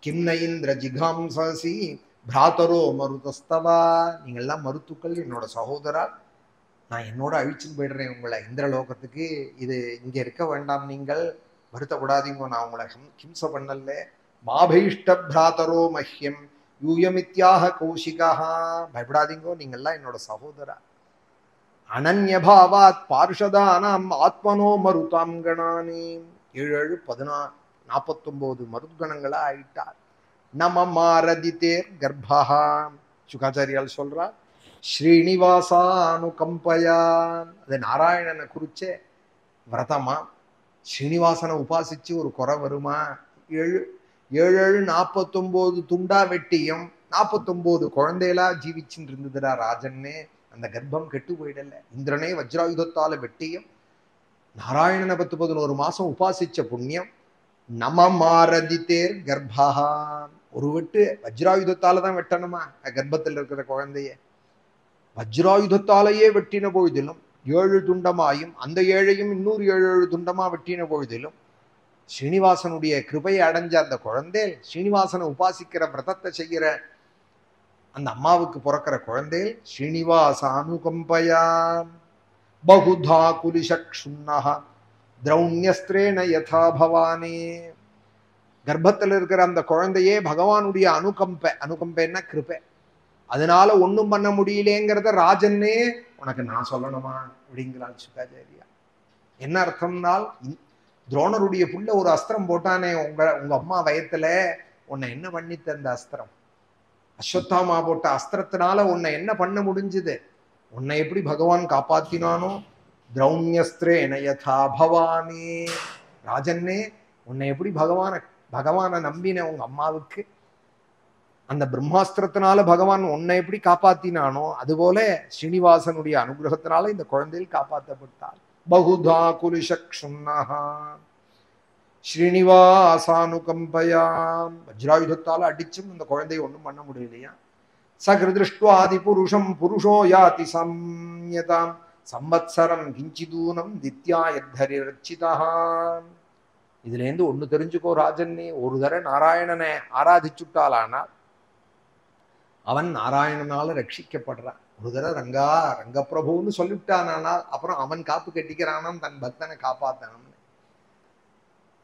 கிம்ன இந்திர ஜிகாம்சி பிராதரோ மருதஸ்தவா. நீங்கள்லாம் மருத்துக்கள், என்னோட சகோதரா. நான் என்னோட அழிச்சுன்னு போயிடுறேன் உங்களை இந்திரலோகத்துக்கு. இது இங்க இருக்க வேண்டாம், நீங்கள் வருத்தப்படாதீங்க, நான் உங்களை ஹிம்சை பண்ணல. மாபைஷ்ட பிராதரோ மஹ்யம் யூயமித்யாக கௌஷிகா. பயப்படாதீங்கோ, நீங்கள்லாம் என்னோட சகோதரா. அனன்யபாவாத் பார்ஷதானாம் ஆத்மனோ மருதாம் கணானி. 7-7-49 மருத்கணங்களா ஆயிட்டார். நம மாரதிதேர் கர்ப்பா. சுகாச்சாரியால் சொல்றார், ஸ்ரீனிவாசானுகம்பயா. அது நாராயணனை குறிச்சே விரதமா. ஸ்ரீனிவாசனை உபாசிச்சு ஒரு குறை வருமா? 7-7-49 துண்டா வெட்டியும் 49 குழந்தைகளா ஜீவிச்சுட்டு இருந்ததுடா ராஜன்னே. அந்த கர்ப்பம் கெட்டு போயிடல. இந்திரனே வஜ்ராயுதத்தால வெட்டியும் நாராயணனை 10-11 மாசம் உபாசிச்ச புண்ணியம். நம மாரதிதேர் கர்ப்பா. ஒரு வெட்டு வஜ்ராயுதத்தால தான் வெட்டணுமா கர்ப்பத்தில் இருக்கிற குழந்தைய? வஜ்ராயுதத்தாலேயே வெட்டின பொழுதிலும் 7 துண்டமாயும் அந்த 7ஐயும் இன்னொரு 7-7 துண்டமா வெட்டின பொழுதிலும் ஸ்ரீனிவாசனுடைய கிருபையை அடைஞ்ச அந்த குழந்தை, ஸ்ரீனிவாசனை உபாசிக்கிற விரதத்தை செய்கிற அந்த அம்மாவுக்கு பிறக்கிற குழந்தை ஸ்ரீனிவாசானுகம்பயா பகுதா குலிஷக்ஷுன்னஹ திரௌண்யஸ்திரேன யதா பவானி. கர்ப்பத்தில் இருக்கிற அந்த குழந்தையே பகவானுடைய அனுகம்பைன்னா கிருபை. அதனால ஒன்றும் பண்ண முடியலேங்கிறத ராஜன்னே உனக்கு நான் சொல்லணுமா அப்படிங்கிறாள் சுகாச்சாரியா. என்ன அர்த்தம்னால், துரோணருடைய புள்ள ஒரு அஸ்திரம் போட்டானே உங்க அம்மா வயத்துல, உன்னை என்ன பண்ணித்த அந்த அஸ்திரம்? அஸ்வத்தாமா போட்ட அஸ்திரத்தினால உன்னை என்ன பண்ண முடிஞ்சுது? உன்னை எப்படி பகவான் காப்பாத்தினானோ திரௌண்யஸ்திரேன யதா பவானி. ராஜன்னே, உன்னை எப்படி பகவானை நம்பின உங்க அம்மாவுக்கு அந்த பிரம்மாஸ்திரத்தினால பகவான் உன்னை எப்படி காப்பாத்தினானோ அதுபோல ஸ்ரீனிவாசனுடைய அனுகிரகத்தினால இந்த குழந்தையில் காப்பாற்றப்பட்டார். பகுதா குலிஷக்ஷுன்னஹா ஸ்ரீனிவாசானுகம்பயாம். வஜ்ராயுதத்தால அடிச்சும் இந்த குழந்தையை ஒன்றும் பண்ண முடியலையா? சகிருதிருஷ்டுவாதி புருஷம் புருஷோ யாதி சம்யதாம் சம்வத்சரம் கிஞ்சிதூனம் தித்யாயத்தரி ரச்சிதா. இதுல இருந்து ஒண்ணு தெரிஞ்சுக்கோ ராஜன்னே, ஒரு தடவை நாராயணனை ஆராதிச்சுட்டாலானால் அவன் நாராயணனால ரட்சிக்கப்படுறான். ஒரு தடவை ரங்கா ரங்கப்பிரபுன்னு சொல்லிவிட்டானால் அப்புறம் அவன் காப்பு கட்டிக்கிறானாம், தன் பக்தனை காப்பாத்தானாம்.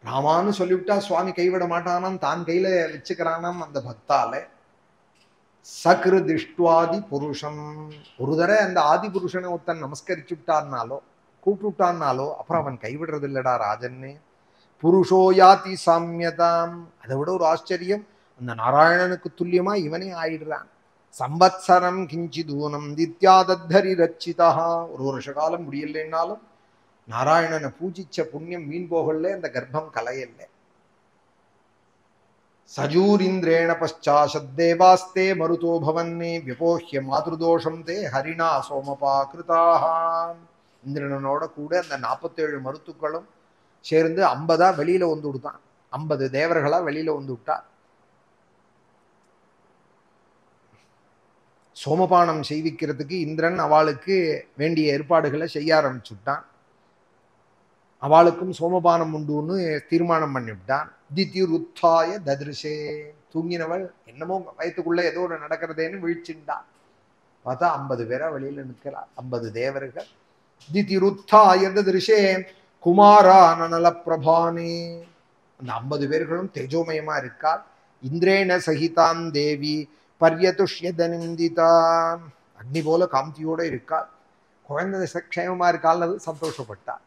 ராமான்னு சொல்லிவிட்டா சுவாமி கைவிட மாட்டானாம், தான் கையில வச்சுக்கிறானாம் அந்த பக்தால. சகிருதிஷ்டுவாதி புருஷம். ஒரு தடவை அந்த ஆதி புருஷனை ஒருத்தன் நமஸ்கரிச்சு விட்டான்னாலோ கூப்பிட்டு விட்டான்னாலோ அப்புறம் அவன் கைவிடுறது இல்லடா ராஜன்னே. புருஷோ யாதி சாமியதாம். அதை விட ஒரு ஆச்சரியம், அந்த நாராயணனுக்கு துல்லியமா இவனே ஆயிடுறான். சம்பத்சரம் கிஞ்சிதூனம் தித்யாதத்தரி ரச்சிதா. ஒரு வருஷ காலம் முடியலைன்னாலும் நாராயணனை பூஜிச்ச புண்ணியம் வீண் போகல, அந்த கர்ப்பம் கலையல்ல. சஜூரிந்திரேண பச்சாசத்தேவாஸ்தே மருதோ பவன்னே விபோஹ்ய மாதృதோஷம் தே ஹரிணா சோமபாகிருதாக. இந்திரனோட கூட அந்த 47 மருத்துக்களும் சேர்ந்து 50 வெளியில வந்து விடுத்தான். 50 தேவர்களா வெளியில வந்து விட்டா. சோமபானம் செய்விக்கிறதுக்கு இந்திரன் அவளுக்கு வேண்டிய ஏற்பாடுகளை செய்ய ஆரம்பிச்சுட்டான். அவளுக்கும் சோமபானம் உண்டுன்னு தீர்மானம் பண்ணிவிட்டான். திதிருத்தாய ததிருஷே. தூங்கினவள் என்னமோ வயத்துக்குள்ள ஏதோ ஒரு நடக்கிறதேன்னு வீழ்ச்சிண்டான். பார்த்தா 50 பேரா வெளியில நிற்கிறார், 50 தேவர்கள். திதிருத்தாய ததிருஷே குமாரா நனல பிரபானே. அந்த 50 பேர்களும் தேஜோமயமா இருக்கார். இந்திரேன சகிதான் தேவி பர்யதுஷ்யதனிந்திதான். அக்னி போல காந்தியோட இருக்கார். குழந்தை க்ஷேமமா இருக்கால் சந்தோஷப்பட்டார்.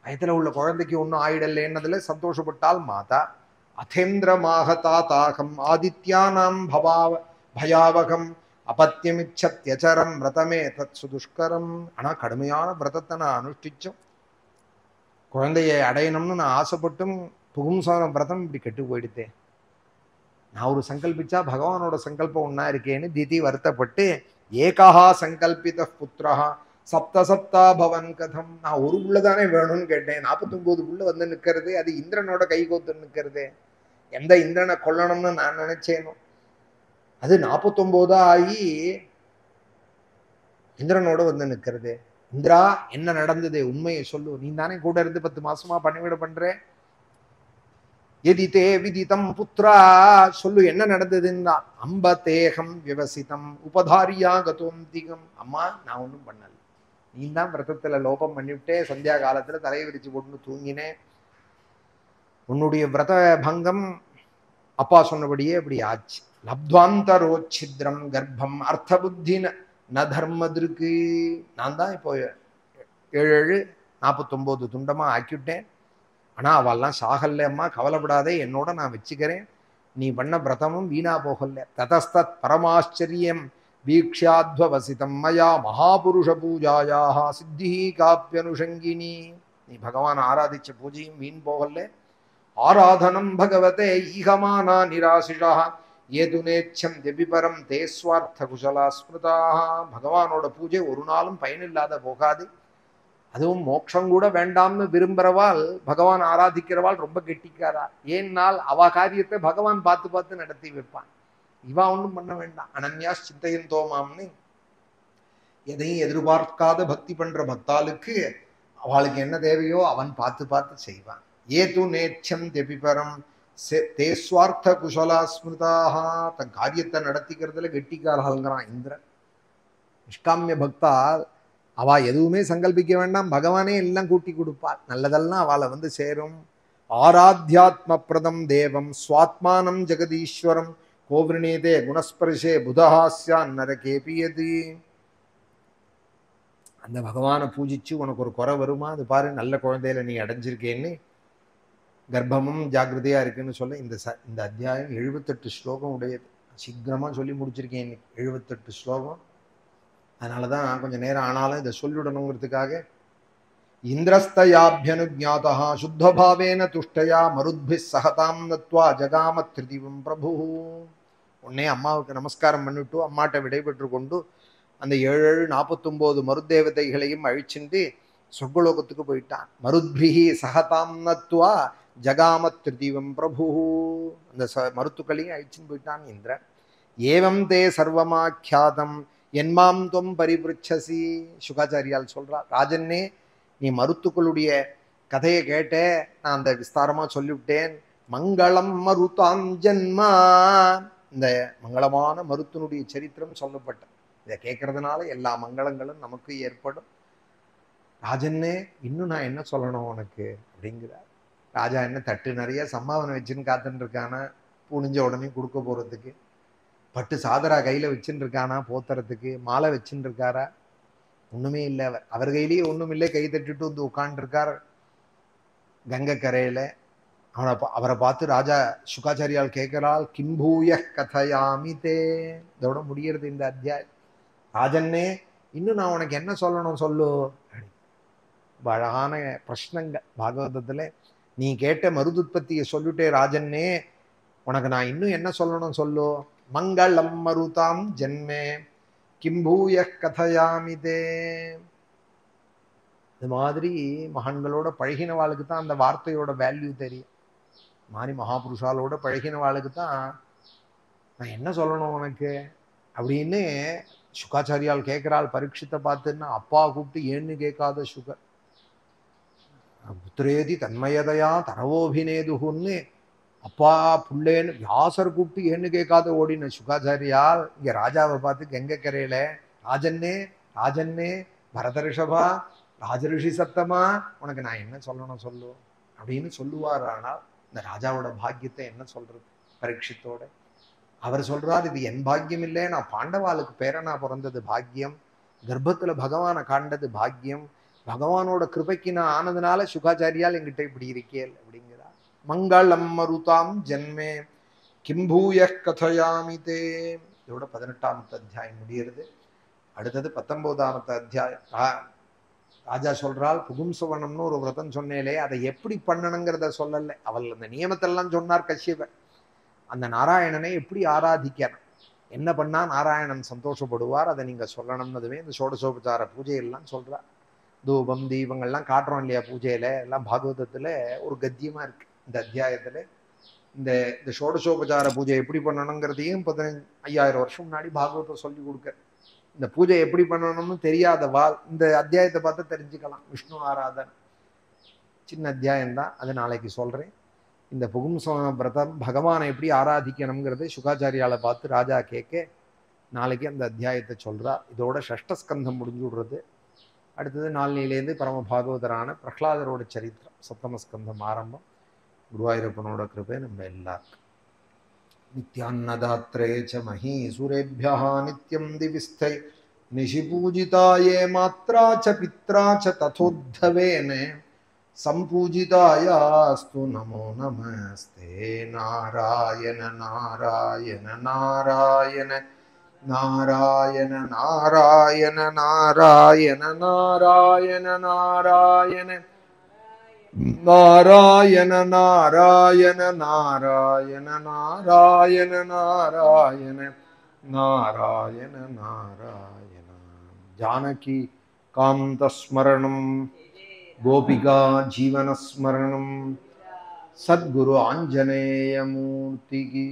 வயத்துல உள்ள குழந்தைக்கு ஒன்றும் ஆயிடல்லேன்னதுல சந்தோஷப்பட்டால் மாதா. அதேந்திரமாக தாகம் ஆதித்யானாம் பயாவகம் அபத்தியமிச்சத்யச்சரம் விரதமே தத் சுதுஷ்கரம். ஆனா கடுமையான விரதத்தை நான் அனுஷ்டிச்சோம். குழந்தையை அடையணும்னு நான் ஆசைப்பட்டும் புகும்சவன விரதம் இப்படி கெட்டு போயிடுத்தேன். நான் ஒரு சங்கல்பிச்சா பகவானோட சங்கல்பம் ஒன்னா இருக்கேன்னு திதி வருத்தப்பட்டு ஏகா சங்கல்பித புத்திரஹா சப்த சப்தா பவன் கதம். நான் ஒரு புள்ளதானே வேணும்னு கேட்டேன், 49 புள்ள வந்து நிற்கிறது. அது இந்திரனோட கை கோத்து நிற்கிறது. எந்த இந்திரனை கொல்லணும்னு நான் நினைச்சேனோ அது 49 ஆகி இந்திரனோட வந்து நிற்கிறது. இந்திரா என்ன நடந்தது, உண்மையை சொல்லு. நீ தானே கூட இருந்து 10 மாசமா பணிவிட பண்ற. எதி தே விதிதம் புத்ரா, சொல்லு என்ன நடந்ததுன்னா. அம்ப தேகம் விவசிதம் உபதாரியா கதோந்திகம். அம்மா நான் ஒன்றும் பண்ணல, நீ தான் விரதத்துல லோபம் பண்ணிவிட்டே. சந்தியா காலத்துல தலையை விரிச்சு போட்டு தூங்கினேன். உன்னுடைய விரத பங்கம் அப்பா சொன்னபடியே அப்படி ஆச்சு. லப்துவாந்தரோச்சித்ரம் கர்ப்பம் அர்த்த புத்தி ந தர்மதிருக்கு. நான் தான் இப்போ 7 49 துண்டமா ஆக்கிவிட்டேன். ஆனா அவெல்லாம் சாகல்ல. அம்மா கவலைப்படாதே, என்னோட நான் வச்சுக்கிறேன். நீ பண்ண விரதமும் வீணா போகல. ததஸ்தத் பரமாச்சரியம் வீக்ஷாத்வசிதம் மயா மகாபுருஷ பூஜாயாக சித்தி காப்பியனுஷங்கினி. நீ பகவான் ஆராதிச்ச பூஜையும் வீண் போகல. ஆராதனம் பகவதே ஈகமானா நிராசிஷா ஏது நேச்சம் தெபிபரம் தே ஸ்வார்த்த குசலா ஸ்மிருதாக. பகவானோட பூஜை ஒரு நாளும் பயனில்லாத போகாது. அதுவும் மோட்சம் கூட வேண்டாம்னு விரும்புறவாள் பகவான் ஆராதிக்கிறவாள் ரொம்ப கெட்டிக்காரா. ஏன்னால் அவ காரியத்தை பகவான் பார்த்து பார்த்து நடத்தி வைப்பான். இவா ஒன்றும் பண்ண வேண்டாம். அனன்யா சிந்தையன் தோமாம்னு எதையும் எதிர்பார்க்காத பக்தி பண்ற பக்தாளுக்கு அவளுக்கு என்ன தேவையோ அவன் பார்த்து பார்த்து செய்வான். ஏது நேச்சம் தெபிபரம் தே ஸ்வார்த்த குசலா ஸ்மிருதாக. தன் காரியத்தை நடத்திக்கிறதுல கெட்டிக்காரங்கிறான் இந்திரன். நிஷ்காமிய பக்தா அவ எதுவுமே சங்கல்பிக்க வேண்டாம், பகவானே எல்லாம் கூட்டி கொடுப்பாள். நல்லதெல்லாம் அவளை வந்து சேரும். ஆராத்தியாத்ம பிரதம் தேவம் ஸ்வாத்மானம் ஜெகதீஸ்வரம் கோவிரணேதே குணஸ்பர்ஷே புதஹாஸ்யா நரகேபியது. அந்த பகவானை பூஜிச்சு உனக்கு ஒரு குறை வருமா? அது பாரு, நல்ல குழந்தையில நீ அடைஞ்சிருக்கேன்னு கர்ப்பமும் ஜாக்கிரதையா இருக்குன்னு சொல்ல இந்த அத்தியாயம் 78 ஸ்லோகம் உடையது. சீக்கிரமா சொல்லி முடிச்சிருக்கேன். 78 ஸ்லோகம். அதனாலதான் கொஞ்சம் நேரம் ஆனாலும் இதை சொல்லிவிடணுங்கிறதுக்காக. இந்திரஸ்தயாபியனுஜாதா சுத்தபாவேன துஷ்டயா மருத்பி சகதாம் நத்வா ஜகாம திருதிவம் பிரபு. உடனே அம்மாவுக்கு நமஸ்காரம் பண்ணிட்டு அம்மாட்ட விடைபெற்று கொண்டு அந்த 7 49 மருத்தேவதைகளையும் அழிச்சுட்டு சொர்க்கலோகத்துக்கு போயிட்டான். மருத்பிஹி சகதாம் நத்வா ஜகாம திருதிவம் பிரபு. அந்த மருத்துக்களையும் அழிச்சுன்னு போயிட்டான் இந்திரன். ஏவம் தே சர்வமாக்கியாதம் என்மாம் தொம் பரிபிருச்சசி. சுகாச்சாரியால் சொல்றார், ராஜன்னே நீ மருத்துக்களுடைய கதையை கேட்ட, நான் அந்த விஸ்தாரமா சொல்லிவிட்டேன். மங்களம் மருதாம் ஜன்மா. இந்த மங்களமான மருத்துனுடைய சரித்திரம் சொல்லப்பட்ட இதை கேட்கறதுனால எல்லா மங்களங்களும் நமக்கு ஏற்படும். ராஜன்னே இன்னும் நான் என்ன சொல்லணும் உனக்கு அப்படிங்கிறார். ராஜா என்ன தட்டு நிறைய சம்பாவனை வச்சுன்னு காத்துட்டு இருக்கானா, புனிஞ்ச உடனே கொடுக்க போறதுக்கு. பட்டு சாதரா கையில வச்சுட்டு இருக்கானா, போத்துறதுக்கு மாலை வச்சுட்டு இருக்காரா? ஒண்ணுமே இல்லை. அவர் கையிலேயே ஒண்ணும் இல்லை. கை தட்டிட்டு வந்து உட்காந்துருக்கார் கங்கை கரையில. அவரை பார்த்து ராஜா சுகாச்சாரியால் கேட்கிறாள், கிம்பூய கதையாமி தே. இதோட முடியறது இந்த அத்தியாயம். ராஜன்னே இன்னும் நான் உனக்கு என்ன சொல்லணும் சொல்லு. அழகான பிரஷ்னங்கள் பாகவதத்துல. நீ கேட்ட மருதுத்பத்தியை சொல்லிட்டே ராஜன்னே, உனக்கு நான் இன்னும் என்ன சொல்லணும் சொல்லு. மங்களம் மருதாம் ஜென்மே கிம்பூய கதையாமிதே. இது மாதிரி மகான்களோட பழகினவாளுக்கு தான் அந்த வார்த்தையோட வேல்யூ தெரியும். மாதிரி மகாபுருஷாலோட பழகினவாளுக்கு தான் நான் என்ன சொல்லணும் உனக்கு அப்படின்னு சுகாச்சாரியால் கேட்கிறாள். பரீட்சித்தை பார்த்துன்னா அப்பா கூப்பிட்டு ஏன்னு கேட்காத சுகர். புத்திரேதி தன்மயதையா தரவோபினேதுன்னு அப்பா புள்ளேன்னு வியாசர் கூப்பிட்டு ஏன்னு கேட்காத ஓடின சுகாச்சாரியால் இங்க ராஜாவை பார்த்து கங்கை கரையில, ராஜன்னே ராஜன்னே பரதரிஷபா ராஜரிஷி சத்தமா, உனக்கு நான் என்ன சொல்லணும் சொல்லு அப்படின்னு சொல்லுவார். ஆனால் இந்த ராஜாவோட பாக்கியத்தை என்ன சொல்றது பரீட்சித்தோட. அவர் சொல்றார், இது என் பாக்கியம் இல்லை, நான் பாண்டவாளுக்கு பேரனா பிறந்தது பாக்கியம், கர்ப்பத்துல பகவானை காண்டது பாக்கியம், பகவானோட கிருபைக்கு நான் ஆனதுனால சுகாச்சாரியால் என்கிட்ட இப்படி இருக்கேன் அப்படிங்கிறார். மங்களம் மருதாம் ஜென்மே கிம்பூய கதையாமி தே. இதோட 18ஆம் அத்தியாயம் முடிகிறது. அடுத்தது 19ஆம் அத்தியாயம். ராஜா சொல்றாள், புகும்சவனம்னு ஒரு விரதம் சொன்னேலே, அதை எப்படி பண்ணணுங்கிறத சொல்லலை. அவள் அந்த நியமத்தெல்லாம் சொன்னார் கஷ்யபர். அந்த நாராயணனை எப்படி ஆராதிக்கணும், என்ன பண்ணா நாராயணன் சந்தோஷப்படுவார், அதை நீங்க சொல்லணும்னதுமே இந்த ஷோடசோபச்சார பூஜையெல்லாம் சொல்றார். தூபம் தீபங்கள்லாம் காட்டுறோம் இல்லையா பூஜையில, எல்லாம் பாகவதத்துல ஒரு கத்தியமா இருக்கு. இந்த அத்தியாயத்துல இந்த இந்த ஷோடசோபச்சார பூஜை எப்படி பண்ணணுங்கிறதையும் 5000 வருஷம் முன்னாடி பாகவதம் சொல்லி கொடுக்க. இந்த பூஜை எப்படி பண்ணணும்னு தெரியாதவாள் இந்த அத்தியாயத்தை பார்த்து தெரிஞ்சுக்கலாம். விஷ்ணு ஆராதன் சின்ன அத்தியாயம்தான், அது நாளைக்கு சொல்றேன். இந்த புகும்சவன விரதம் பகவானை எப்படி ஆராதிக்கணுங்கிறது சுகாச்சாரியால பார்த்து ராஜா கேட்க நாளைக்கு அந்த அத்தியாயத்தை சொல்றார். இதோட ஷஷ்டஸ்கந்தம் முடிஞ்சு விடுறது. அடுத்தது நாளிலேருந்து பரம பாகவதரான பிரஹ்லாதரோட சரித்திரம் சப்தமஸ்கந்தம் ஆரம்பம். குருவாயூரப்பனோட கிருபை நம்ம எல்லாருக்கும். நித்யான்னதாத்ரே ச மஹீசுரேभ्यः நித்யம் திவிஸ்தை நிஷிபூஜிதாயே மாத்ரா ச பித்ரா ச ததோத்தவேன சம்பூஜிதாயாஸ்து நமோ நமஸ்தே. நாராயண நாராயண நாராயண நாராயண நாராயண நாராயண நாராயண நாராயண நாராயண நாராயண நாராயண நாராயண நாராயண நாராயண நாராயண. ஜானகி காந்தஸ்மரணம் கோபிகா ஜீவனஸ்மரணம். சத்குரு ஆஞ்சநேய மூர்த்திகி.